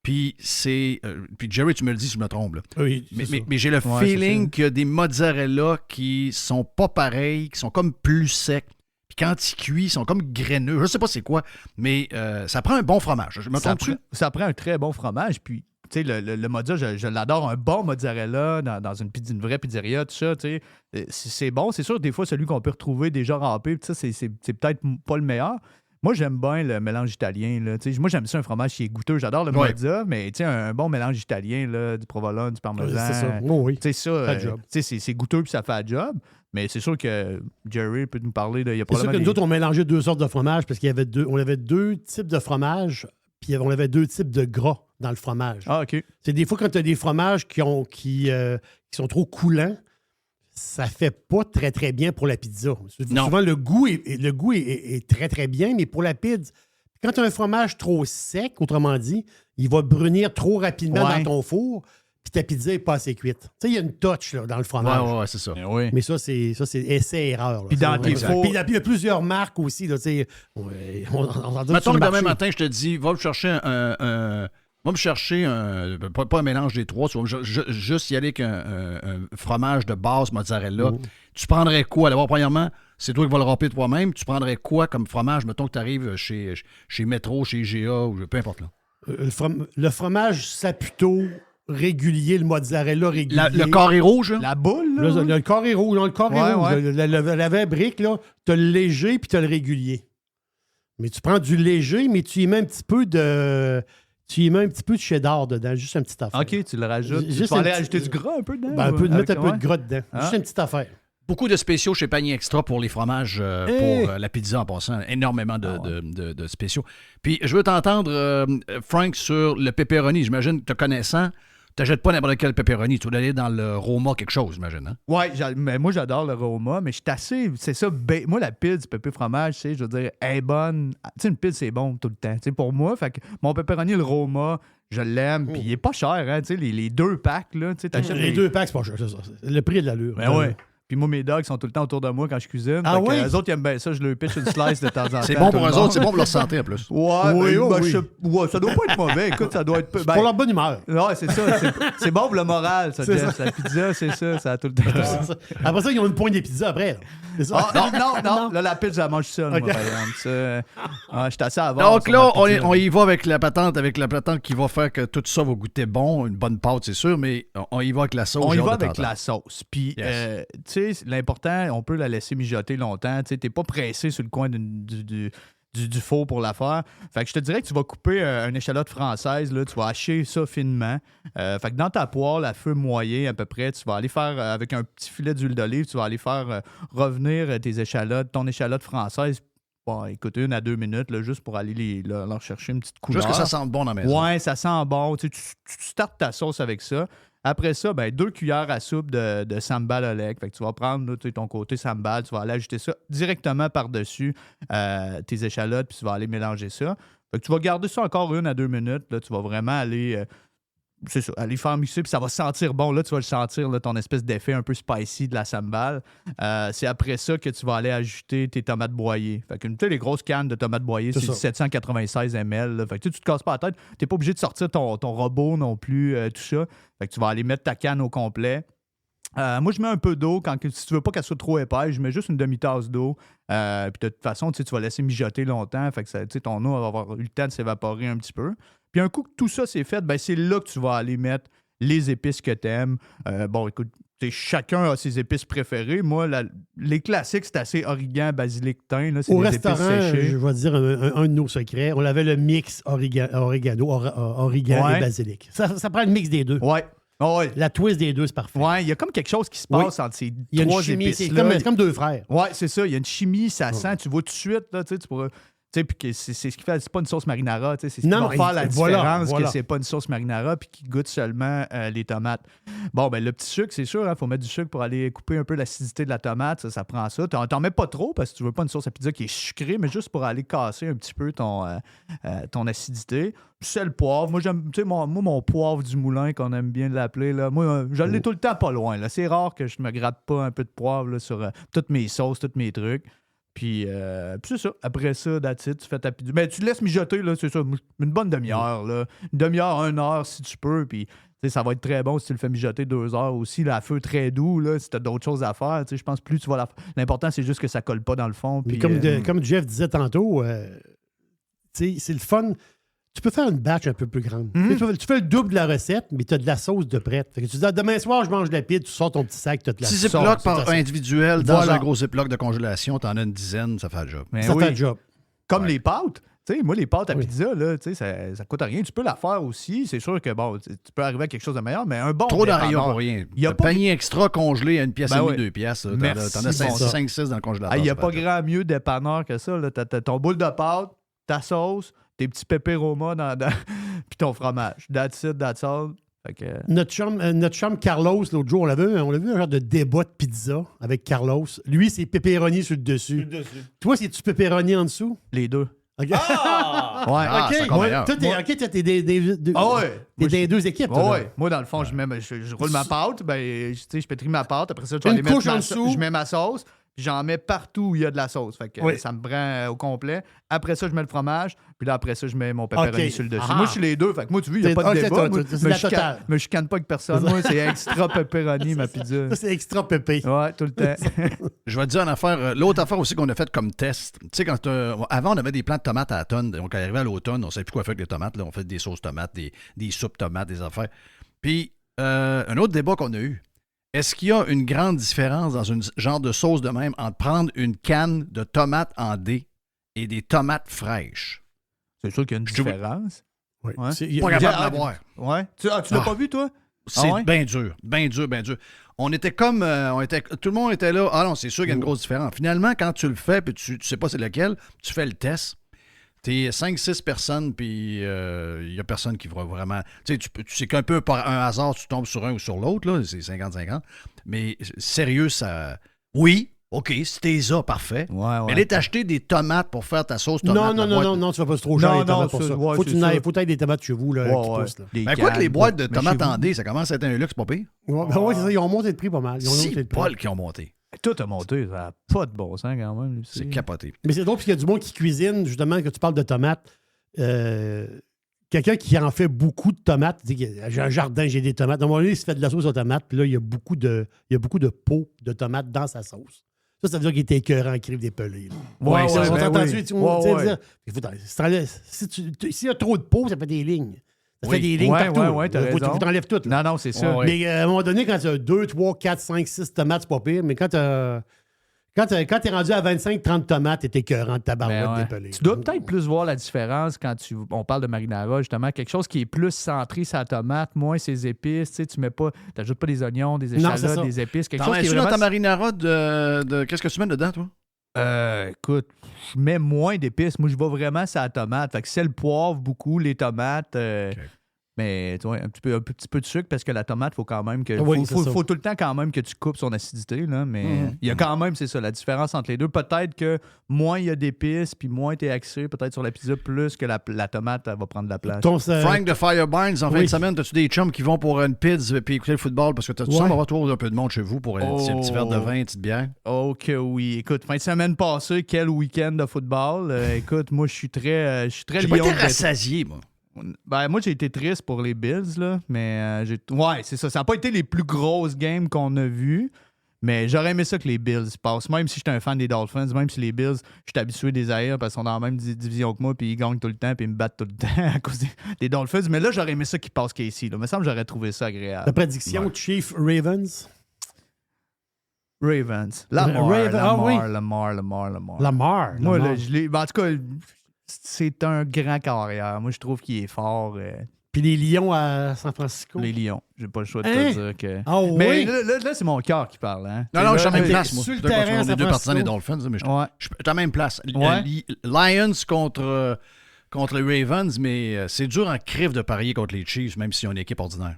Puis puis Jerry, tu me le dis si je me trompe. Là. Oui, mais j'ai le feeling qu'il y a des mozzarella qui sont pas pareils, qui sont comme plus secs. Puis quand ils cuisent, ils sont comme graineux. Je sais pas c'est quoi, mais ça prend un bon fromage. Je me trompe-tu? Ça prend un très bon fromage. Puis, tu sais, le mozzarella, je l'adore. Un bon mozzarella dans une vraie pizzeria, tout ça, tu sais, c'est bon. C'est sûr, des fois, celui qu'on peut retrouver déjà râpé, ça, c'est peut-être pas le meilleur. Moi, j'aime bien le mélange italien. Là. Moi, j'aime ça, un fromage qui est goûteux. J'adore le mozza, mais un bon mélange italien, là, du provolone, du parmesan. C'est ça. Oh, oui. C'est goûteux puis ça fait le job. Mais c'est sûr que Jerry peut nous parler de. C'est sûr que nous autres, on mélangeait 2 sortes de fromage parce on avait 2 types de fromage, puis on avait 2 types de gras dans le fromage. Ah, OK. C'est des fois quand tu as des fromages qui sont trop coulants, ça fait pas très, très bien pour la pizza. Non. Souvent, le goût est très, très bien, mais pour la pizza, quand tu as un fromage trop sec, autrement dit, il va brunir trop rapidement dans ton four, puis ta pizza n'est pas assez cuite. Tu sais, il y a une touch là, dans le fromage. Ouais, c'est ça. Mais ça, c'est essai-erreur. Puis dans tes fours... Puis il y a plusieurs marques aussi. Là, mettons que demain matin, je te dis, va me chercher pas un mélange des trois, tu vas juste y aller avec un fromage de base mozzarella. Tu prendrais quoi? D'abord, premièrement, c'est toi qui vas le râper toi-même. Tu prendrais quoi comme fromage? Mettons que tu arrives chez Metro, chez IGA ou peu importe. Là. Le fromage Saputo régulier, le mozzarella régulier. Le carré rouge? La boule? Là, le carré rouge. Non, le carré rouge. Ouais. La vraie brique, tu as le léger puis tu as le régulier. Mais tu prends du léger, mais tu y mets un petit peu de... Tu y mets un petit peu de cheddar dedans, juste une petite affaire. OK, tu le rajoutes. Tu peux aller ajouter du gras un peu dedans? Mettre un peu de gras dedans. Juste une petite affaire. Beaucoup de spéciaux chez Panier Extra pour les fromages, pour la pizza en passant. Énormément de spéciaux. Puis je veux t'entendre, Frank, sur le pepperoni. J'imagine, te connaissant, tu n'achètes pas n'importe quel pepperoni. Tu dois aller dans le Roma quelque chose, j'imagine. Hein? Oui, mais moi, j'adore le Roma, mais je suis assez... C'est ça, moi, la pizza, pépé fromage, je veux dire, elle est bonne. Tu sais, une pizza, c'est bon tout le temps. Tu sais, pour moi, fait que mon pepperoni, le Roma, je l'aime, puis il est pas cher, hein, tu sais, les 2 packs, là, tu sais, t'achètes... Les 2 packs, c'est pas cher, c'est ça. Le prix de l'allure. Ben ouais. Puis moi, mes dogs sont tout le temps autour de moi quand je cuisine. Ah oui? Eux autres, ils aiment bien ça. Je leur pitch une slice de temps en temps. C'est bon pour tout le eux autres, monde. c'est bon pour leur santé en plus. Ouais, Oui, ben, oui. ouais, ça doit pas être mauvais. Écoute, ça doit être... C'est pour leur bonne humeur. Ouais, c'est ça. C'est bon pour le moral, ça, C'est Jeff. La pizza, c'est ça. Ça a tout le temps... C'est ça. Après ça, ils ont une pointe des pizzas après. Là. C'est ça? Ah, non. Là, la pizza, je mange seul, moi, Ok. par exemple. Ça, je suis assez à voir. Donc là, on y va avec la patente qui va faire que tout ça va goûter bon. Une bonne pâte, c'est sûr, mais on y va avec la sauce. On y j'ai va hâte de avec la sauce. Puis, Yes. tu sais, l'important, on peut la laisser mijoter longtemps. Tu sais, t'es pas pressé sur le coin du four pour la faire. Fait que je te dirais que tu vas couper une échalote française, là, tu vas hacher ça finement. Fait que dans ta poêle, à feu moyen à peu près, tu vas aller faire, avec un petit filet d'huile d'olive, tu vas aller faire revenir tes échalotes, ton échalote française. Bon, écoute, 1 à 2 minutes, là, juste pour aller leur chercher une petite couleur. Juste que ça sente bon dans la maison. Ouais, ça sent bon. Tu startes ta sauce avec ça. Après ça, 2 cuillères à soupe de sambal oleg. Fait que tu vas prendre là, ton côté sambal, tu vas aller ajouter ça directement par-dessus tes échalotes, puis tu vas aller mélanger ça. Fait que tu vas garder ça encore 1 à 2 minutes. Là, tu vas vraiment aller, aller faire mixer, puis ça va sentir bon. Là, tu vas le sentir, là, ton espèce d'effet un peu spicy de la sambal. C'est après ça que tu vas aller ajouter tes tomates broyées. Fait que tu sais, les grosses cannes de tomates broyées, c'est ça. 796 ml. Là. Fait que tu te casses pas la tête. Tu n'es pas obligé de sortir ton robot non plus, tout ça. Fait que tu vas aller mettre ta canne au complet. Moi, je mets un peu d'eau. Si tu veux pas qu'elle soit trop épaisse, je mets juste une demi-tasse d'eau. Puis de toute façon, tu vas laisser mijoter longtemps. Fait que ton eau va avoir eu le temps de s'évaporer un petit peu. Puis un coup que tout ça c'est fait, c'est là que tu vas aller mettre les épices que tu aimes. Bon, écoute, chacun a ses épices préférées. Moi, les classiques, c'est assez origan, basilic, thym. Là, c'est Au des restaurant, épices séchées. je vais dire un de nos secrets. On avait le mix origan Ouais. et basilic. Ça prend le mix des deux. Ouais. Ouais. La twist des deux, c'est parfait. Ouais, il y a comme quelque chose qui se Oui. passe entre ces Il y a une trois chimie, c'est épices-là. comme deux frères. Ouais, c'est ça. Il y a une chimie, ça sent. Tu vois tout de suite, là, tu pourras. Tu sais, puis que c'est ce qui fait. C'est pas une sauce marinara, tu sais. C'est ce qui Non, va faire la différence, voilà. que c'est pas une sauce marinara, puis qui goûte seulement les tomates. Bon, le petit sucre, c'est sûr, il faut mettre du sucre pour aller couper un peu l'acidité de la tomate. Ça prend ça. T'en mets pas trop, parce que tu veux pas une sauce à pizza qui est sucrée, mais juste pour aller casser un petit peu ton acidité. Sel, poivre. Moi, j'aime, tu sais, mon poivre du moulin, qu'on aime bien l'appeler, là. Moi, je l'ai tout le temps pas loin, là. C'est rare que je me gratte pas un peu de poivre, là, sur toutes mes sauces, tous mes trucs. Puis c'est ça. Après ça, that's it, tu fais ta pizza. Mais tu laisses mijoter, là, c'est ça, une bonne demi-heure, là. Une demi-heure, 1 heure, si tu peux. Puis ça va être très bon si tu le fais mijoter 2 heures aussi, là, à feu très doux, là, si tu as d'autres choses à faire. Je pense plus tu vas l'important, c'est juste que ça colle pas dans le fond. Puis, Comme Jeff disait tantôt, c'est le fun. Tu peux faire une batch un peu plus grande. Tu fais le double de la recette, mais tu as de la sauce de prête. Fait que tu dis, demain soir, je mange de la pizza, tu sors ton petit sac, tu as de la Si sauce. ziploc par individuel, dans Voilà. un gros ziploc de congélation, t'en as une dizaine, ça fait le job. Mais Ça oui. fait le job. Comme les pâtes. Tu sais, moi, les pâtes à Oui. pizza, là, tu sais, ça coûte rien. Tu peux la faire aussi. C'est sûr que, bon, tu peux arriver à quelque chose de meilleur, mais un bon Trop dépanneur. d'arion pour rien. Il y a Le pas- panier extra congelé à 1 pièce et demie, oui. 2 pièces. T'en Merci, as bon 5-6 dans le congélateur. Il n'y a ça pas fait le job. grand mieux dépanneur que ça. T'as ton boule de pâte, ta sauce, tes petits pépéromas puis ton fromage. That's it, that's all. Fait que, Notre chum Carlos, l'autre jour, on l'a vu un genre de débat de pizza avec Carlos. Lui, c'est pepperoni sur le dessus. Toi, c'est-tu pepperoni en dessous? les deux. OK. Ouais. Ah, c'est encore Moi, meilleur. toi, t'es Ah ouais. des deux équipes. toi, là. Ouais. Moi, dans le fond, je roule ma pâte, je pétris ma pâte. Après ça, je vais Une aller mettre couche en dessous. je mets ma sauce, puis j'en mets partout où il y a de la sauce. Fait que Oui. ça me prend au complet. Après ça, je mets le fromage, puis là, après ça, je mets mon pepperoni OK. sur le dessus. Ah. Moi, je suis les deux. Fait que moi, tu vois, il n'y a C'est- pas de OK, débat. toi, Moi, c'est la totale. me chicane pas avec personne. Moi, c'est extra pepperoni, ma pizza. Ça, c'est extra pépé. Ouais, tout le temps. Je vais te dire une affaire. L'autre affaire aussi qu'on a faite comme test. Tu sais, avant, on avait des plants de tomates à la tonne. Donc, arrivé à l'automne, on ne savait plus quoi faire avec les tomates. Là. On fait des sauces tomates, des soupes tomates, des affaires. Puis, un autre débat qu'on a eu. Est-ce qu'il y a une grande différence dans une genre de sauce de même entre prendre une canne de tomates en dés et des tomates fraîches? C'est sûr qu'il y a une Je trouve- différence. Oui. Ouais. C'est- il y a- Pas il y a- capable de l'avoir. Ouais. Tu l'as pas vu, toi? C'est Ah ouais? bien dur, bien dur, bien dur. On était comme, tout le monde était là. Ah non, c'est sûr qu'il y a une grosse différence. Finalement, quand tu le fais, puis tu sais pas c'est lequel, tu fais le test. T'es 5-6 personnes, puis il y a personne qui va vraiment... Tu sais, tu sais qu'un peu par un hasard, tu tombes sur un ou sur l'autre, là, c'est 50-50. Mais sérieux, ça... Oui, OK, si t'es ça, parfait. Ouais, Mais aller t'acheter des tomates pour faire ta sauce tomate... Non, tu vas pas trop cher Non, les tomates non, pour ça, ça. ouais, Faut que c'est tu ça. n'ailles, faut être des tomates chez vous là, Ouais, qui ouais. poussent. Là. Des Ben quoi que les cannes, boîtes de mais tomates chez en vous- dés, ça commence à être un luxe, pas pire. Ouais, c'est ça, ils ont monté le prix pas mal. Ils ont monté C'est le prix. Paul qui ont monté. Tout a monté, ça n'a pas de bon sens quand même. C'est capoté. Mais c'est drôle, parce qu'il y a du monde qui cuisine, justement, que tu parles de tomates. Quelqu'un qui en fait beaucoup de tomates, dit j'ai un jardin, j'ai des tomates. Normalement, il se fait de la sauce aux tomates, puis là, il y a beaucoup de pots de tomates dans sa sauce. Ça veut dire qu'il était écœurant, qu'il crève des pelés. Ouais, ça, on ben entendu. oui. S'il y a trop de pots, ça fait des lignes. Ça fait des lignes Ouais, partout. ouais, t'as Faut raison. t'enlèves tout. Là. Non, c'est ça. Mais à un moment donné, quand tu as 2, 3, 4, 5, 6 tomates, c'est pas pire. Mais quand t'es rendu à 25-30 tomates, t'es écœurant de ta barouette des pelés. Tu dois peut-être plus voir la différence quand on parle de marinara, justement. Quelque chose qui est plus centré sur la tomate, moins ses épices. Tu n'ajoutes pas des oignons, des échalotes, des épices. Quelque chose qui est T'en vraiment... dans ta marinara de qu'est-ce que tu mets dedans, toi? Écoute, je mets moins d'épices. Moi, je vais vraiment sur la tomate. Fait que c'est le poivre, beaucoup, les tomates. Mais tu vois, un petit peu de sucre parce que la tomate, il faut quand même que. Faut tout le temps quand même que tu coupes son acidité. Là, mais il y a quand même, c'est ça, la différence entre les deux. Peut-être que moins il y a d'épices, puis moins tu es axé peut-être sur la pizza, plus que la tomate, elle va prendre de la place. Frank de Fireburns, en fin de semaine, as-tu des chums qui vont pour une pizza puis écouter le football? Parce que tu sembles avoir toujours un peu de monde chez vous pour un petit verre de vin, une petite bière. Ok, oui. Écoute, fin de semaine passée, quel week-end de football. Écoute, moi, je suis très lion. J'ai pas été rassasié, moi. Ben, moi, j'ai été triste pour les Bills, là, mais ouais, c'est ça. Ça n'a pas été les plus grosses games qu'on a vues, mais j'aurais aimé ça que les Bills passent. Même si j'étais un fan des Dolphins, même si les Bills, je suis habitué des haïr parce qu'ils sont dans la même division que moi, puis ils gagnent tout le temps, puis ils me battent tout le temps à cause des Dolphins. Mais là, j'aurais aimé ça qu'ils passent Casey. Il me semble que j'aurais trouvé ça agréable. La prédiction, Chief Ravens. Lamar. Moi, là, en tout cas, c'est un grand carrière. Moi, je trouve qu'il est fort. Puis les Lions à San Francisco? Les Lions. J'ai pas le choix de te dire que... Mais là, c'est mon cœur qui parle. Hein? Non, je suis à la même place, moi. Sur le terrain, on est deux partisans des Dolphins, mais je suis à la même place. Lions contre les Ravens, mais c'est dur en crève de parier contre les Chiefs, même si on est une équipe ordinaire.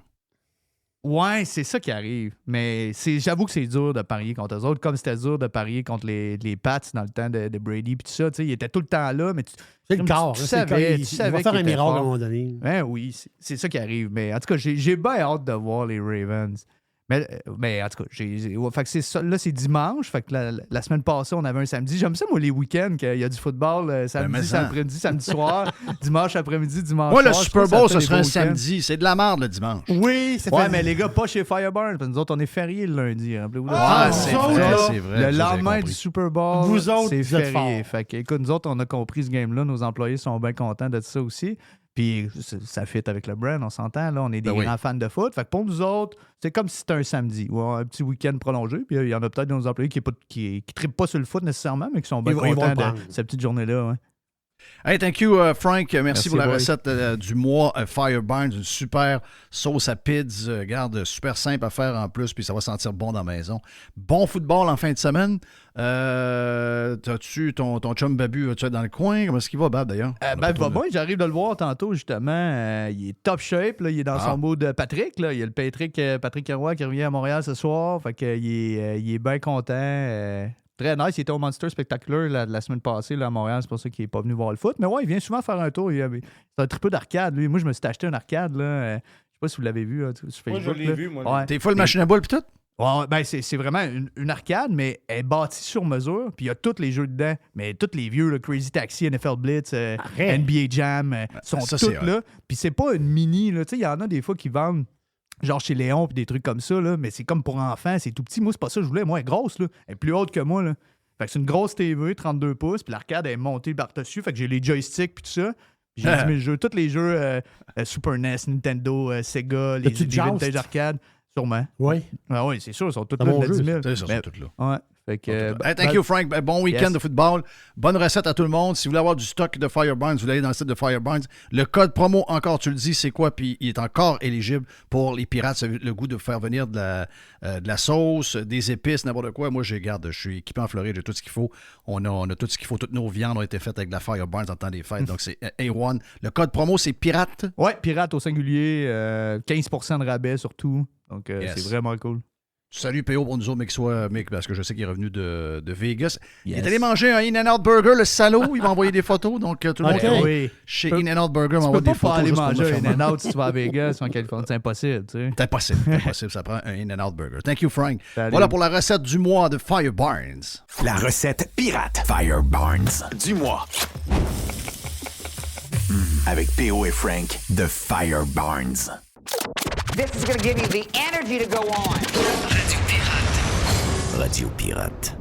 Ouais, c'est ça qui arrive. Mais j'avoue que c'est dur de parier contre eux autres, comme c'était dur de parier contre les Pats dans le temps de Brady. Puis tout ça, il était tout le temps là, mais c'est le corps. Tu savais il va faire un miracle à un moment donné. Ben oui, c'est ça qui arrive. Mais en tout cas, j'ai bien hâte de voir les Ravens. Mais en tout cas, fait que c'est ça, là, c'est dimanche. Fait que la semaine passée, on avait un samedi. J'aime ça, moi, les week-ends, qu'il y a du football samedi après-midi, samedi soir, dimanche après-midi, dimanche soir. Moi, le Super Bowl, ce serait un samedi. C'est de la merde le dimanche. Oui, c'est ouais, mais les gars, pas chez Fireburn. Parce que nous autres, on est férié le lundi. Rappelez-vous c'est vrai. Le lendemain du Super Bowl, vous autres, c'est vous êtes férié. forts. Fait que, écoute, nous autres, on a compris ce game-là. Nos employés sont bien contents de ça aussi. Puis ça fit avec le brand, on s'entend. Là, on est des grands fans de foot. Fait que pour nous autres, c'est comme si c'était un samedi ou un petit week-end prolongé. Puis il y en a peut-être de nos employés qui trippent pas sur le foot nécessairement, mais qui sont bien contents de cette petite journée-là. Ouais. Hey, thank you, Frank. Merci pour la recette du mois Fireburns. Une super sauce à pizza. Garde, super simple à faire en plus, puis ça va sentir bon dans la maison. Bon football en fin de semaine. T'as-tu ton chum Babu, vas-tu être dans le coin? Comment est-ce qu'il va, Bab, d'ailleurs? Il va bien. J'arrive de le voir tantôt, justement. Il est top shape. Là. Il est dans son mode Patrick. Là. Il y a le Patrick Roy qui revient à Montréal ce soir. Fait qu'il est bien content. Très nice. Il était au Monster Spectacular la semaine passée là, à Montréal. C'est pour ça qu'il n'est pas venu voir le foot. Mais ouais, il vient souvent faire un tour. C'est un triple d'arcade, lui. Moi, je me suis acheté un arcade. Là. Je sais pas si vous l'avez vu sur Facebook. Moi, je l'ai vu, moi. Ouais. T'es full machine à boule, puis tout? Ouais, ben c'est vraiment une arcade, mais elle est bâtie sur mesure. Puis il y a tous les jeux dedans. Mais tous les vieux, là, Crazy Taxi, NFL Blitz, NBA Jam, sont tous là. Puis c'est pas une mini. Il y en a des fois qui vendent genre chez Léon puis des trucs comme ça, là, mais c'est comme pour enfants, c'est tout petit. Moi, c'est pas ça que je voulais. Moi, elle est grosse, là. Elle est plus haute que moi, là. Fait que c'est une grosse TV, 32 pouces, puis l'arcade est montée par-dessus. Fait que j'ai les joysticks puis tout ça. Puis j'ai mis tous les jeux Super NES, Nintendo, Sega, les vintage arcades. Sûrement. Oui. Ah oui, c'est sûr, ils sont tous là de 10 000. Ils sont tous là. Ouais. Fait que, thank you, Frank. Bon week-end de football. Bonne recette à tout le monde. Si vous voulez avoir du stock de Fireburns, vous allez dans le site de Fireburns. Le code promo, encore, tu le dis, c'est quoi? Puis il est encore éligible pour les pirates. Ça a le goût de faire venir de la sauce, des épices, n'importe quoi. Moi, je suis équipé en Floride, j'ai tout ce qu'il faut. On a tout ce qu'il faut. Toutes nos viandes ont été faites avec de la Fireburns en temps des fêtes. Donc, c'est A1. Le code promo, c'est pirate. Ouais, pirate au singulier. 15% de rabais surtout. Donc, c'est vraiment cool. Salut PO pour nous autres, Mick, parce que je sais qu'il est revenu de Vegas. Il Yes. est allé manger un In-N-Out Burger, le salaud. Il m'a envoyé des photos, donc tout le monde Ok. qui va Oui. chez Tu peux- In-N-Out Burger Tu m'envoie peux des pas photos aller juste pour me manger faire un mal. In-Out si tu vas à Vegas ou en Californie. C'est impossible, tu sais. C'est impossible, ça prend un In-N-Out Burger. Thank you, Frank. Salut. Voilà pour la recette du mois de Fire Barnes. La recette pirate Fire Barnes du mois. Avec P.O. et Frank de Fire Barnes. This is going to give you the energy to go on. Radio Pirate.